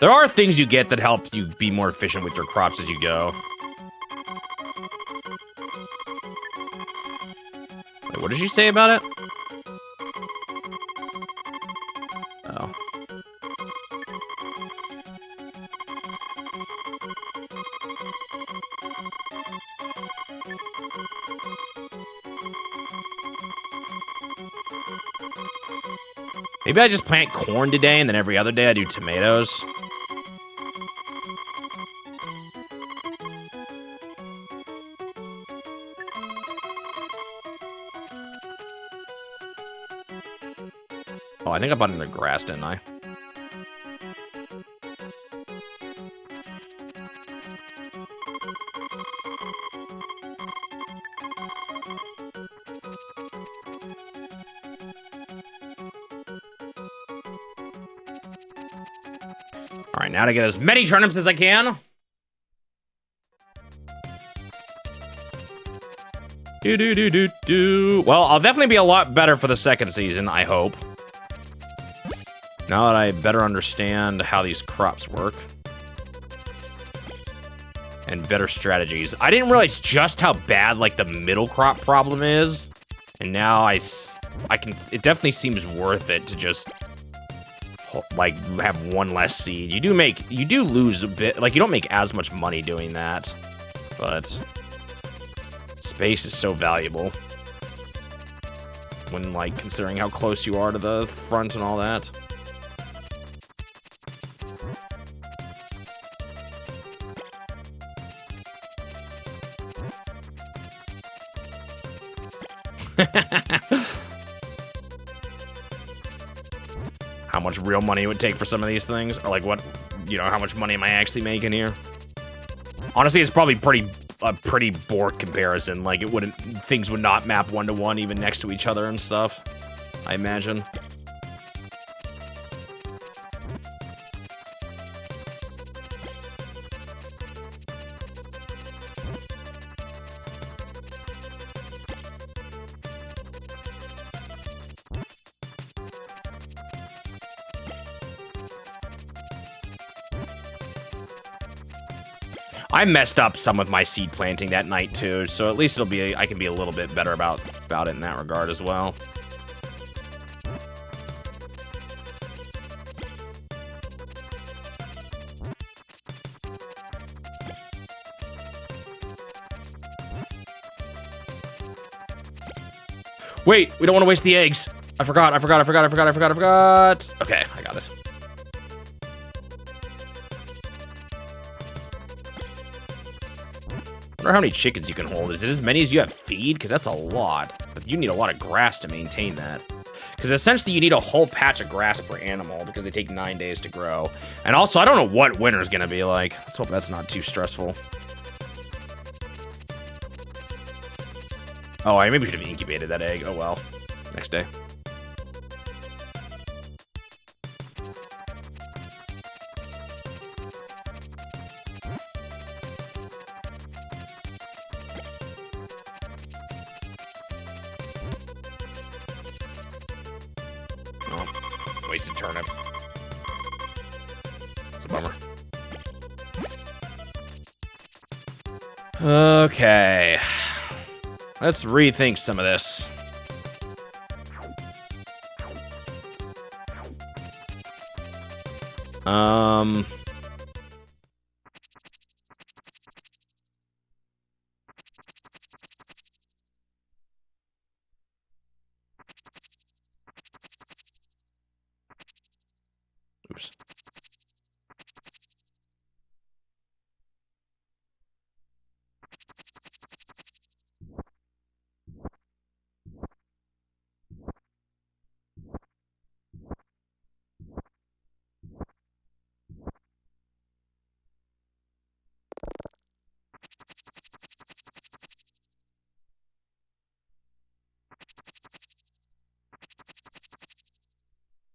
There are things you get that help you be more efficient with your crops as you go. Wait, what did you say about it? Oh. Maybe I just plant corn today and then every other day I do tomatoes. Oh, I think I bought in the grass, didn't I? All right, now to get as many turnips as I can. Do. Well, I'll definitely be a lot better for the second season, I hope. Now that I better understand how these crops work. And better strategies. I didn't realize just how bad, like, the middle crop problem is. And now I can, it definitely seems worth it to just, like, have one less seed. You do lose a bit, like, you don't make as much money doing that. But space is so valuable. When, like, considering how close you are to the front and all that. How much real money it would take for some of these things, or like what, you know, how much money am I actually making here? Honestly, it's probably a pretty bored comparison. Like things would not map one-to-one even next to each other and stuff, I imagine. I messed up some with my seed planting that night too, so at least I can be a little bit better about it in that regard as well. Wait, we don't want to waste the eggs. I forgot. Okay, I got it. I wonder how many chickens you can hold. Is it as many as you have feed? Because that's a lot. But you need a lot of grass to maintain that. Because essentially you need a whole patch of grass per animal because they take 9 days to grow. And also, I don't know what winter's gonna be like. Let's hope that's not too stressful. Oh, I maybe should have incubated that egg. Oh well. Next day. Oh, wasted turnip. That's a bummer. Okay. Let's rethink some of this. Oops.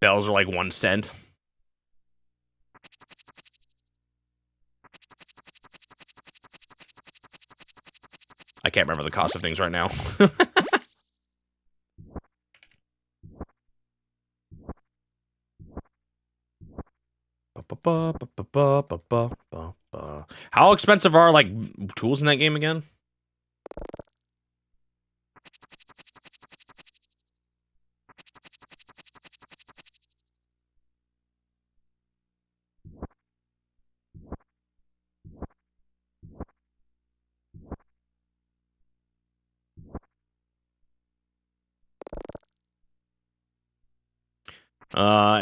Bells are like 1 cent. I can't remember the cost of things right now. How expensive are, like, tools in that game again?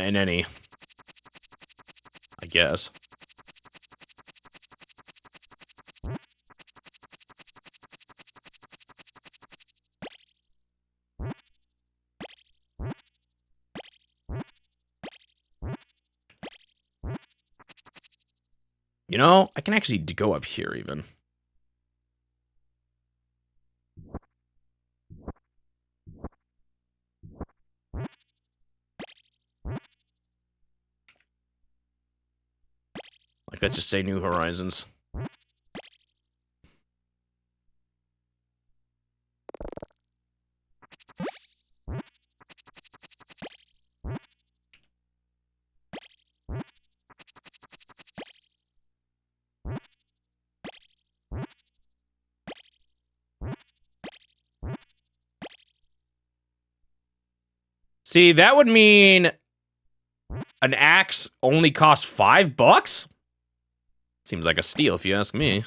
In any. I guess. You know, I can actually go up here even. Like, let's just say New Horizons. See, that would mean an axe only costs $5? Seems like a steal if you ask me.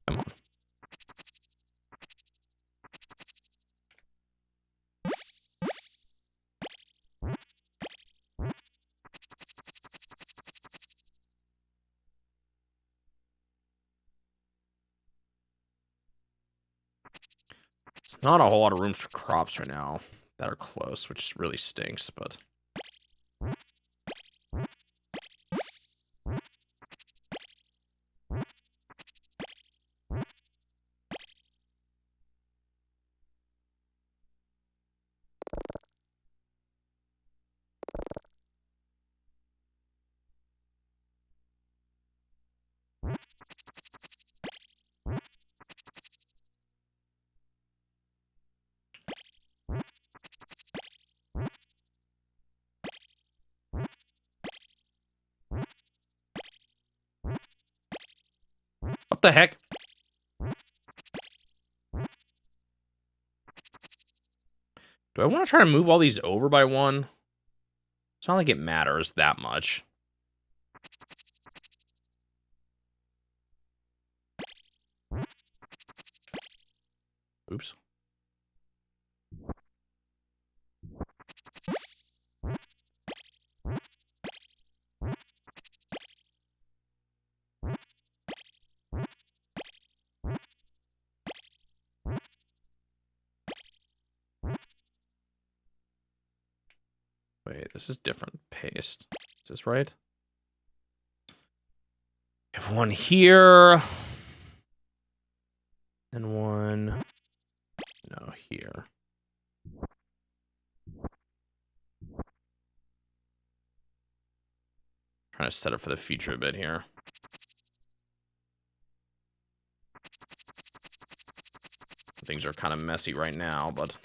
Come on. There's not a whole lot of room for crops right now that are close, which really stinks, but... What the heck? Do I want to try to move all these over by one? It's not like it matters that much. Oops. Wait, this is different paste. Is this right? I have one here. And one... no, here. Trying to set it for the future a bit here. Things are kind of messy right now, but...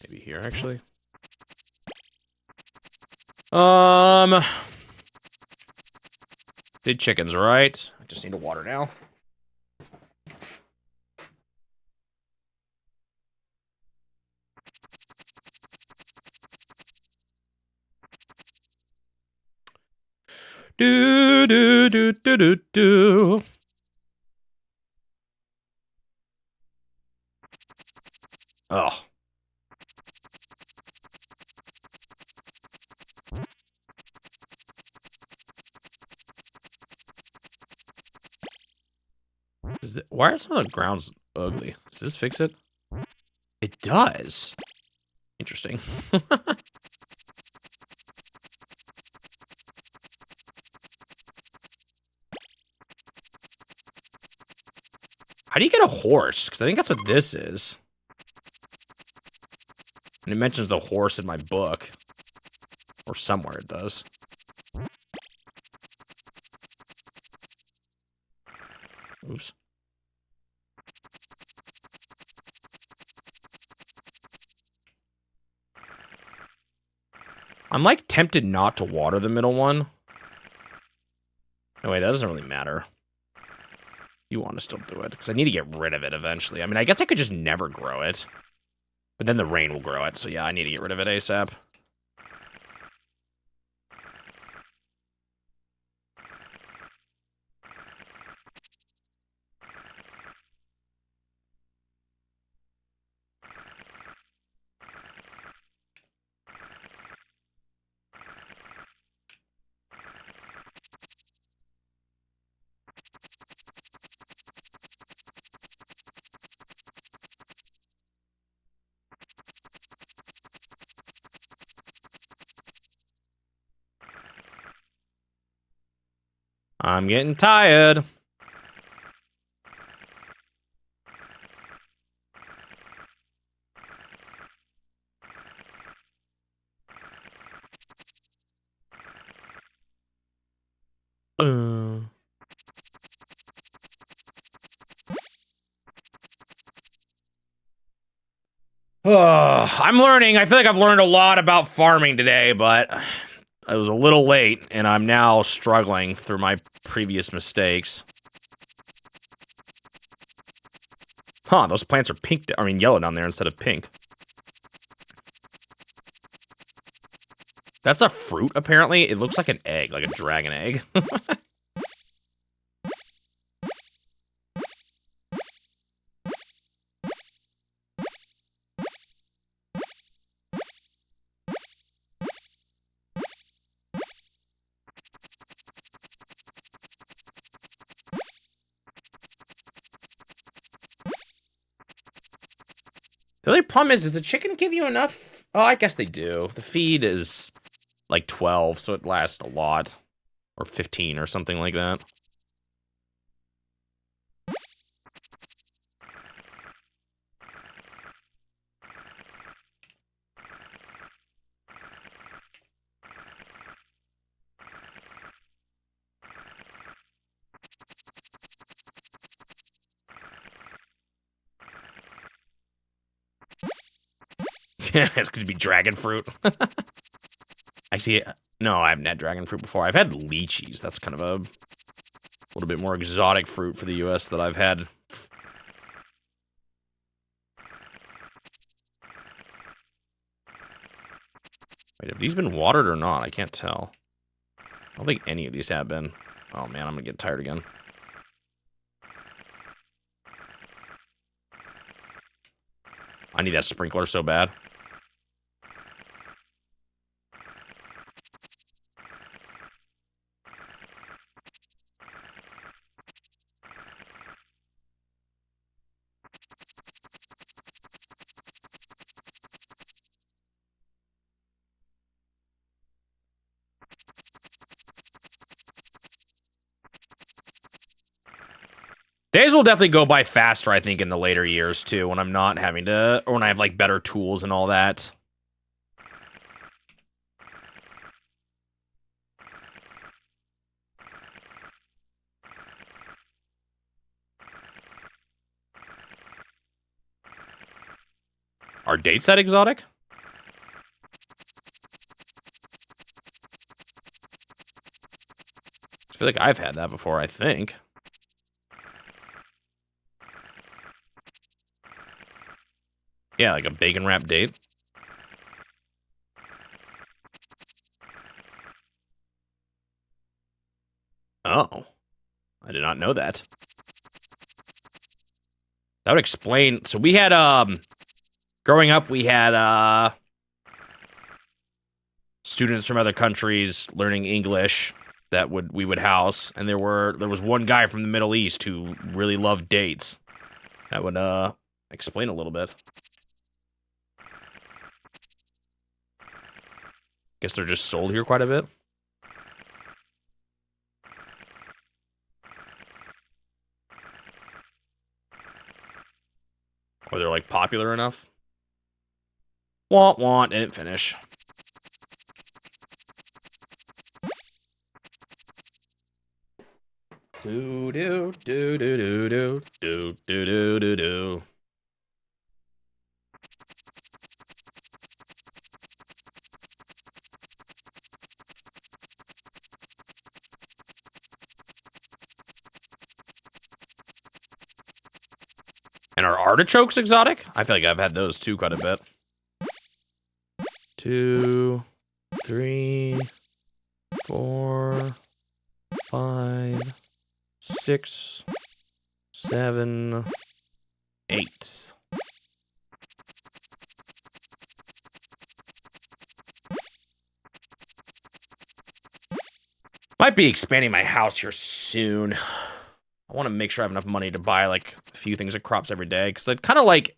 maybe here, actually. Did chickens, right? I just need to water now. Do do do do do do. Oh. Why are some of the grounds ugly? Does this fix it? It does. Interesting. How do you get a horse? Because I think that's what this is. And it mentions the horse in my book. Or somewhere it does. Oops. I'm like tempted not to water the middle one. No, wait, that doesn't really matter. You want to still do it, because I need to get rid of it eventually. I mean, I guess I could just never grow it. But then the rain will grow it, so yeah, I need to get rid of it ASAP. I'm getting tired. I'm learning. I feel like I've learned a lot about farming today, but I was a little late, and I'm now struggling through my previous mistakes. Huh, those plants are pink, I mean yellow down there instead of pink. That's a fruit, apparently. It looks like an egg, like a dragon egg. The only problem is, does the chicken give you enough? Oh, I guess they do. The feed is like 12, so it lasts a lot. Or 15 or something like that. It's gonna be dragon fruit. Actually, no, I haven't had dragon fruit before. I've had lychees. That's kind of a little bit more exotic fruit for the US that I've had. Wait, have these been watered or not? I can't tell. I don't think any of these have been. Oh man, I'm gonna get tired again. I need that sprinkler so bad. Days will definitely go by faster, I think, in the later years, too, when I'm not having to, or when I have, like, better tools and all that. Are dates that exotic? I feel like I've had that before, I think. Yeah, like a bacon wrapped date. Oh. I did not know that. That would explain. So we had, growing up, we had, students from other countries learning English that we would house, and there was one guy from the Middle East who really loved dates. That would, explain a little bit. Guess they're just sold here quite a bit. Or they're, like, popular enough. Want, didn't finish. Do do do do do do do do do do do. And are artichokes exotic? I feel like I've had those too quite a bit. 2, 3, 4, 5, 6, 7, 8. Might be expanding my house here soon. I want to make sure I have enough money to buy, like, a few things of crops every day, because I'd kind of like...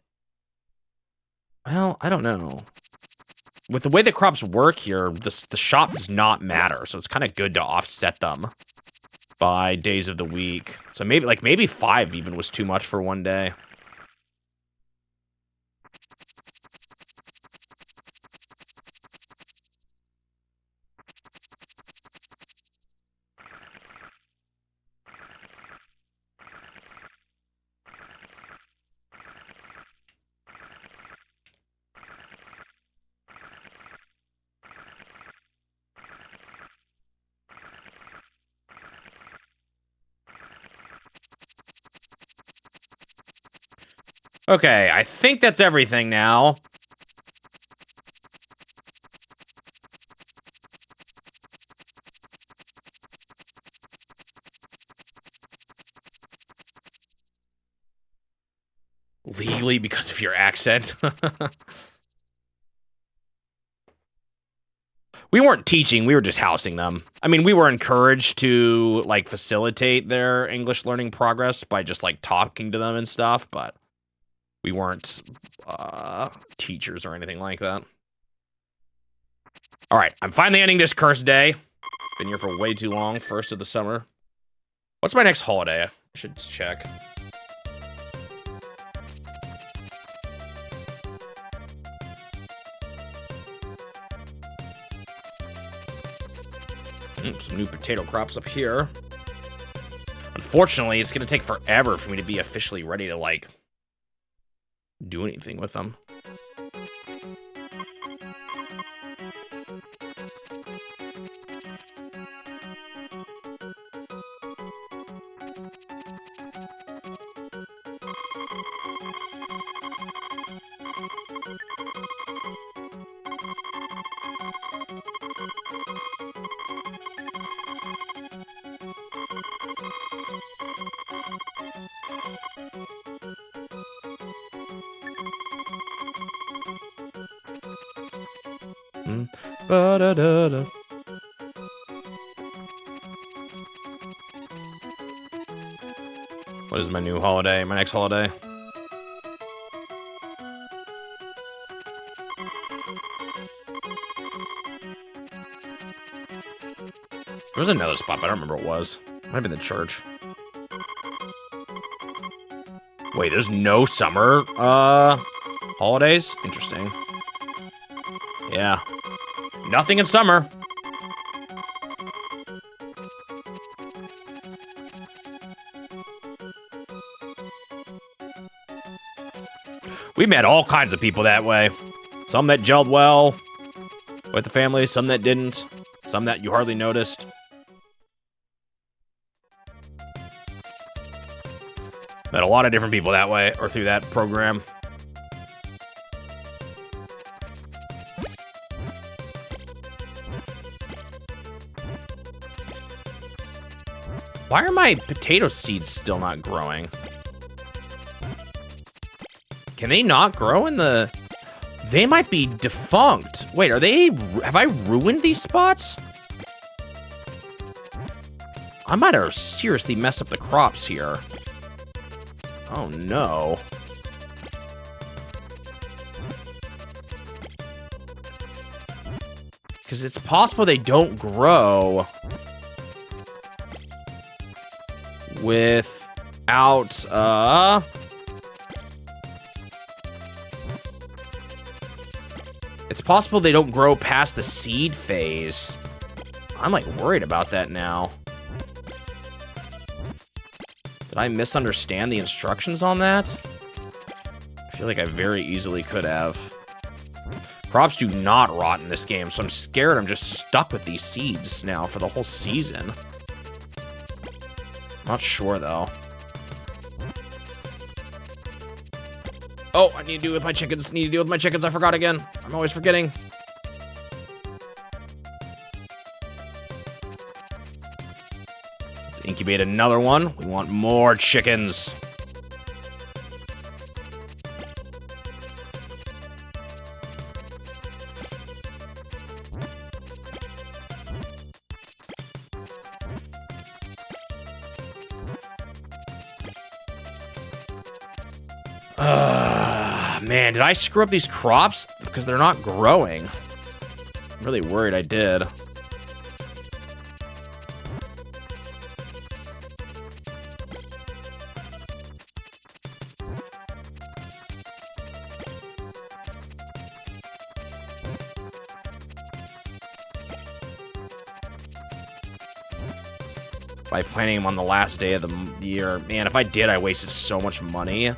Well, I don't know. With the way the crops work here, the shop does not matter, so it's kind of good to offset them by days of the week. So maybe 5 even was too much for one day. Okay, I think that's everything now. Legally, because of your accent. We weren't teaching, we were just housing them. I mean, we were encouraged to, like, facilitate their English learning progress by just, like, talking to them and stuff, but we weren't, teachers or anything like that. All right, I'm finally ending this cursed day. Been here for way too long, first of the summer. What's my next holiday? I should check. Some new potato crops up here. Unfortunately, it's gonna take forever for me to be officially ready to, like, do anything with them. Ba-da-da-da. What is my new holiday? My next holiday? There was another spot, but I don't remember what it was. Might have been the church. Wait, there's no summer, holidays? Interesting. Yeah. Nothing in summer. We met all kinds of people that way. Some that gelled well with the family, some that didn't, some that you hardly noticed. Met a lot of different people that way, or through that program. Why are my potato seeds still not growing? Can they not grow in the... They might be defunct. Wait, are they... Have I ruined these spots? I might have seriously messed up the crops here. Oh, no. Because it's possible they don't grow without, It's possible they don't grow past the seed phase. I'm, like, worried about that now. Did I misunderstand the instructions on that? I feel like I very easily could have. Crops do not rot in this game, so I'm scared I'm just stuck with these seeds now for the whole season. Not sure, though. Oh, I need to deal with my chickens. I forgot again. I'm always forgetting. Let's incubate another one. We want more chickens. Man, did I screw up these crops? Because they're not growing. I'm really worried I did. By planting them on the last day of the year. Man, if I did, I wasted so much money.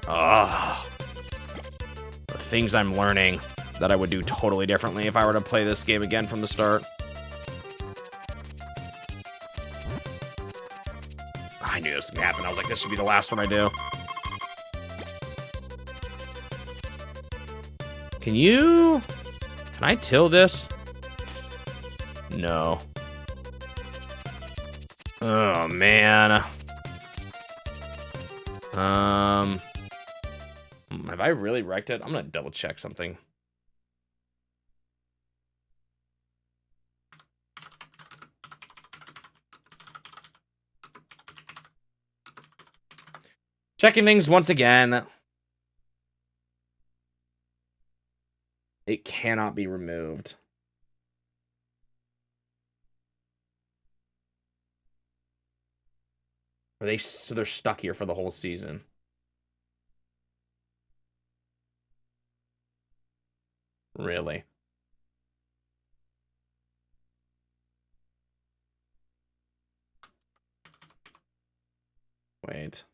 Ugh. The things I'm learning that I would do totally differently if I were to play this game again from the start. I knew this was gonna happen. I was like, this should be the last one I do. Can I till this? No. Oh, man. Have I really wrecked it? I'm gonna double check something. Checking things once again. It cannot be removed. So they're stuck here for the whole season. Really? Wait.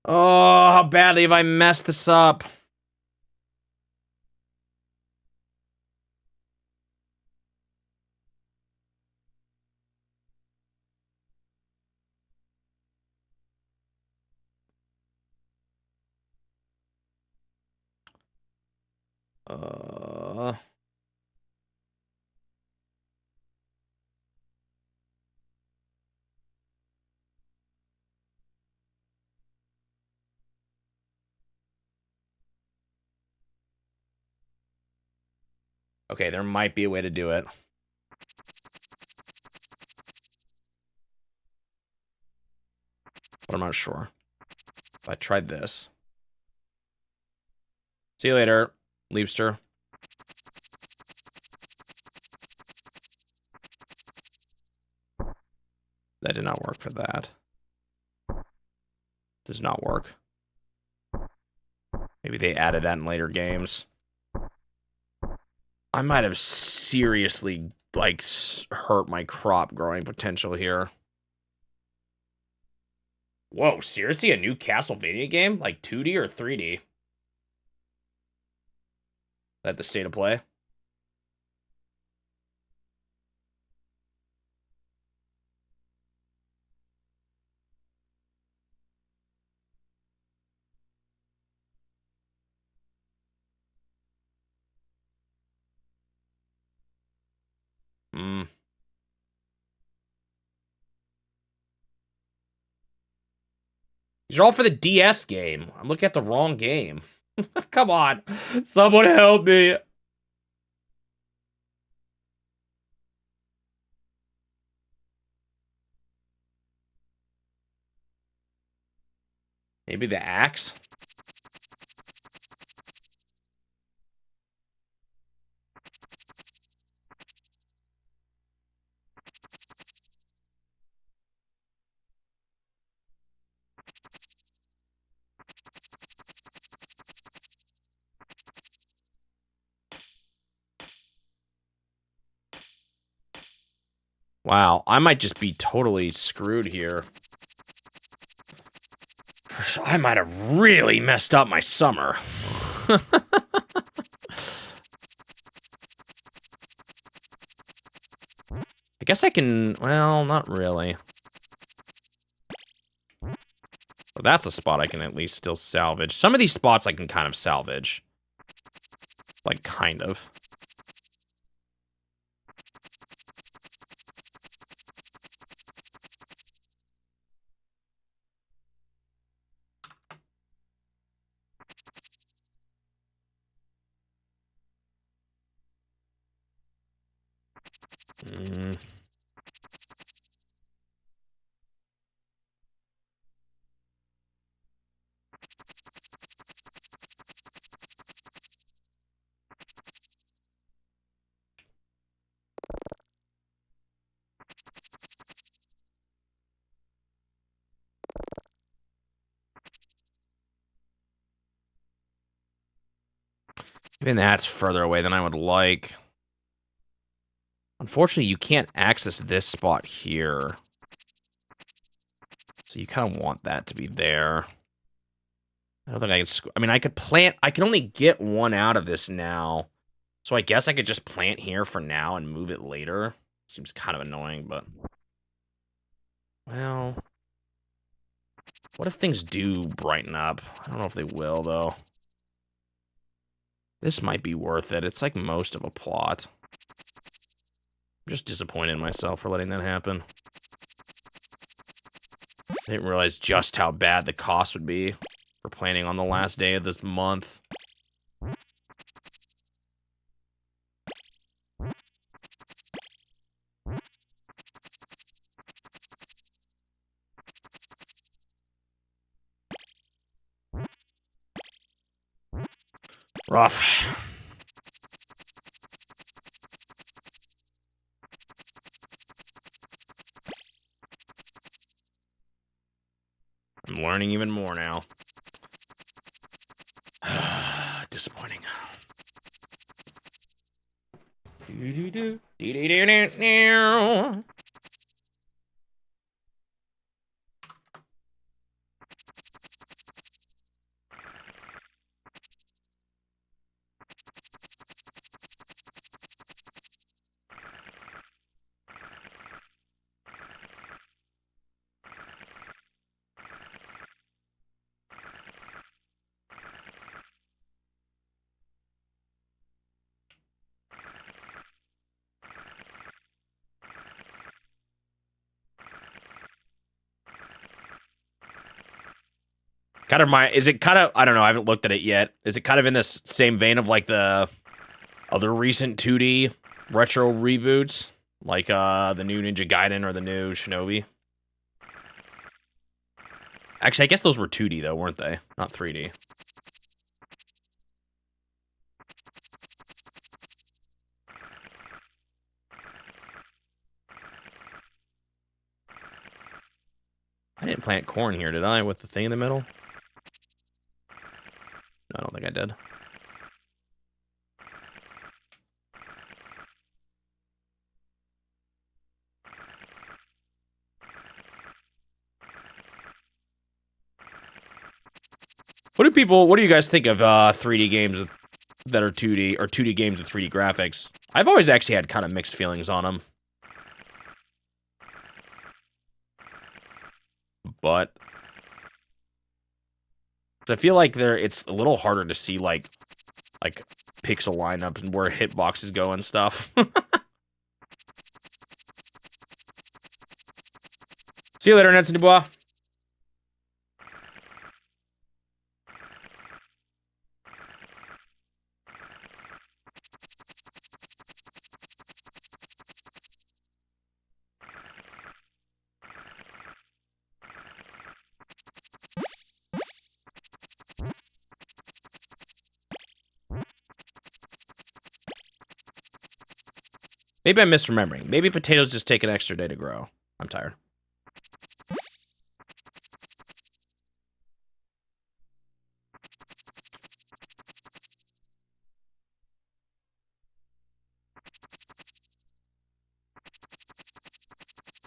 Oh, how badly have I messed this up? Okay, there might be a way to do it. But I'm not sure. I tried this. See you later, Leapster. That did not work for that. Does not work. Maybe they added that in later games. I might have seriously, like, hurt my crop growing potential here. Whoa, seriously? A new Castlevania game? Like 2D or 3D? Is that the state of play? Hmm. These are all for the DS game. I'm looking at the wrong game. Come on. Someone help me. Maybe the axe? Wow, I might just be totally screwed here. I might have really messed up my summer. I guess I can, well, not really. Well, that's a spot I can at least still salvage. Some of these spots I can kind of salvage. Like, kind of. Mm. Even that's further away than I would like. Unfortunately, you can't access this spot here. So you kind of want that to be there. I don't think I can... I mean, I could plant... I can only get one out of this now. So I guess I could just plant here for now and move it later. Seems kind of annoying, but... Well... What if things do brighten up? I don't know if they will, though. This might be worth it. It's like most of a plot. I'm just disappointed in myself for letting that happen. I didn't realize just how bad the cost would be for planning on the last day of this month. Rough. I'm learning even more now. Disappointing. Kind of my, is it kind of, I don't know, I haven't looked at it yet. Is it kind of in this same vein of like the Other recent 2D retro reboots, like the new Ninja Gaiden or the new Shinobi. Actually, I guess those were 2D though, weren't they? Not 3D. I didn't plant corn here, did I? With the thing in the middle? No, I don't think I did. What do you guys think of 3D games that are 2D, or 2D games with 3D graphics? I've always actually had kind of mixed feelings on them. But I feel like it's a little harder to see like pixel lineup and where hitboxes go and stuff. See you later, Nancy Dubois. Maybe I'm misremembering. Maybe potatoes just take an extra day to grow. I'm tired.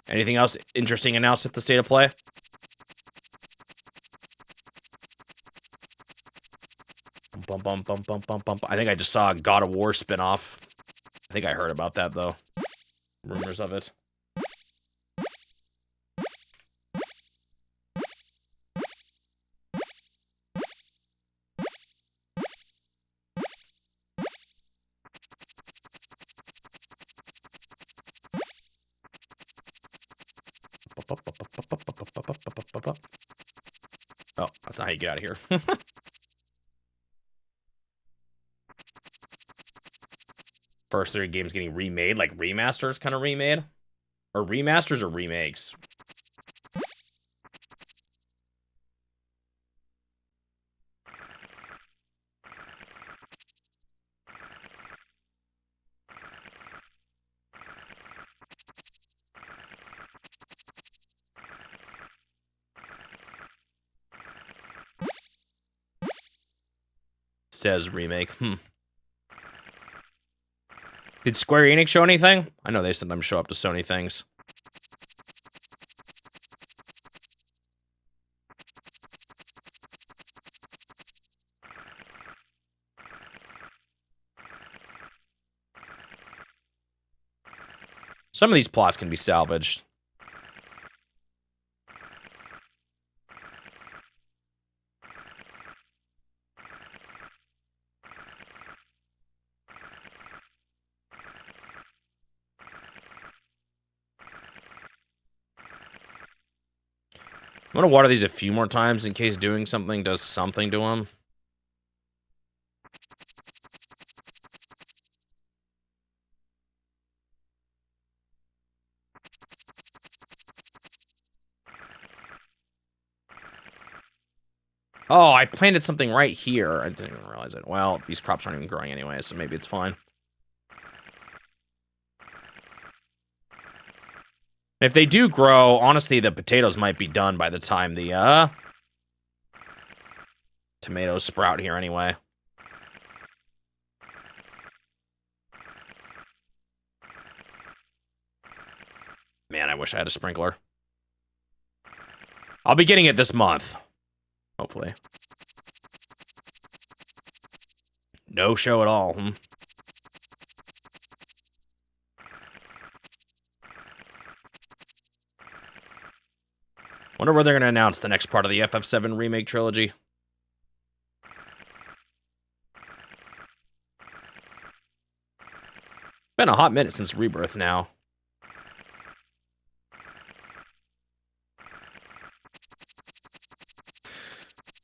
Anything else interesting announced at the State of Play? Bum, bum, bum, bum, bum, bum. I think I just saw a God of War spinoff. I think I heard about that, though. Rumors of it. Oh, that's not how you get out of here. First 3 games getting remade, like remasters kind of remade? Or remasters or remakes? Says remake. Did Square Enix show anything? I know they sometimes show up to Sony things. Some of these plots can be salvaged. I'm gonna water these a few more times in case doing something does something to them. Oh, I planted something right here. I didn't even realize it. Well, these crops aren't even growing anyway, so maybe it's fine. If they do grow, honestly, the potatoes might be done by the time the, tomatoes sprout here anyway. Man, I wish I had a sprinkler. I'll be getting it this month. Hopefully. No show at all. Wonder where they're going to announce the next part of the FF7 remake trilogy. Been a hot minute since Rebirth now.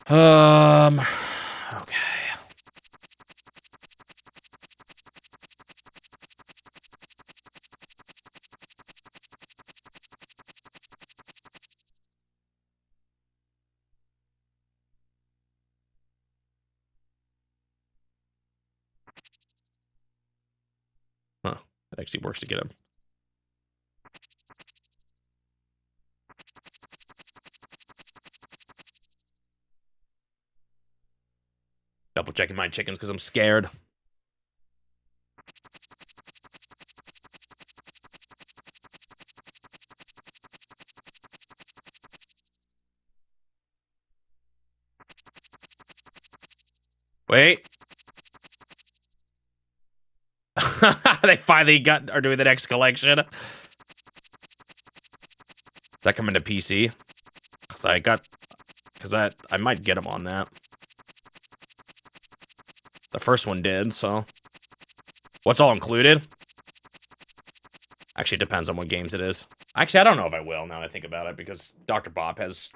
Okay. It actually works to get him. Double checking my chickens because I'm scared. Wait. They finally are doing the next collection. Does that come into PC? Because I might get them on that. The first one did, so. What's all included? Actually, it depends on what games it is. Actually, I don't know if I will now that I think about it, because Dr. Bob has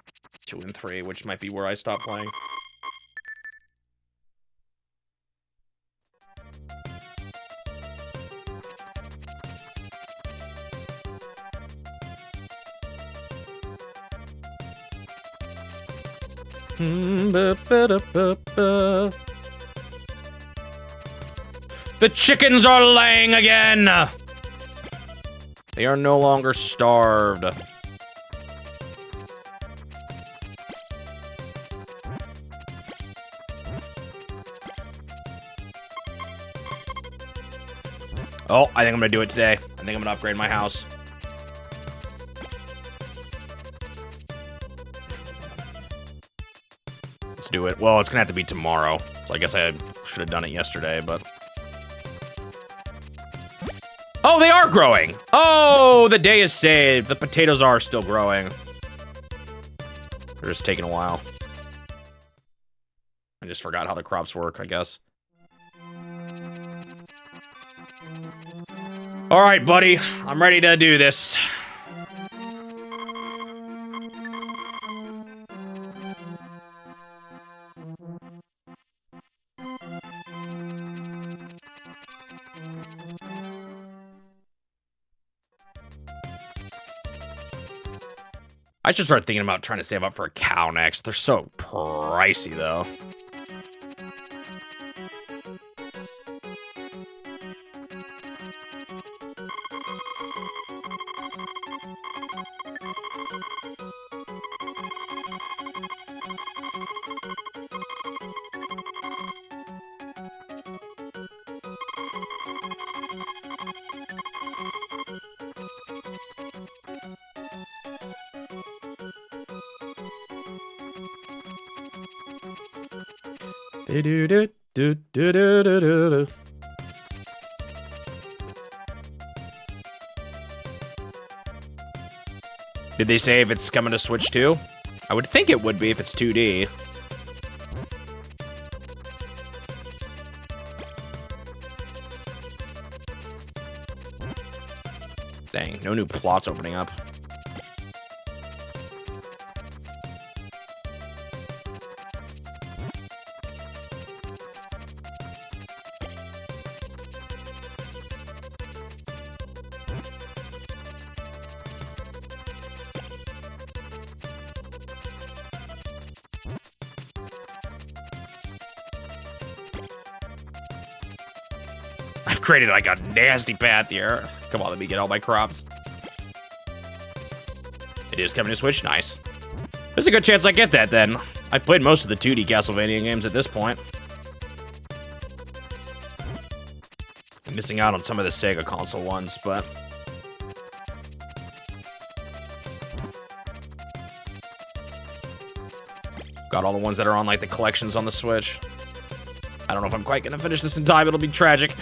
2 and 3, which might be where I stop playing. The chickens are laying again! They are no longer starved. Oh, I think I'm gonna do it today. I think I'm gonna upgrade my house. Let's do it. Well, it's gonna have to be tomorrow. So I guess I should have done it yesterday, but... Oh, they are growing! Oh, the day is saved. The potatoes are still growing. They're just taking a while. I just forgot how the crops work, I guess. All right, buddy. I'm ready to do this. I should start thinking about trying to save up for a cow next. They're so pricey, though. Did they say if it's coming to Switch 2? I would think it would be if it's 2D. Dang, no new plots opening up. I've created like a nasty path here. Come on, let me get all my crops. It is coming to Switch, nice. There's a good chance I get that then. I've played most of the 2D Castlevania games at this point. I'm missing out on some of the Sega console ones, but... got all the ones that are on like the collections on the Switch. I don't know if I'm quite gonna finish this in time, it'll be tragic.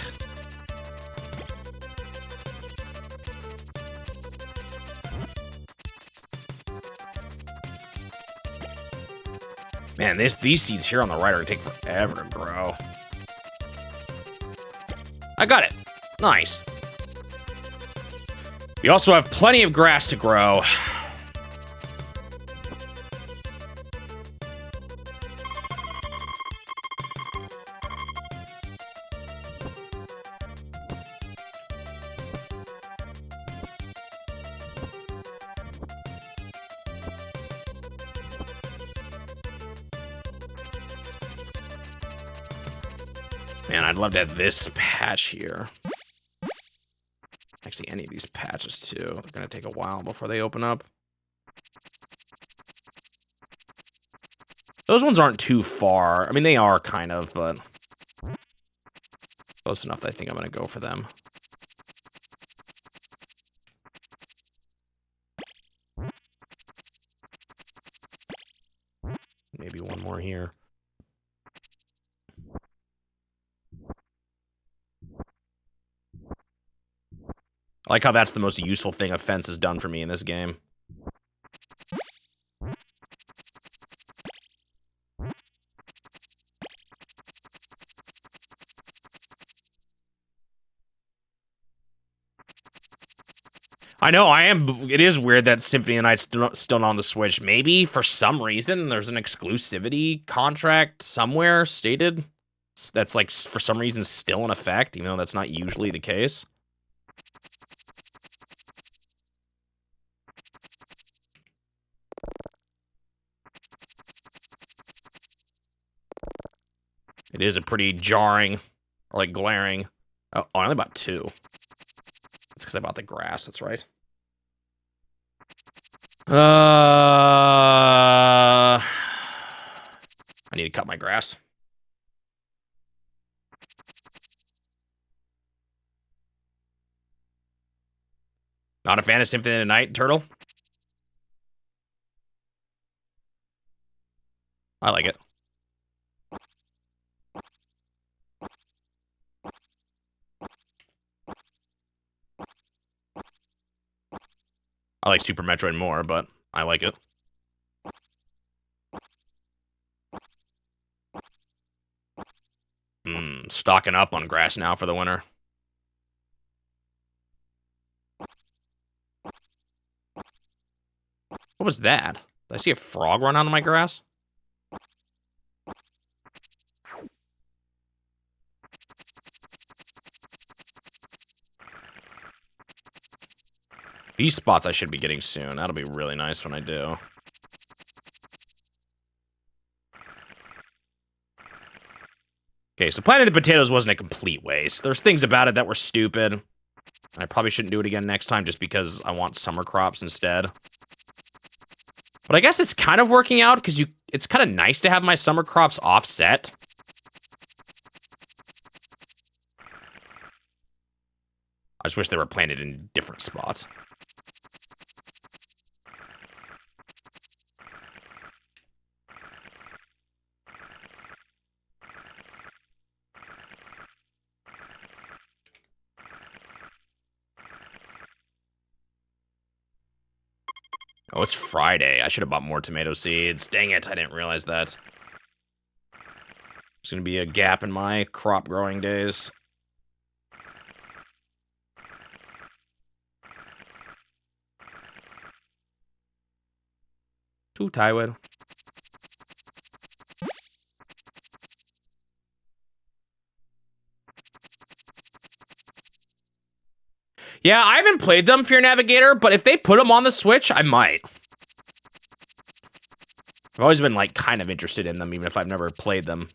Man, these seeds here on the right are gonna take forever to grow. I got it. Nice. We also have plenty of grass to grow. Man, I'd love to have this patch here. see any of these patches, too. They're going to take a while before they open up. Those ones aren't too far. I mean, they are kind of, but close enough that I think I'm going to go for them. Maybe one more here. I like how that's the most useful thing a fence has done for me in this game. I know, it is weird that Symphony of the Night's still not on the Switch. Maybe, for some reason, there's an exclusivity contract somewhere stated that's, like, for some reason still in effect, even though that's not usually the case. It is a pretty jarring, or, like, glaring. Oh, I only bought 2. It's because I bought the grass, that's right. I need to cut my grass. Not a fan of Symphony of the Night, Turtle? I like it. I like Super Metroid more, but I like it. Stocking up on grass now for the winter. What was that? Did I see a frog run onto my grass? These spots I should be getting soon. That'll be really nice when I do. Okay, so planting the potatoes wasn't a complete waste. There's things about it that were stupid. I probably shouldn't do it again next time just because I want summer crops instead. But I guess it's kind of working out because it's kind of nice to have my summer crops offset. I just wish they were planted in different spots. Oh, it's Friday. I should have bought more tomato seeds. Dang it, I didn't realize that. There's gonna be a gap in my crop growing days. To Taiwan. Yeah, I haven't played them, Fear Navigator, but if they put them on the Switch, I might. I've always been, like, kind of interested in them, even if I've never played them.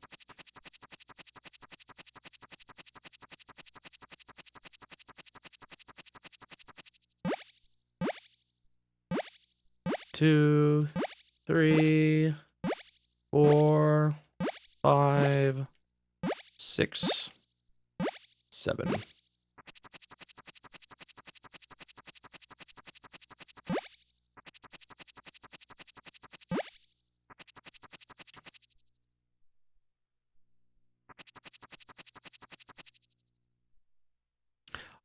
Two, 3, 4, 5, 6, 7.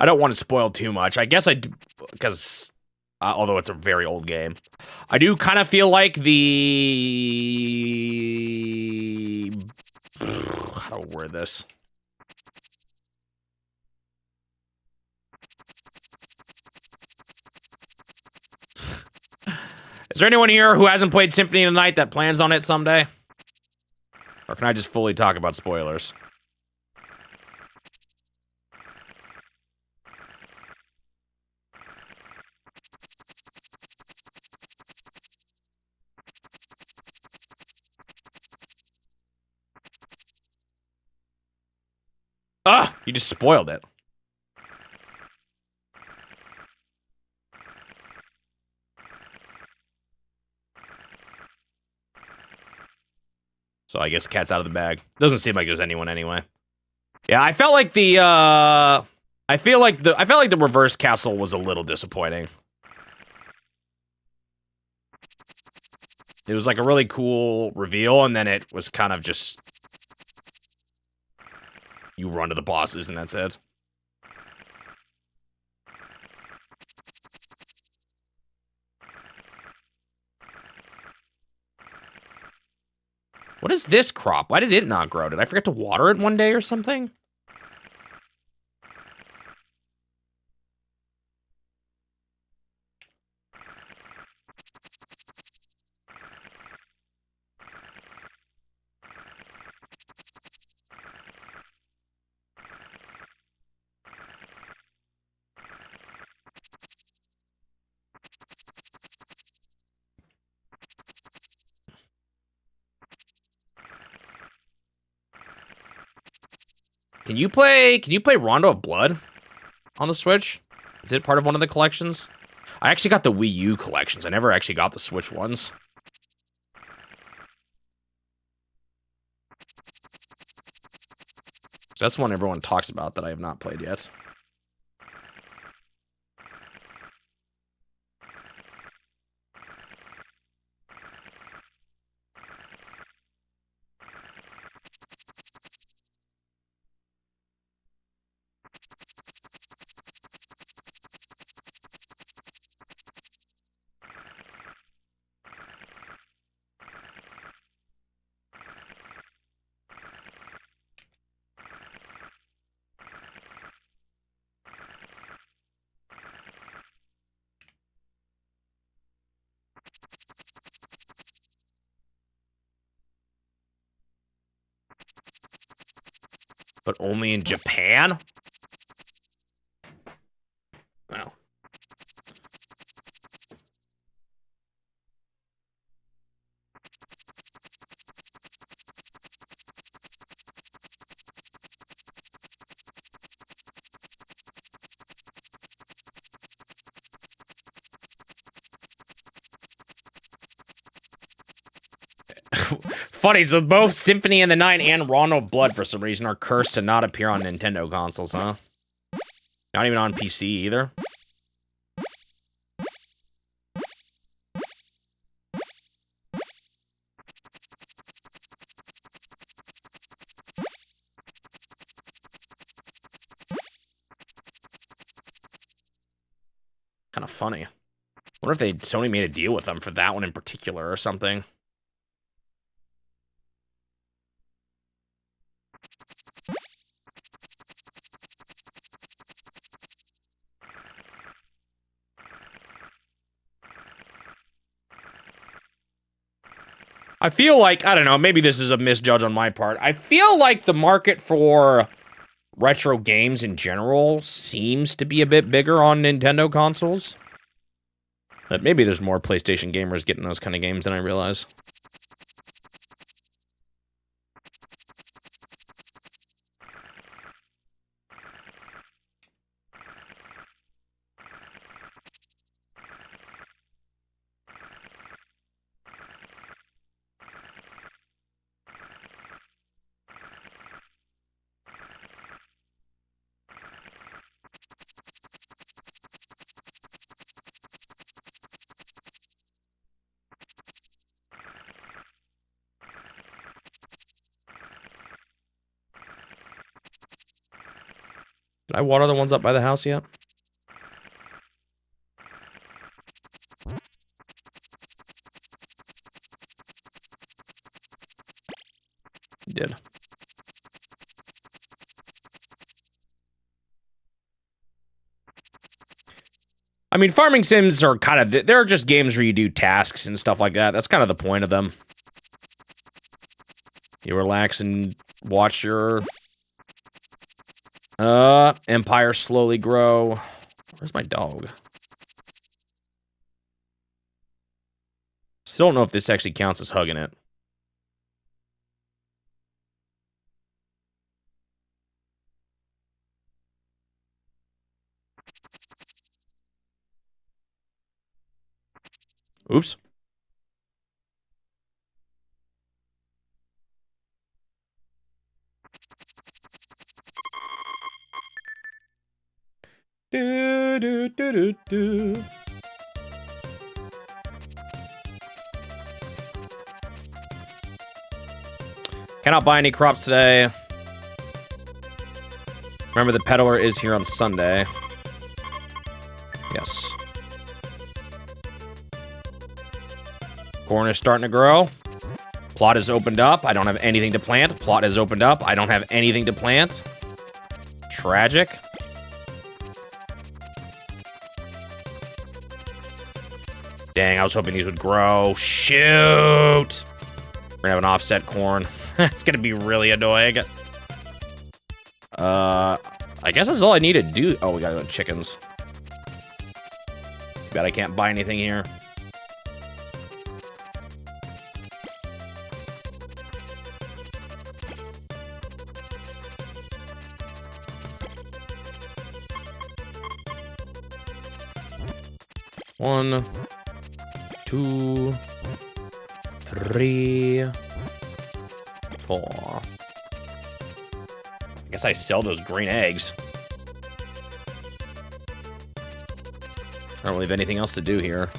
I don't want to spoil too much. I guess I do, because although it's a very old game, I do kind of feel like the how do I word this? Is there anyone here who hasn't played Symphony of the Night that plans on it someday? Or can I just fully talk about spoilers? Ugh! You just spoiled it. So I guess cat's out of the bag. Doesn't seem like there's anyone anyway. Yeah, I felt like the I felt like the reverse castle was a little disappointing. It was like a really cool reveal, and then it was kind of just you run to the bosses and that's it. What is this crop? Why did it not grow? Did I forget to water it one day or something? Can you play Rondo of Blood on the Switch? Is it part of one of the collections? I actually got the Wii U collections. I never actually got the Switch ones. So that's one everyone talks about that I have not played yet. But only in Japan? Wow. Funny, so both Symphony of the Night and Rondo of Blood, for some reason, are cursed to not appear on Nintendo consoles, huh? Not even on PC, either? Kind of funny. Wonder if Sony made a deal with them for that one in particular or something. I feel like, I don't know, maybe this is a misjudge on my part. I feel like the market for retro games in general seems to be a bit bigger on Nintendo consoles. But maybe there's more PlayStation gamers getting those kind of games than I realize. Did I water the ones up by the house yet? You did. I mean, farming sims are kind of, they're just games where you do tasks and stuff like that. That's kind of the point of them. You relax and watch your empire slowly grow. Where's my dog? Still don't know if this actually counts as hugging it. Oops. Do, do, do, do, do. Cannot buy any crops today. Remember, the peddler is here on Sunday. Yes. Corn is starting to grow. Plot is opened up. I don't have anything to plant. Plot is opened up. I don't have anything to plant. Tragic. Dang, I was hoping these would grow. Shoot! We're gonna have an offset corn. It's gonna be really annoying. I guess that's all I need to do. Oh, we gotta go chickens. Too bad I can't buy anything here. One, 2, 3, 4. I guess I sell those green eggs. I don't really have anything else to do here.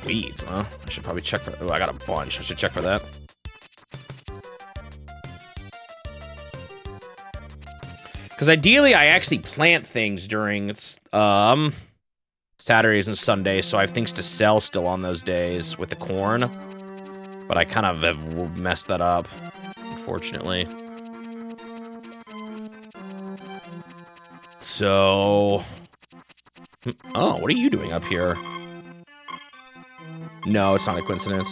Weeds, huh? I should probably check for... Oh, I got a bunch. I should check for that. Because ideally, I actually plant things during Saturdays and Sundays, so I have things to sell still on those days with the corn. But I kind of have messed that up, unfortunately. So... Oh, what are you doing up here? No, it's not a coincidence.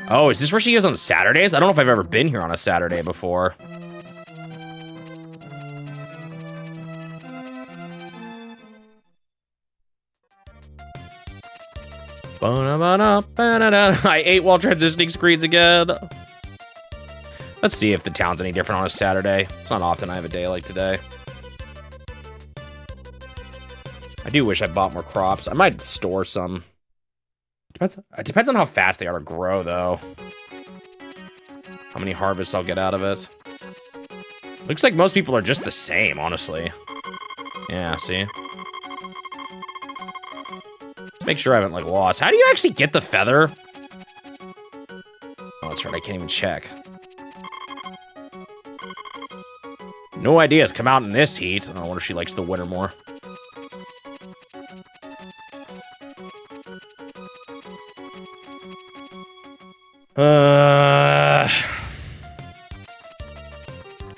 Oh, is this where she is on Saturdays? I don't know if I've ever been here on a Saturday before. I ate while transitioning screens again. Let's see if the town's any different on a Saturday. It's not often I have a day like today. I do wish I bought more crops. I might store some. It depends on how fast they are to grow, though. How many harvests I'll get out of it. Looks like most people are just the same, honestly. Yeah, see? Let's make sure I haven't, like, lost. How do you actually get the feather? Oh, that's right, I can't even check. No ideas come out in this heat. I wonder if she likes the winter more.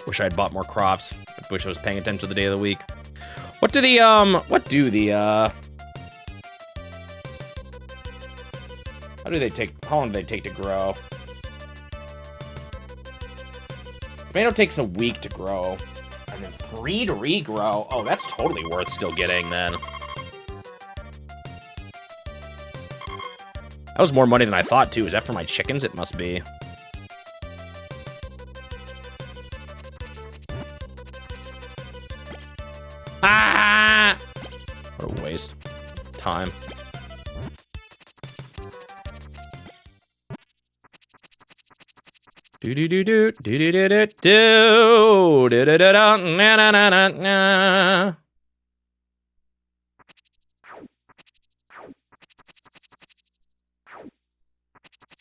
Wish I had bought more crops. I wish I was paying attention to the day of the week. What do the, how long do they take to grow? Tomato takes a week to grow. And then 3 to regrow. Oh, that's totally worth still getting, then. That was more money than I thought, too. Is that for my chickens? It must be. Ah! What a waste of time. Do do do do do do do do do do do do na na na na na.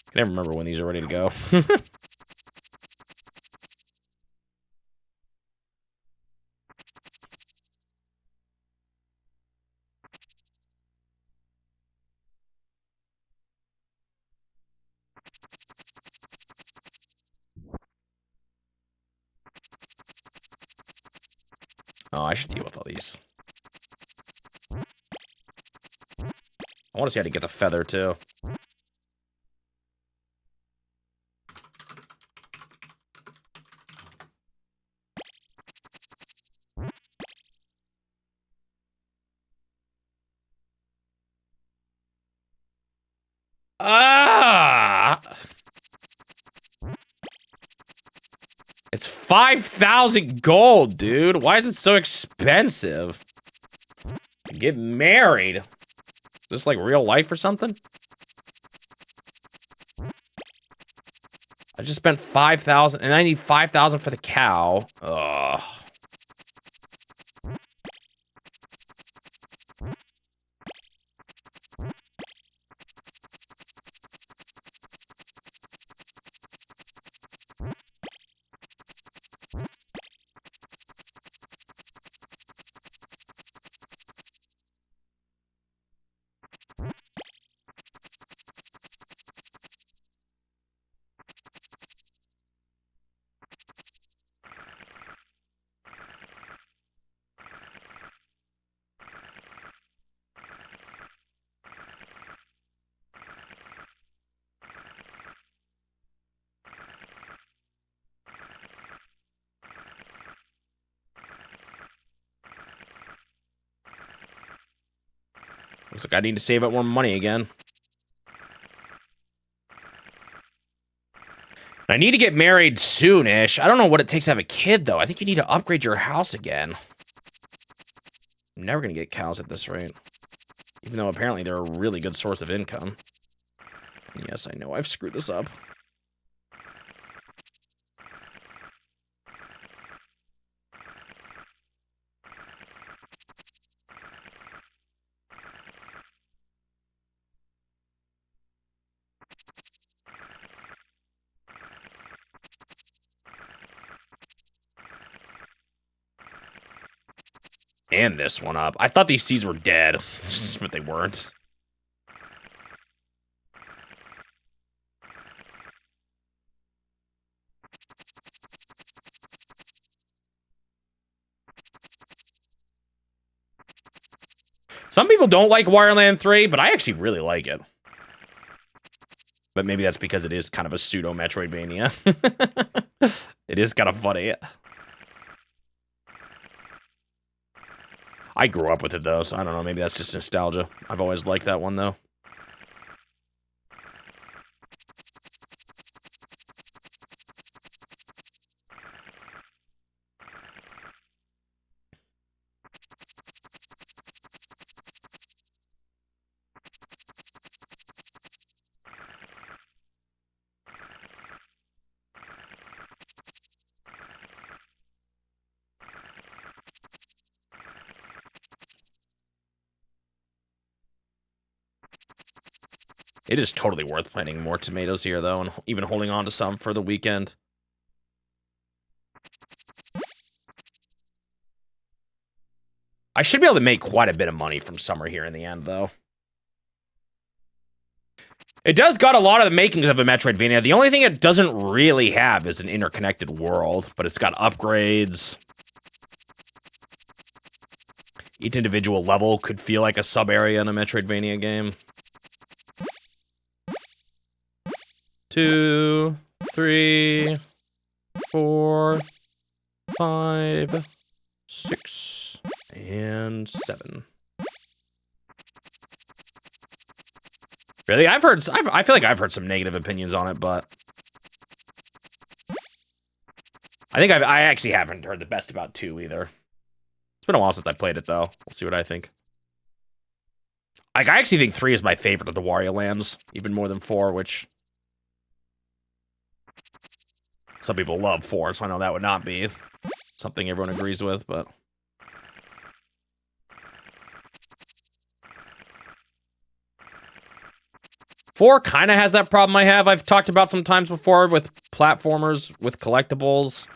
I never remember when these are ready to go. Oh, I should deal with all these. I want to see how to get the feather, too. Ah! It's 5,000 gold, dude. Why is it so expensive? Get married. Is this like real life or something? I just spent 5,000, and I need 5,000 for the cow. Ugh. Looks like I need to save up more money again. I need to get married soon-ish. I don't know what it takes to have a kid, though. I think you need to upgrade your house again. I'm never gonna get cows at this rate. Even though apparently they're a really good source of income. And yes, I know I've screwed this up. And this one up. I thought these seeds were dead, but they weren't. Some people don't like Wireland 3, but I actually really like it. But maybe that's because it is kind of a pseudo Metroidvania. It is kind of funny. I grew up with it, though, so I don't know. Maybe that's just nostalgia. I've always liked that one, though. It is totally worth planting more tomatoes here, though, and even holding on to some for the weekend. I should be able to make quite a bit of money from summer here in the end, though. It does got a lot of the makings of a Metroidvania. The only thing it doesn't really have is an interconnected world, but it's got upgrades. Each individual level could feel like a sub-area in a Metroidvania game. 2, 3, 4, 5, 6, and 7. Really? I feel like I've heard some negative opinions on it, but I actually haven't heard the best about 2 either. It's been a while since I played it, though. We'll see what I think. Like, I actually think 3 is my favorite of the Wario Lands, even more than 4, which some people love 4, so I know that would not be something everyone agrees with, but 4 kind of has that problem I've talked about sometimes before with platformers, with collectibles.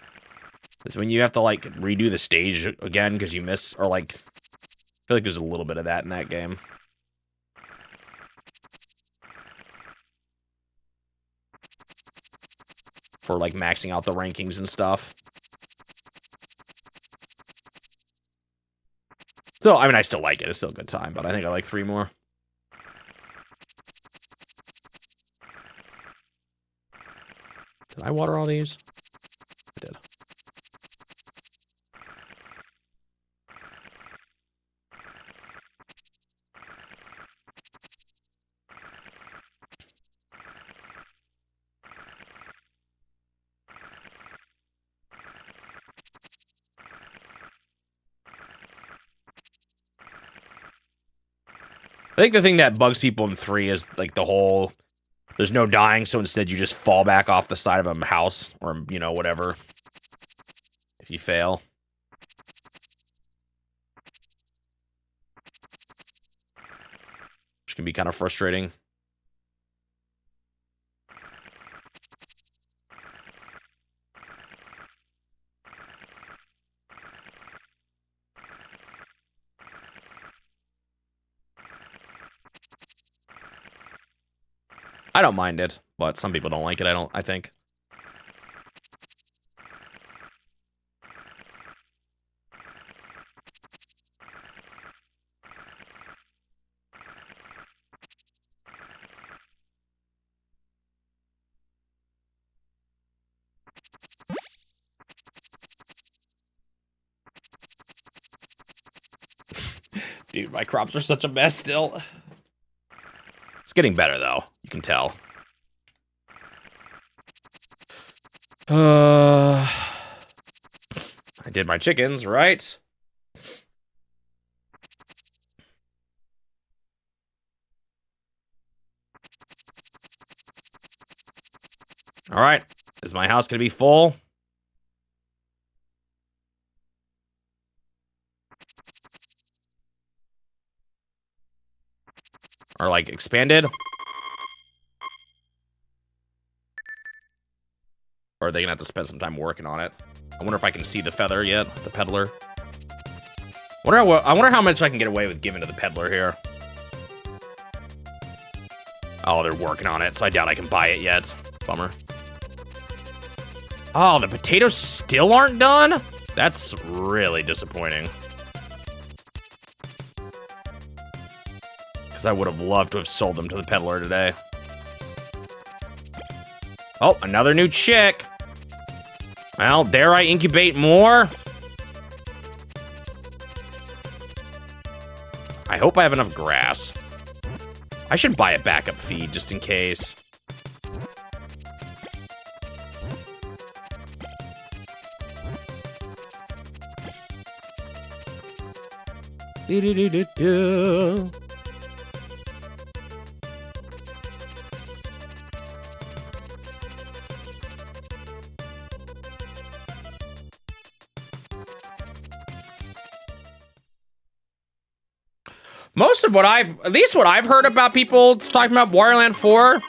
It's when you have to, like, redo the stage again because you miss, or, like, I feel like there's a little bit of that in that game. For, like, maxing out the rankings and stuff. So, I mean, I still like it. It's still a good time, but I think I like 3 more. Did I water all these? I did. I think the thing that bugs people in 3 is, like, the whole There's no dying, so instead you just fall back off the side of a house or, you know, whatever. If you fail. Which can be kind of frustrating. I don't mind it, but some people don't like it, I think. Dude, my crops are such a mess still. It's getting better, though. You can tell. I did my chickens, right? All right. Is my house going to be full? Or, like, expanded? Or are they going to have to spend some time working on it? I wonder if I can see the feather yet, the peddler. I wonder how much I can get away with giving to the peddler here. Oh, they're working on it, so I doubt I can buy it yet. Bummer. Oh, the potatoes still aren't done? That's really disappointing. Because I would have loved to have sold them to the peddler today. Oh, another new chick. Well, dare I incubate more? I hope I have enough grass. I should buy a backup feed just in case. Do-do-do-do-do. Most of what at least what I've heard about people talking about Wario 4,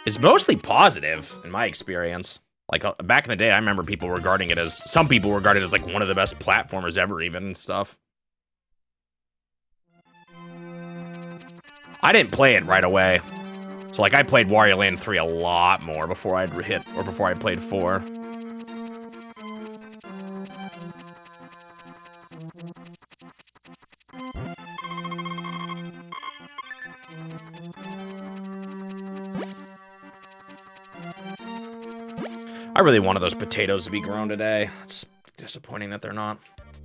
is mostly positive in my experience. Like, back in the day, I remember some people regarded it as like one of the best platformers ever even and stuff. I didn't play it right away. So like I played Wario Land 3 a lot more before I played 4. I really wanted those potatoes to be grown today. It's disappointing that they're not.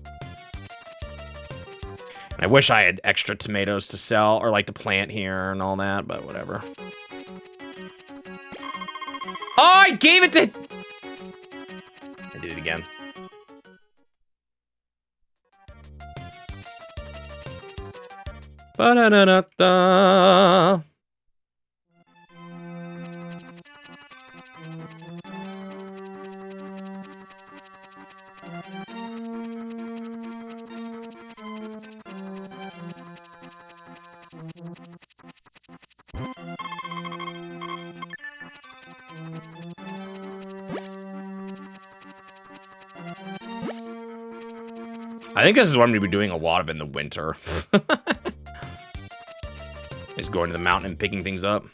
And I wish I had extra tomatoes to sell or like to plant here and all that, but whatever. Oh, I gave it to... I did it again. Ba-da-da-da-da. I think this is what I'm going to be doing a lot of in the winter. Is going to the mountain and picking things up.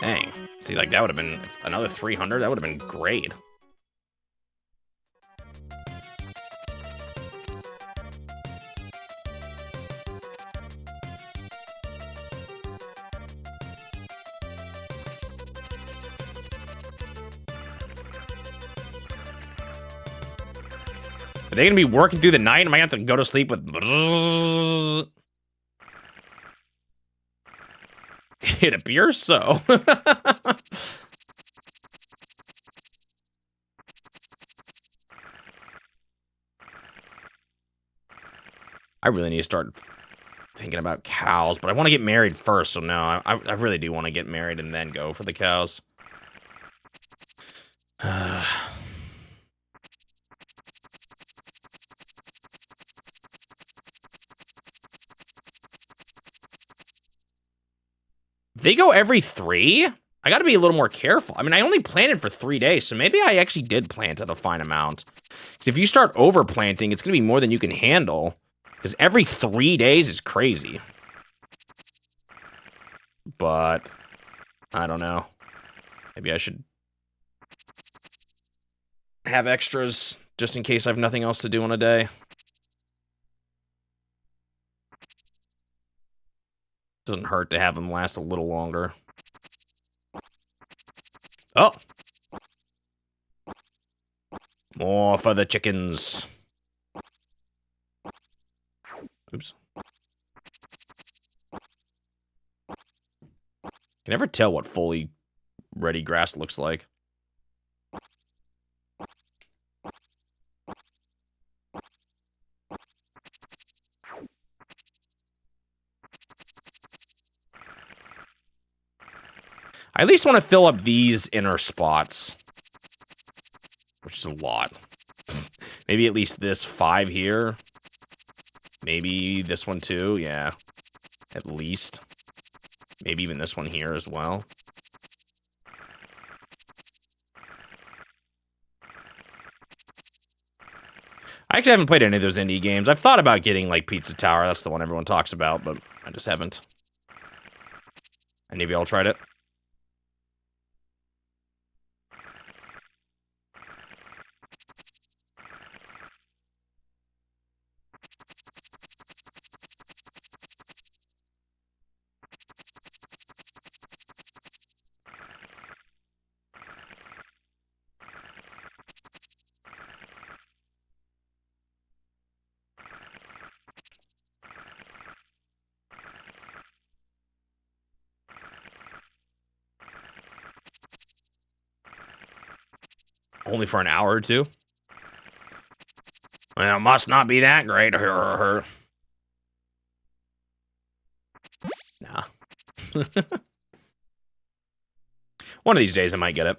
Dang. See, like, that would have been another 300. That would have been great. Are they gonna be working through the night? Am I gonna have to go to sleep with... It appears so. I really need to start thinking about cows, but I want to get married first, so no, I really do want to get married and then go for the cows. They go every 3? I gotta be a little more careful. I mean, I only planted for 3 days, so maybe I actually did plant at a fine amount. Because if you start overplanting, it's gonna be more than you can handle. Because every 3 days is crazy. But, I don't know. Maybe I should have extras, just in case I have nothing else to do on a day. Doesn't hurt to have them last a little longer. Oh! More for the chickens. Oops. Can never tell what fully ready grass looks like. I at least want to fill up these inner spots. Which is a lot. Maybe at least this 5 here. Maybe this one too, yeah. At least. Maybe even this one here as well. I actually haven't played any of those indie games. I've thought about getting, like, Pizza Tower. That's the one everyone talks about, but I just haven't. Any of y'all tried it? Only for an hour or two? Well, it must not be that great. Nah. One of these days I might get it.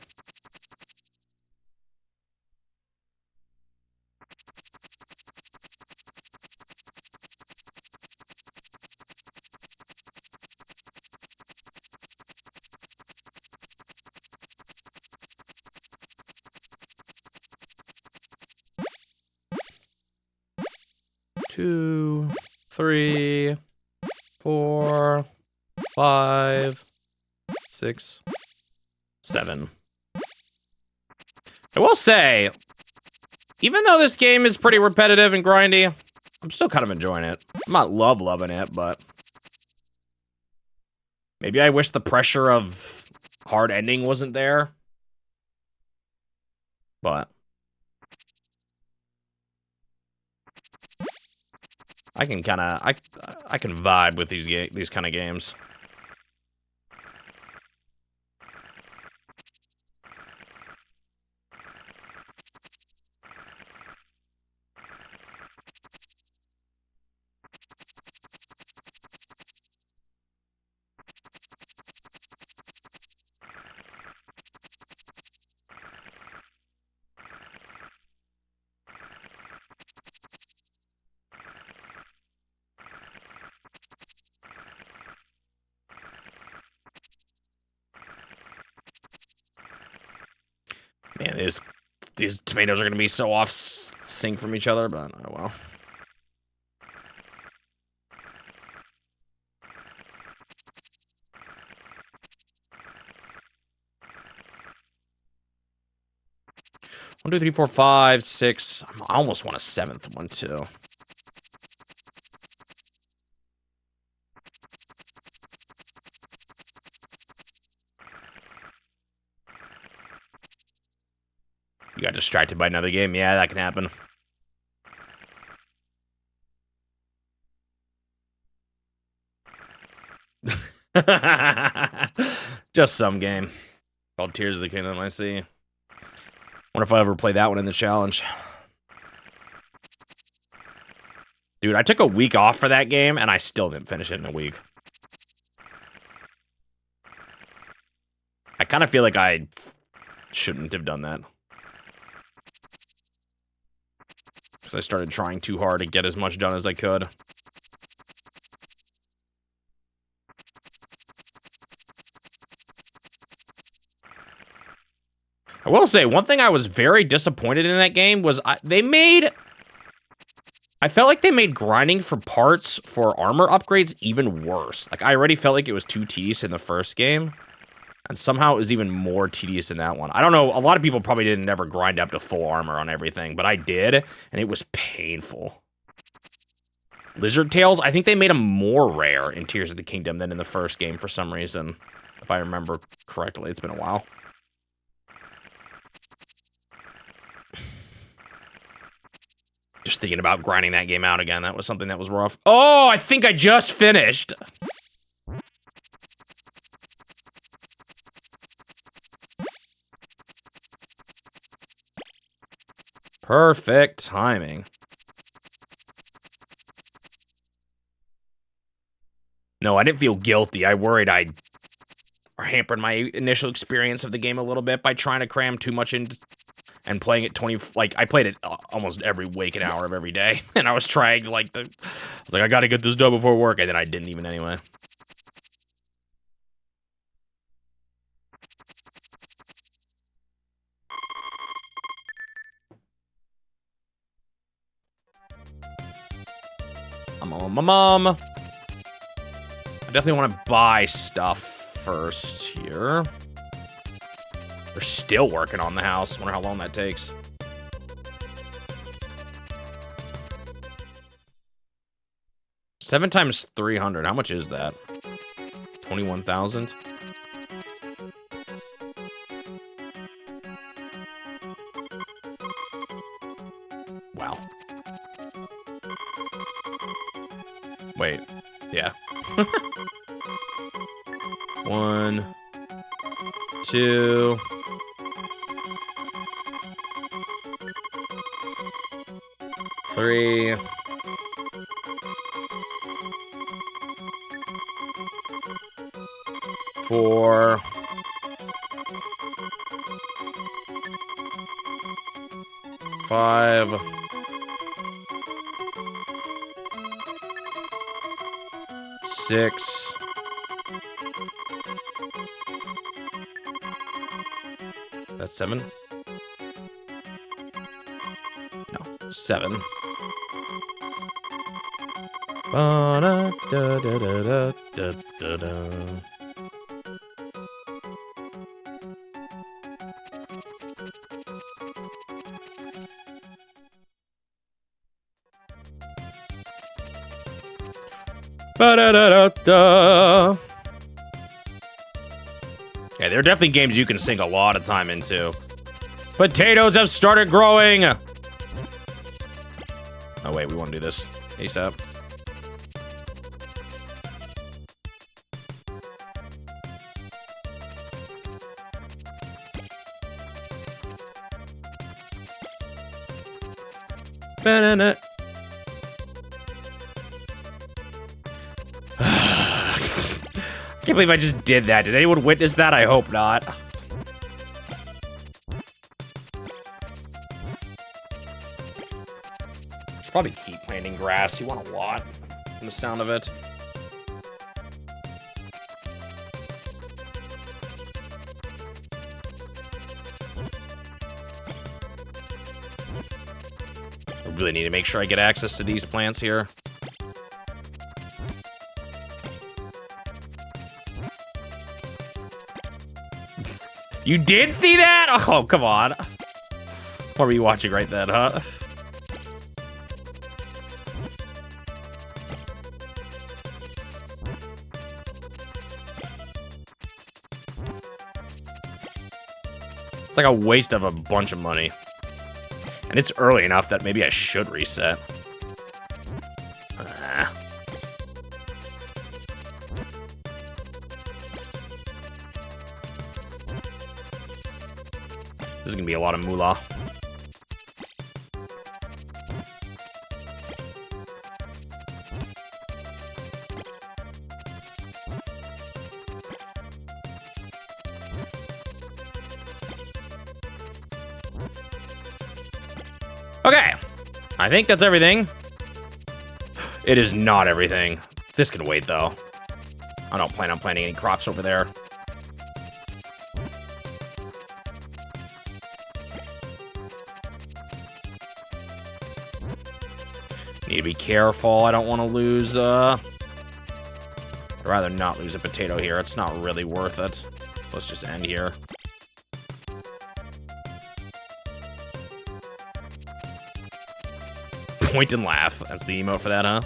Two, 3, 4, 5, 6, 7. I will say, even though this game is pretty repetitive and grindy, I'm still kind of enjoying it. I'm not loving it, but maybe I wish the pressure of hard ending wasn't there. But I can kind of I can vibe with these kind of games. Man, these tomatoes are gonna be so off sync from each other, but oh well. One, 2, 3, 4, 5, 6. I almost want a 7th one too. You got distracted by another game? Yeah, that can happen. Just some game called Tears of the Kingdom, I see. Wonder if I ever play that one in the challenge. Dude, I took a week off for that game, and I still didn't finish it in a week. I kind of feel like I shouldn't have done that. Because I started trying too hard to get as much done as I could. I will say, one thing I was very disappointed in that game was I felt like they made grinding for parts for armor upgrades even worse. Like, I already felt like it was too tedious in the first game. And somehow it was even more tedious in that one. I don't know, a lot of people probably didn't ever grind up to full armor on everything, but I did, and it was painful. Lizard tails, I think they made them more rare in Tears of the Kingdom than in the first game for some reason. If I remember correctly, it's been a while. Just thinking about grinding that game out again, that was something that was rough. Oh, I think I just finished! Perfect timing. No, I didn't feel guilty. I worried I hampered my initial experience of the game a little bit by trying to cram too much in and playing it 20, like, I played it almost every waking hour of every day, and I was trying to, like, I was like, I gotta get this done before work, and then I didn't even anyway. My mom. I definitely want to buy stuff first here. They're still working on the house. Wonder how long that takes. Seven times 300. How much is that? 21,000. Wow. Wait. Yeah. 1, 2. 3. 4. 5. 6. That's 7? No, 7. Ba-da-da-da-da-da-da-da. Ba-da-da-da-da. Yeah, there are definitely games you can sink a lot of time into. Potatoes have started growing! Oh wait, we want to do this ASAP. Banana. I can't believe I just did that. Did anyone witness that? I hope not. Should probably keep planting grass. You want a lot from the sound of it. I really need to make sure I get access to these plants here. You did see that? Oh, come on. What were you watching right then, huh? It's like a waste of a bunch of money. And it's early enough that maybe I should reset. This is gonna be a lot of moolah. Okay. I think that's everything. It is not everything. This can wait, though. I don't plan on planting any crops over there. Need to be careful. I don't want to lose, I'd rather not lose a potato here. It's not really worth it. So let's just end here. Point and laugh. That's the emote for that, huh?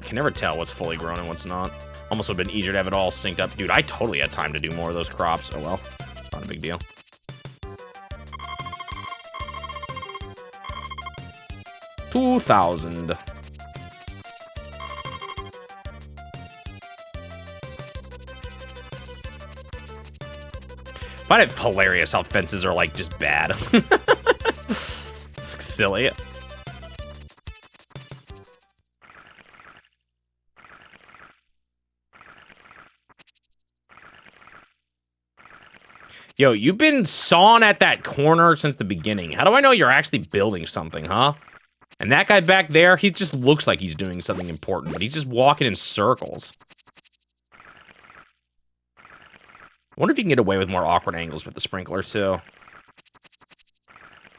Can never tell what's fully grown and what's not. Almost would have been easier to have it all synced up. Dude, I totally had time to do more of those crops. Oh well, not a big deal. $2,000. I find it hilarious how fences are like just bad. It's silly. Yo, you've been sawing at that corner since the beginning. How do I know you're actually building something, huh? And that guy back there, he just looks like he's doing something important, but he's just walking in circles. I wonder if you can get away with more awkward angles with the sprinklers, too.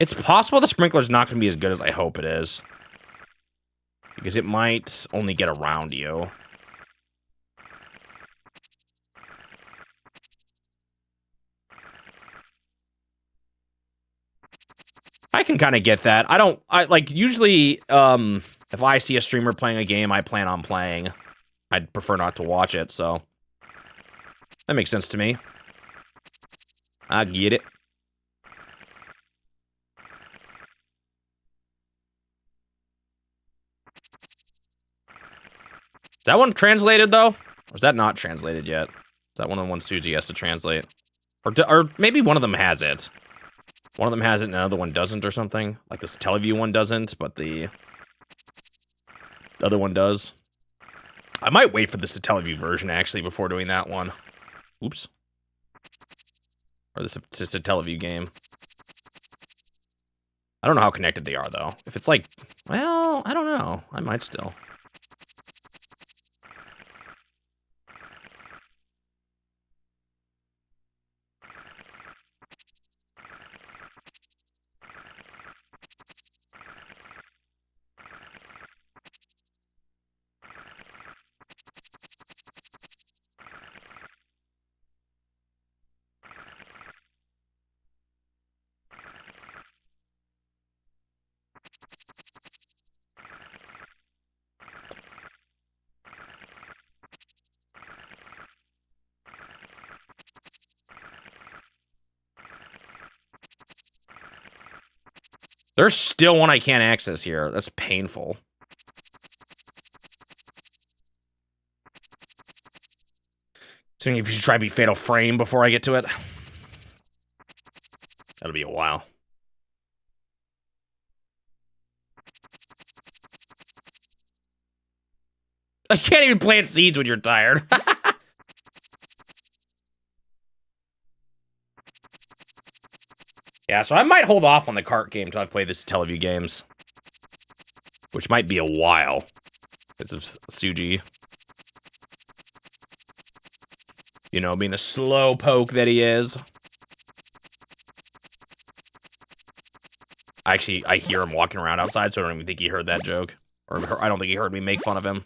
It's possible the sprinkler's not going to be as good as I hope it is. Because it might only get around you. I can kind of get that. Usually, if I see a streamer playing a game I plan on playing, I'd prefer not to watch it, so. That makes sense to me. I get it. Is that one translated, though? Or is that not translated yet? Is that one of the ones Suji has to translate? Or maybe one of them has it. One of them has it and another one doesn't or something. Like this Teleview one doesn't, but the other one does. I might wait for this Teleview version, actually, before doing that one. Oops. Or this is just a Teleview game. I don't know how connected they are, though. If it's like, well, I don't know. I might still. There's still one I can't access here. That's painful. So if you should try to beat Fatal Frame before I get to it. That'll be a while. I can't even plant seeds when you're tired. Yeah, so I might hold off on the cart game until I've played this Teleview games. Which might be a while. Because of Suji. You know, being a slow poke that he is. Actually, I hear him walking around outside, so I don't even think he heard that joke. Or I don't think he heard me make fun of him.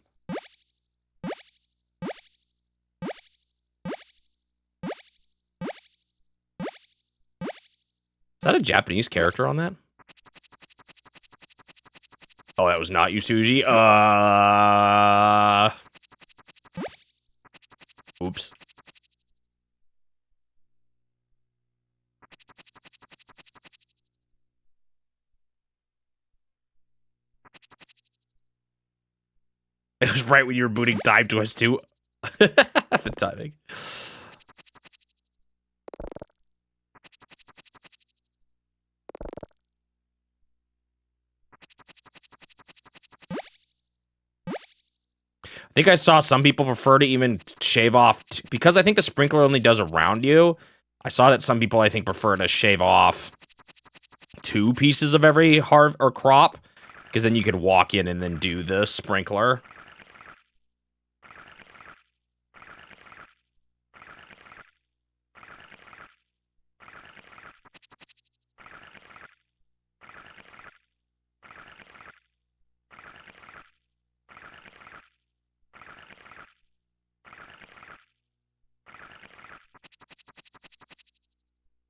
Is that a Japanese character on that? Oh, that was not you, Suji? Oops. It was right when you were booting time to us, too. The timing. I think I saw some people prefer to even shave off, because I think the sprinkler only does around you. I saw that some people, I think, prefer to shave off 2 pieces of every or crop, because then you could walk in and then do the sprinkler.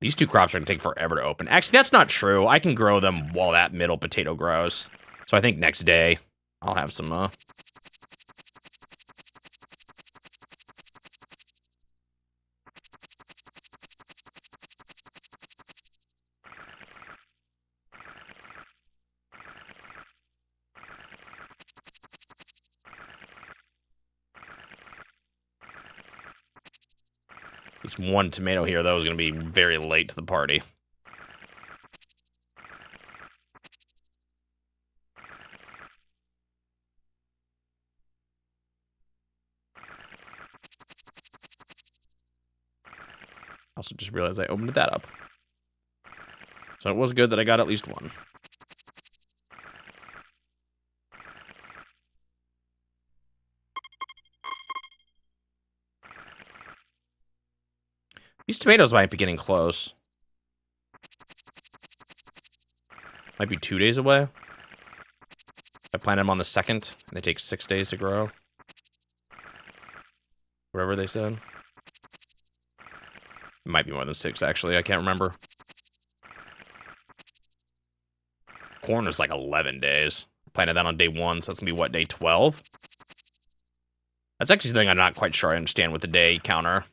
These 2 crops are gonna take forever to open. Actually, that's not true. I can grow them while that middle potato grows. So I think next day, I'll have some, This 1 tomato here, though, is gonna be very late to the party. Also just realized I opened that up. So it was good that I got at least 1. These tomatoes might be getting close. Might be 2 days away. I planted them on the 2nd, and they take 6 days to grow. Whatever they said. It might be more than 6, actually. I can't remember. Corn is like 11 days. Planted that on day 1, so that's gonna be what, day 12? That's actually something I'm not quite sure I understand with the day counter.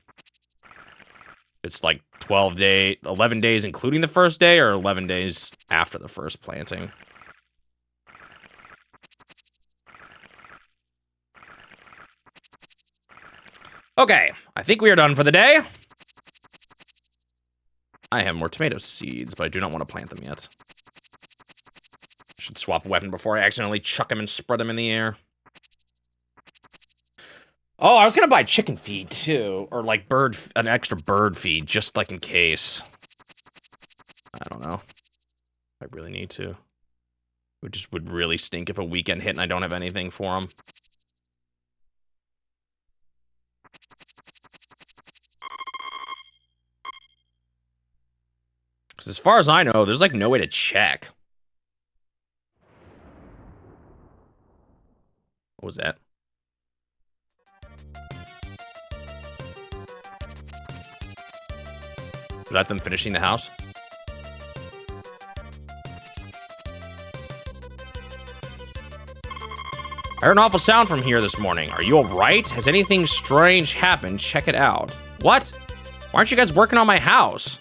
It's like 11 days including the first day, or 11 days after the first planting. Okay, I think we are done for the day. I have more tomato seeds, but I do not want to plant them yet. I should swap a weapon before I accidentally chuck them and spread them in the air. Oh, I was gonna buy chicken feed too, or like an extra bird feed, just like in case. I don't know. I really need to. It just would really stink if a weekend hit and I don't have anything for them. Because as far as I know, there's like no way to check. What was that? Was that them finishing the house? I heard an awful sound from here this morning. Are you alright? Has anything strange happened? Check it out. What? Why aren't you guys working on my house?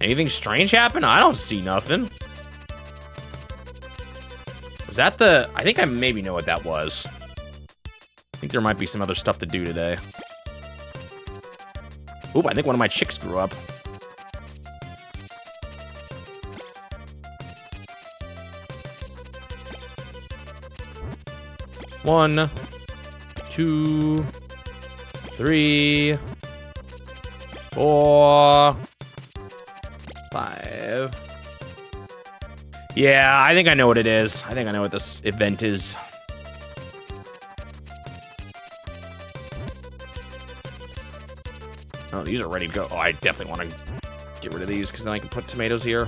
Anything strange happen? I don't see nothing. Was that the... I think I maybe know what that was. I think there might be some other stuff to do today. Oop, I think one of my chicks grew up. One, 2, 3, 4, 5. Yeah, I think I know what it is. I think I know what this event is. Oh, these are ready to go. Oh, I definitely want to get rid of these because then I can put tomatoes here.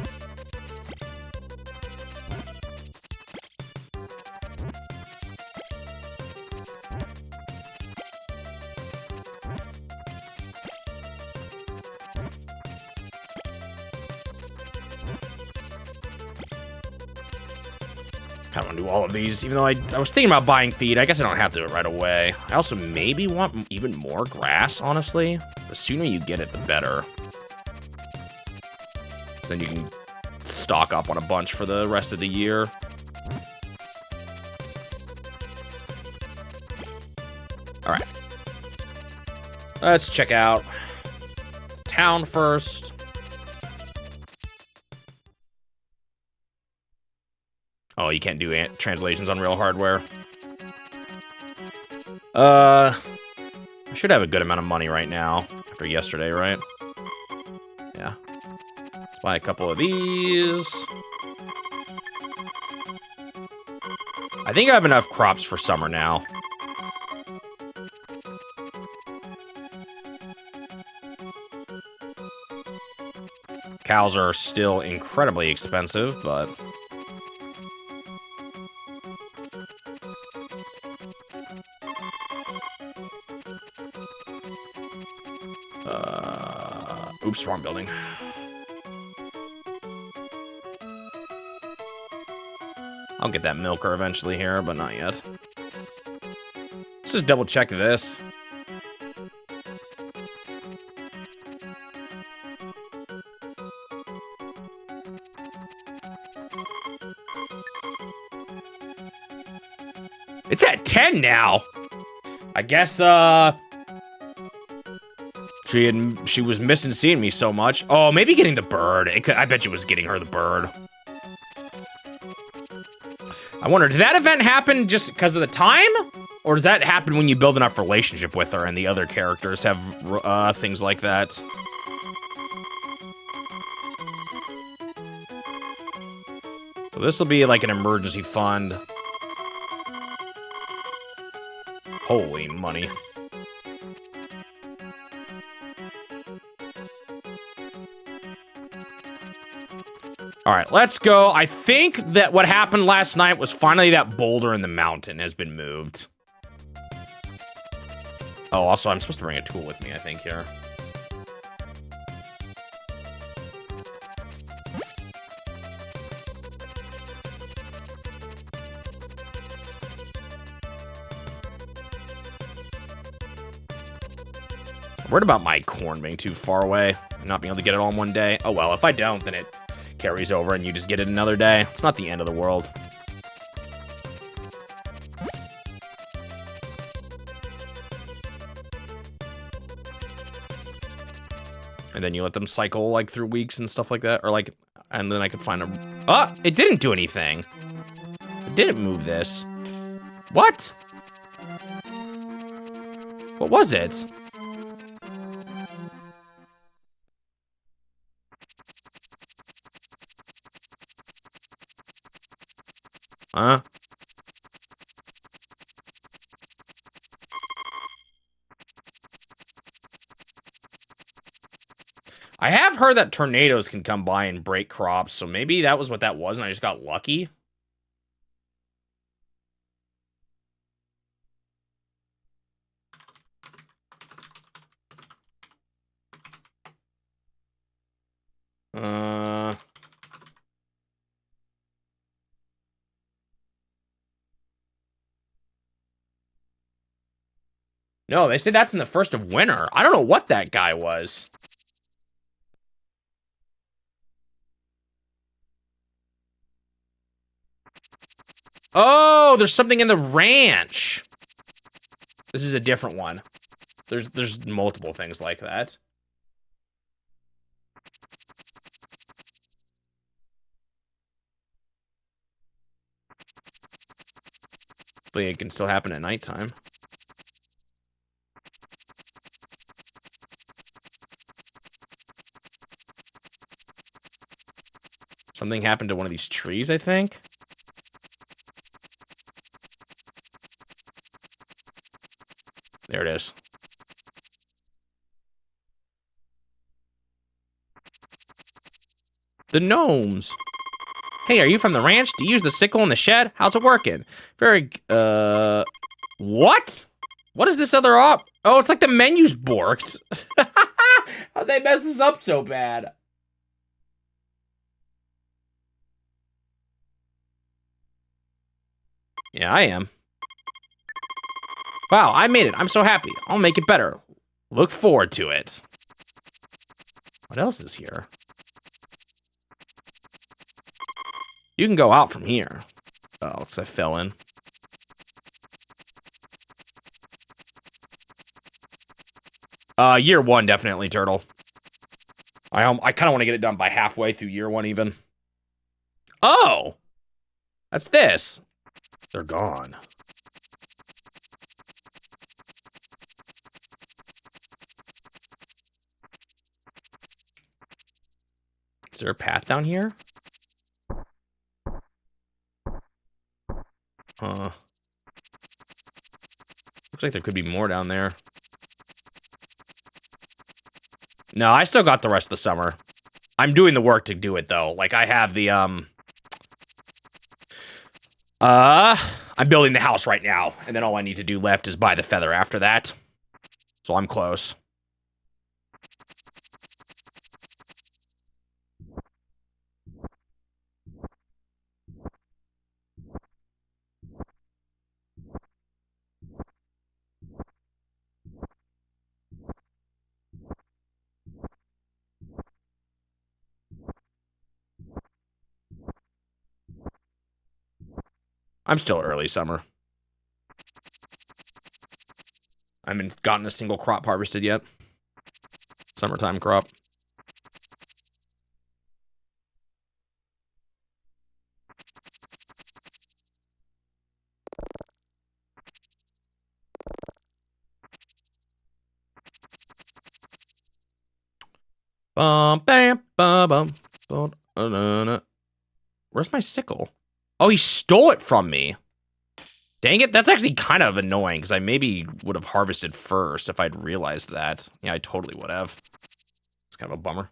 I don't want to do all of these, even though I was thinking about buying feed. I guess I don't have to do it right away. I also maybe want even more grass, honestly. The sooner you get it, the better. Because then you can stock up on a bunch for the rest of the year. All right. Let's check out town first. Oh, you can't do translations on real hardware. I should have a good amount of money right now after yesterday, right? Yeah. Let's buy a couple of these. I think I have enough crops for summer now. Cows are still incredibly expensive, but... oops, wrong building. I'll get that milker eventually here, but not yet. Let's just double check this. It's at 10 now. I guess, she was missing seeing me so much. Oh, maybe getting the bird. I bet you was getting her the bird. I wonder, did that event happen just because of the time? Or does that happen when you build enough relationship with her and the other characters have things like that? So this will be like an emergency fund. Holy money. All right, let's go. I think that what happened last night was finally that boulder in the mountain has been moved. Oh, also, I'm supposed to bring a tool with me, I think, here. I'm worried about my corn being too far away and not being able to get it all in one day. Oh, well, if I don't, then it carries over and you just get it another day. It's not the end of the world. And then you let them cycle like through weeks and stuff like that, or like, and then I could find a, oh, it didn't do anything. It didn't move this. What? What was it? Huh? I have heard that tornadoes can come by and break crops, so maybe that was what that was and I just got lucky. No, they said that's in the first of winter. I don't know what that guy was. Oh, there's something in the ranch. This is a different one. There's multiple things like that. But it can still happen at nighttime. Something happened to one of these trees, I think. There it is. The gnomes. Hey, are you from the ranch? Do you use the sickle in the shed? How's it working? Very, what? What is this other op? Oh, it's like the menu's borked. How'd they mess this up so bad? Yeah, I am. Wow, I made it. I'm so happy. I'll make it better. Look forward to it. What else is here? You can go out from here. Oh, I fell in. Year one, definitely, Turtle. I kind of want to get it done by halfway through year one, even. Oh! That's this. They're gone. Is there a path down here? Looks like there could be more down there. No, I still got the rest of the summer. I'm doing the work to do it, though. Like, I have the, I'm building the house right now, and then all I need to do left is buy the feather after that. So I'm close. I'm still early summer. I haven't gotten a single crop harvested yet. Summertime crop. Bum, bam, bum, bum. Where's my sickle? Oh, he stole it from me. Dang it, that's actually kind of annoying, because I maybe would have harvested first if I'd realized that. Yeah, I totally would have. It's kind of a bummer.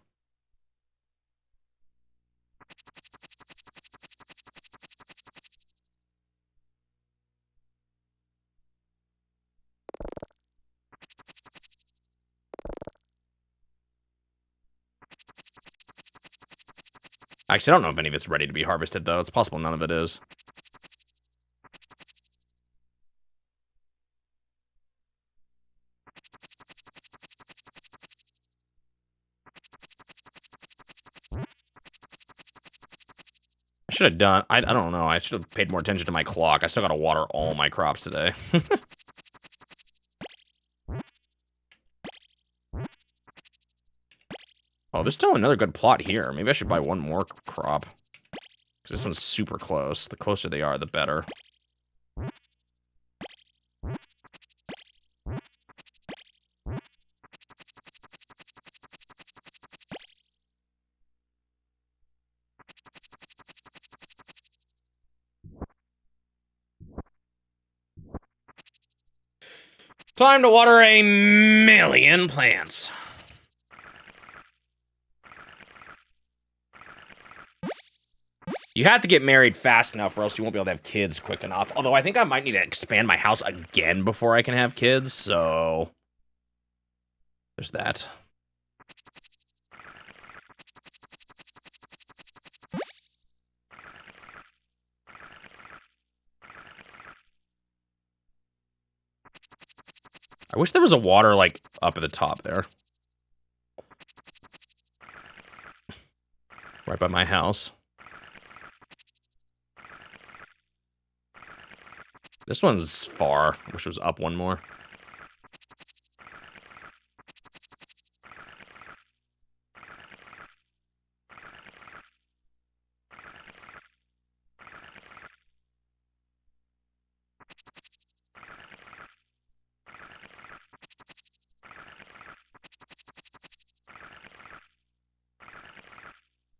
Actually, I don't know if any of it's ready to be harvested, though. It's possible none of it is. I should have done... I don't know. I should have paid more attention to my clock. I still gotta water all my crops today. Oh, there's still another good plot here. Maybe I should buy one more crop. Because this one's super close. The closer they are, the better. Time to water 1,000,000 plants. You have to get married fast enough or else you won't be able to have kids quick enough. Although I think I might need to expand my house again before I can have kids, so... there's that. I wish there was a water, like, up at the top there. Right by my house. This one's far. I wish it was up one more.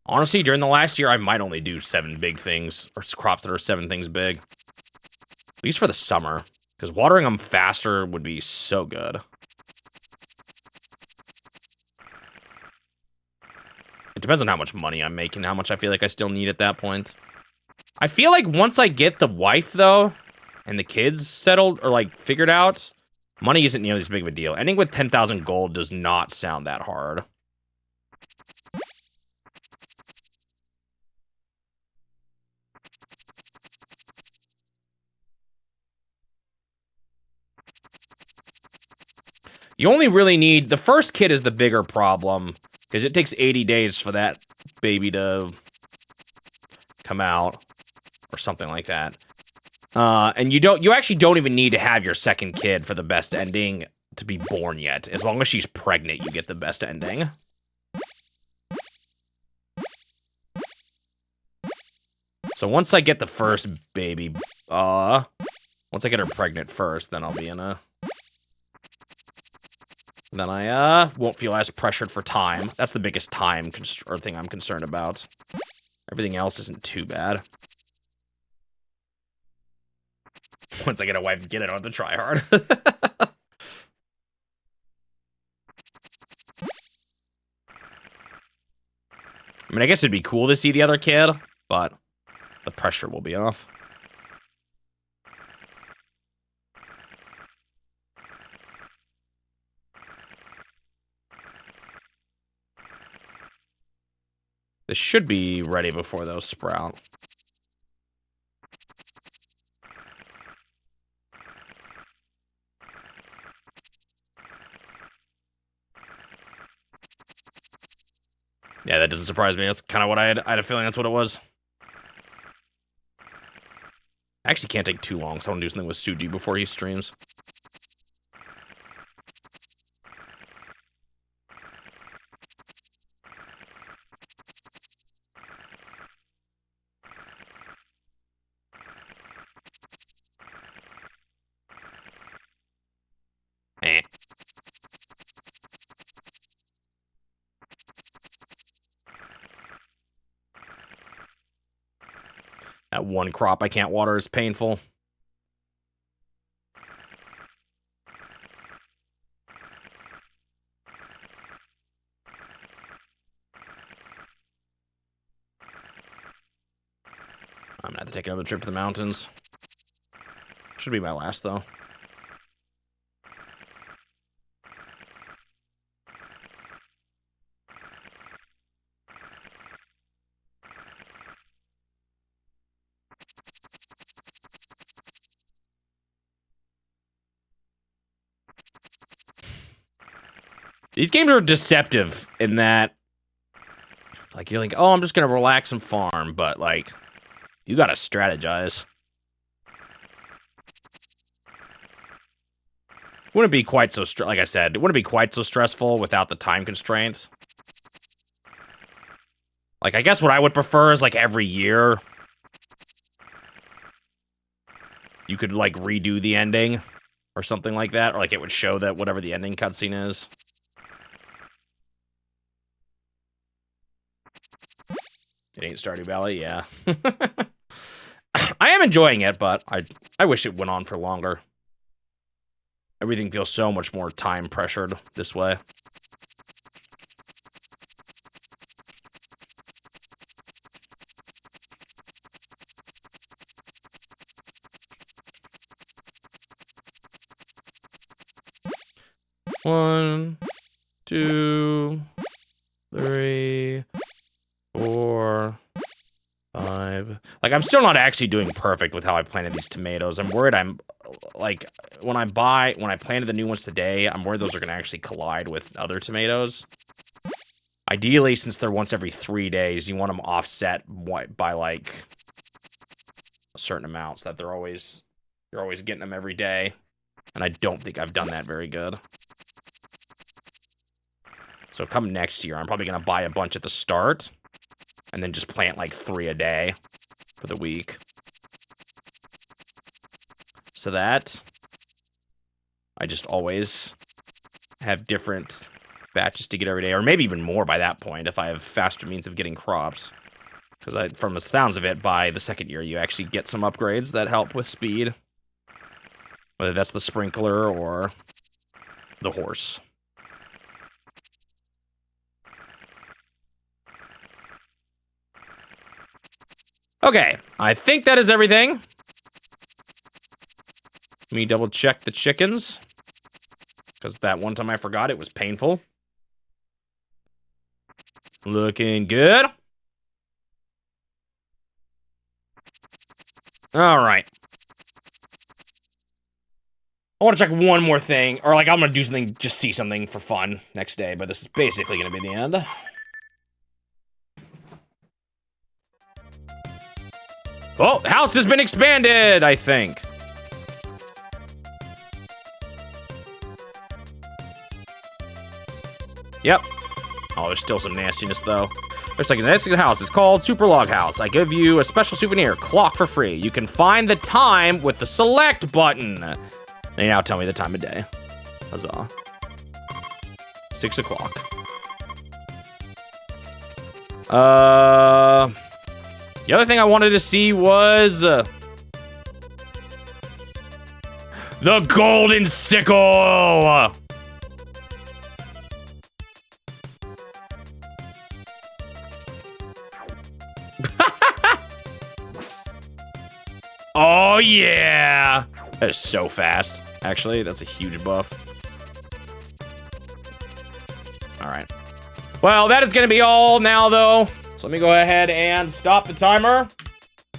Honestly, during the last year, I might only do 7 big things, or crops that are 7 things big. At least for the summer, because watering them faster would be so good. It depends on how much money I'm making, how much I feel like I still need at that point. I feel like once I get the wife, though, and the kids settled, or, like, figured out, money isn't nearly as big of a deal. Ending with 10,000 gold does not sound that hard. You only really need... the first kid is the bigger problem, because it takes 80 days for that baby to come out, or something like that. And you actually don't even need to have your second kid for the best ending to be born yet. As long as she's pregnant, you get the best ending. So once I get the first baby, once I get her pregnant first, then I'll be in a... Then I, won't feel as pressured for time. That's the biggest time thing I'm concerned about. Everything else isn't too bad. Once I get a wife and kid, I don't have to try hard. I mean, I guess it'd be cool to see the other kid, but the pressure will be off. This should be ready before those sprout. Yeah, that doesn't surprise me. That's kind of what I had a feeling that's what it was. I actually can't take too long, so I want to do something with Suji before he streams. Eh. That one crop I can't water is painful. I'm gonna have to take another trip to the mountains. Should be my last, though. These games are deceptive in that, like, you're like, oh, I'm just gonna relax and farm, but, like, you gotta strategize. Wouldn't be quite so, like I said, it wouldn't be quite so stressful without the time constraints. Like, I guess what I would prefer is, like, every year, you could, like, redo the ending, or something like that, or, like, it would show that whatever the ending cutscene is. It ain't Stardew Valley, yeah. I am enjoying it, but I wish it went on for longer. Everything feels so much more time pressured this way. One, 2, 3, 4, 5. Like, I'm still not actually doing perfect with how I planted these tomatoes. I'm worried like, when I planted the new ones today, I'm worried those are gonna actually collide with other tomatoes. Ideally, since they're once every 3 days, you want them offset by, like, a certain amount so that you're always getting them every day. And I don't think I've done that very good. So come next year, I'm probably gonna buy a bunch at the start, and then just plant like 3 a day for the week. So that I just always have different batches to get every day, or maybe even more by that point if I have faster means of getting crops. Because from the sounds of it, by the second year, you actually get some upgrades that help with speed. Whether that's the sprinkler or the horse. Okay, I think that is everything. Let me double check the chickens. Because that one time I forgot, it was painful. Looking good. All right. I want to check one more thing, or like I'm gonna do something, just see something for fun next day, but this is basically gonna be the end. Oh, the house has been expanded, I think. Yep. Oh, there's still some nastiness, though. There's like a nice little house. It's called Super Log House. I give you a special souvenir, clock for free. You can find the time with the select button. They now tell me the time of day. Huzzah. 6 o'clock. The other thing I wanted to see was the golden sickle. Oh yeah. That is so fast. Actually, that's a huge buff. All right. Well, that is gonna be all now though. So let me go ahead and stop the timer.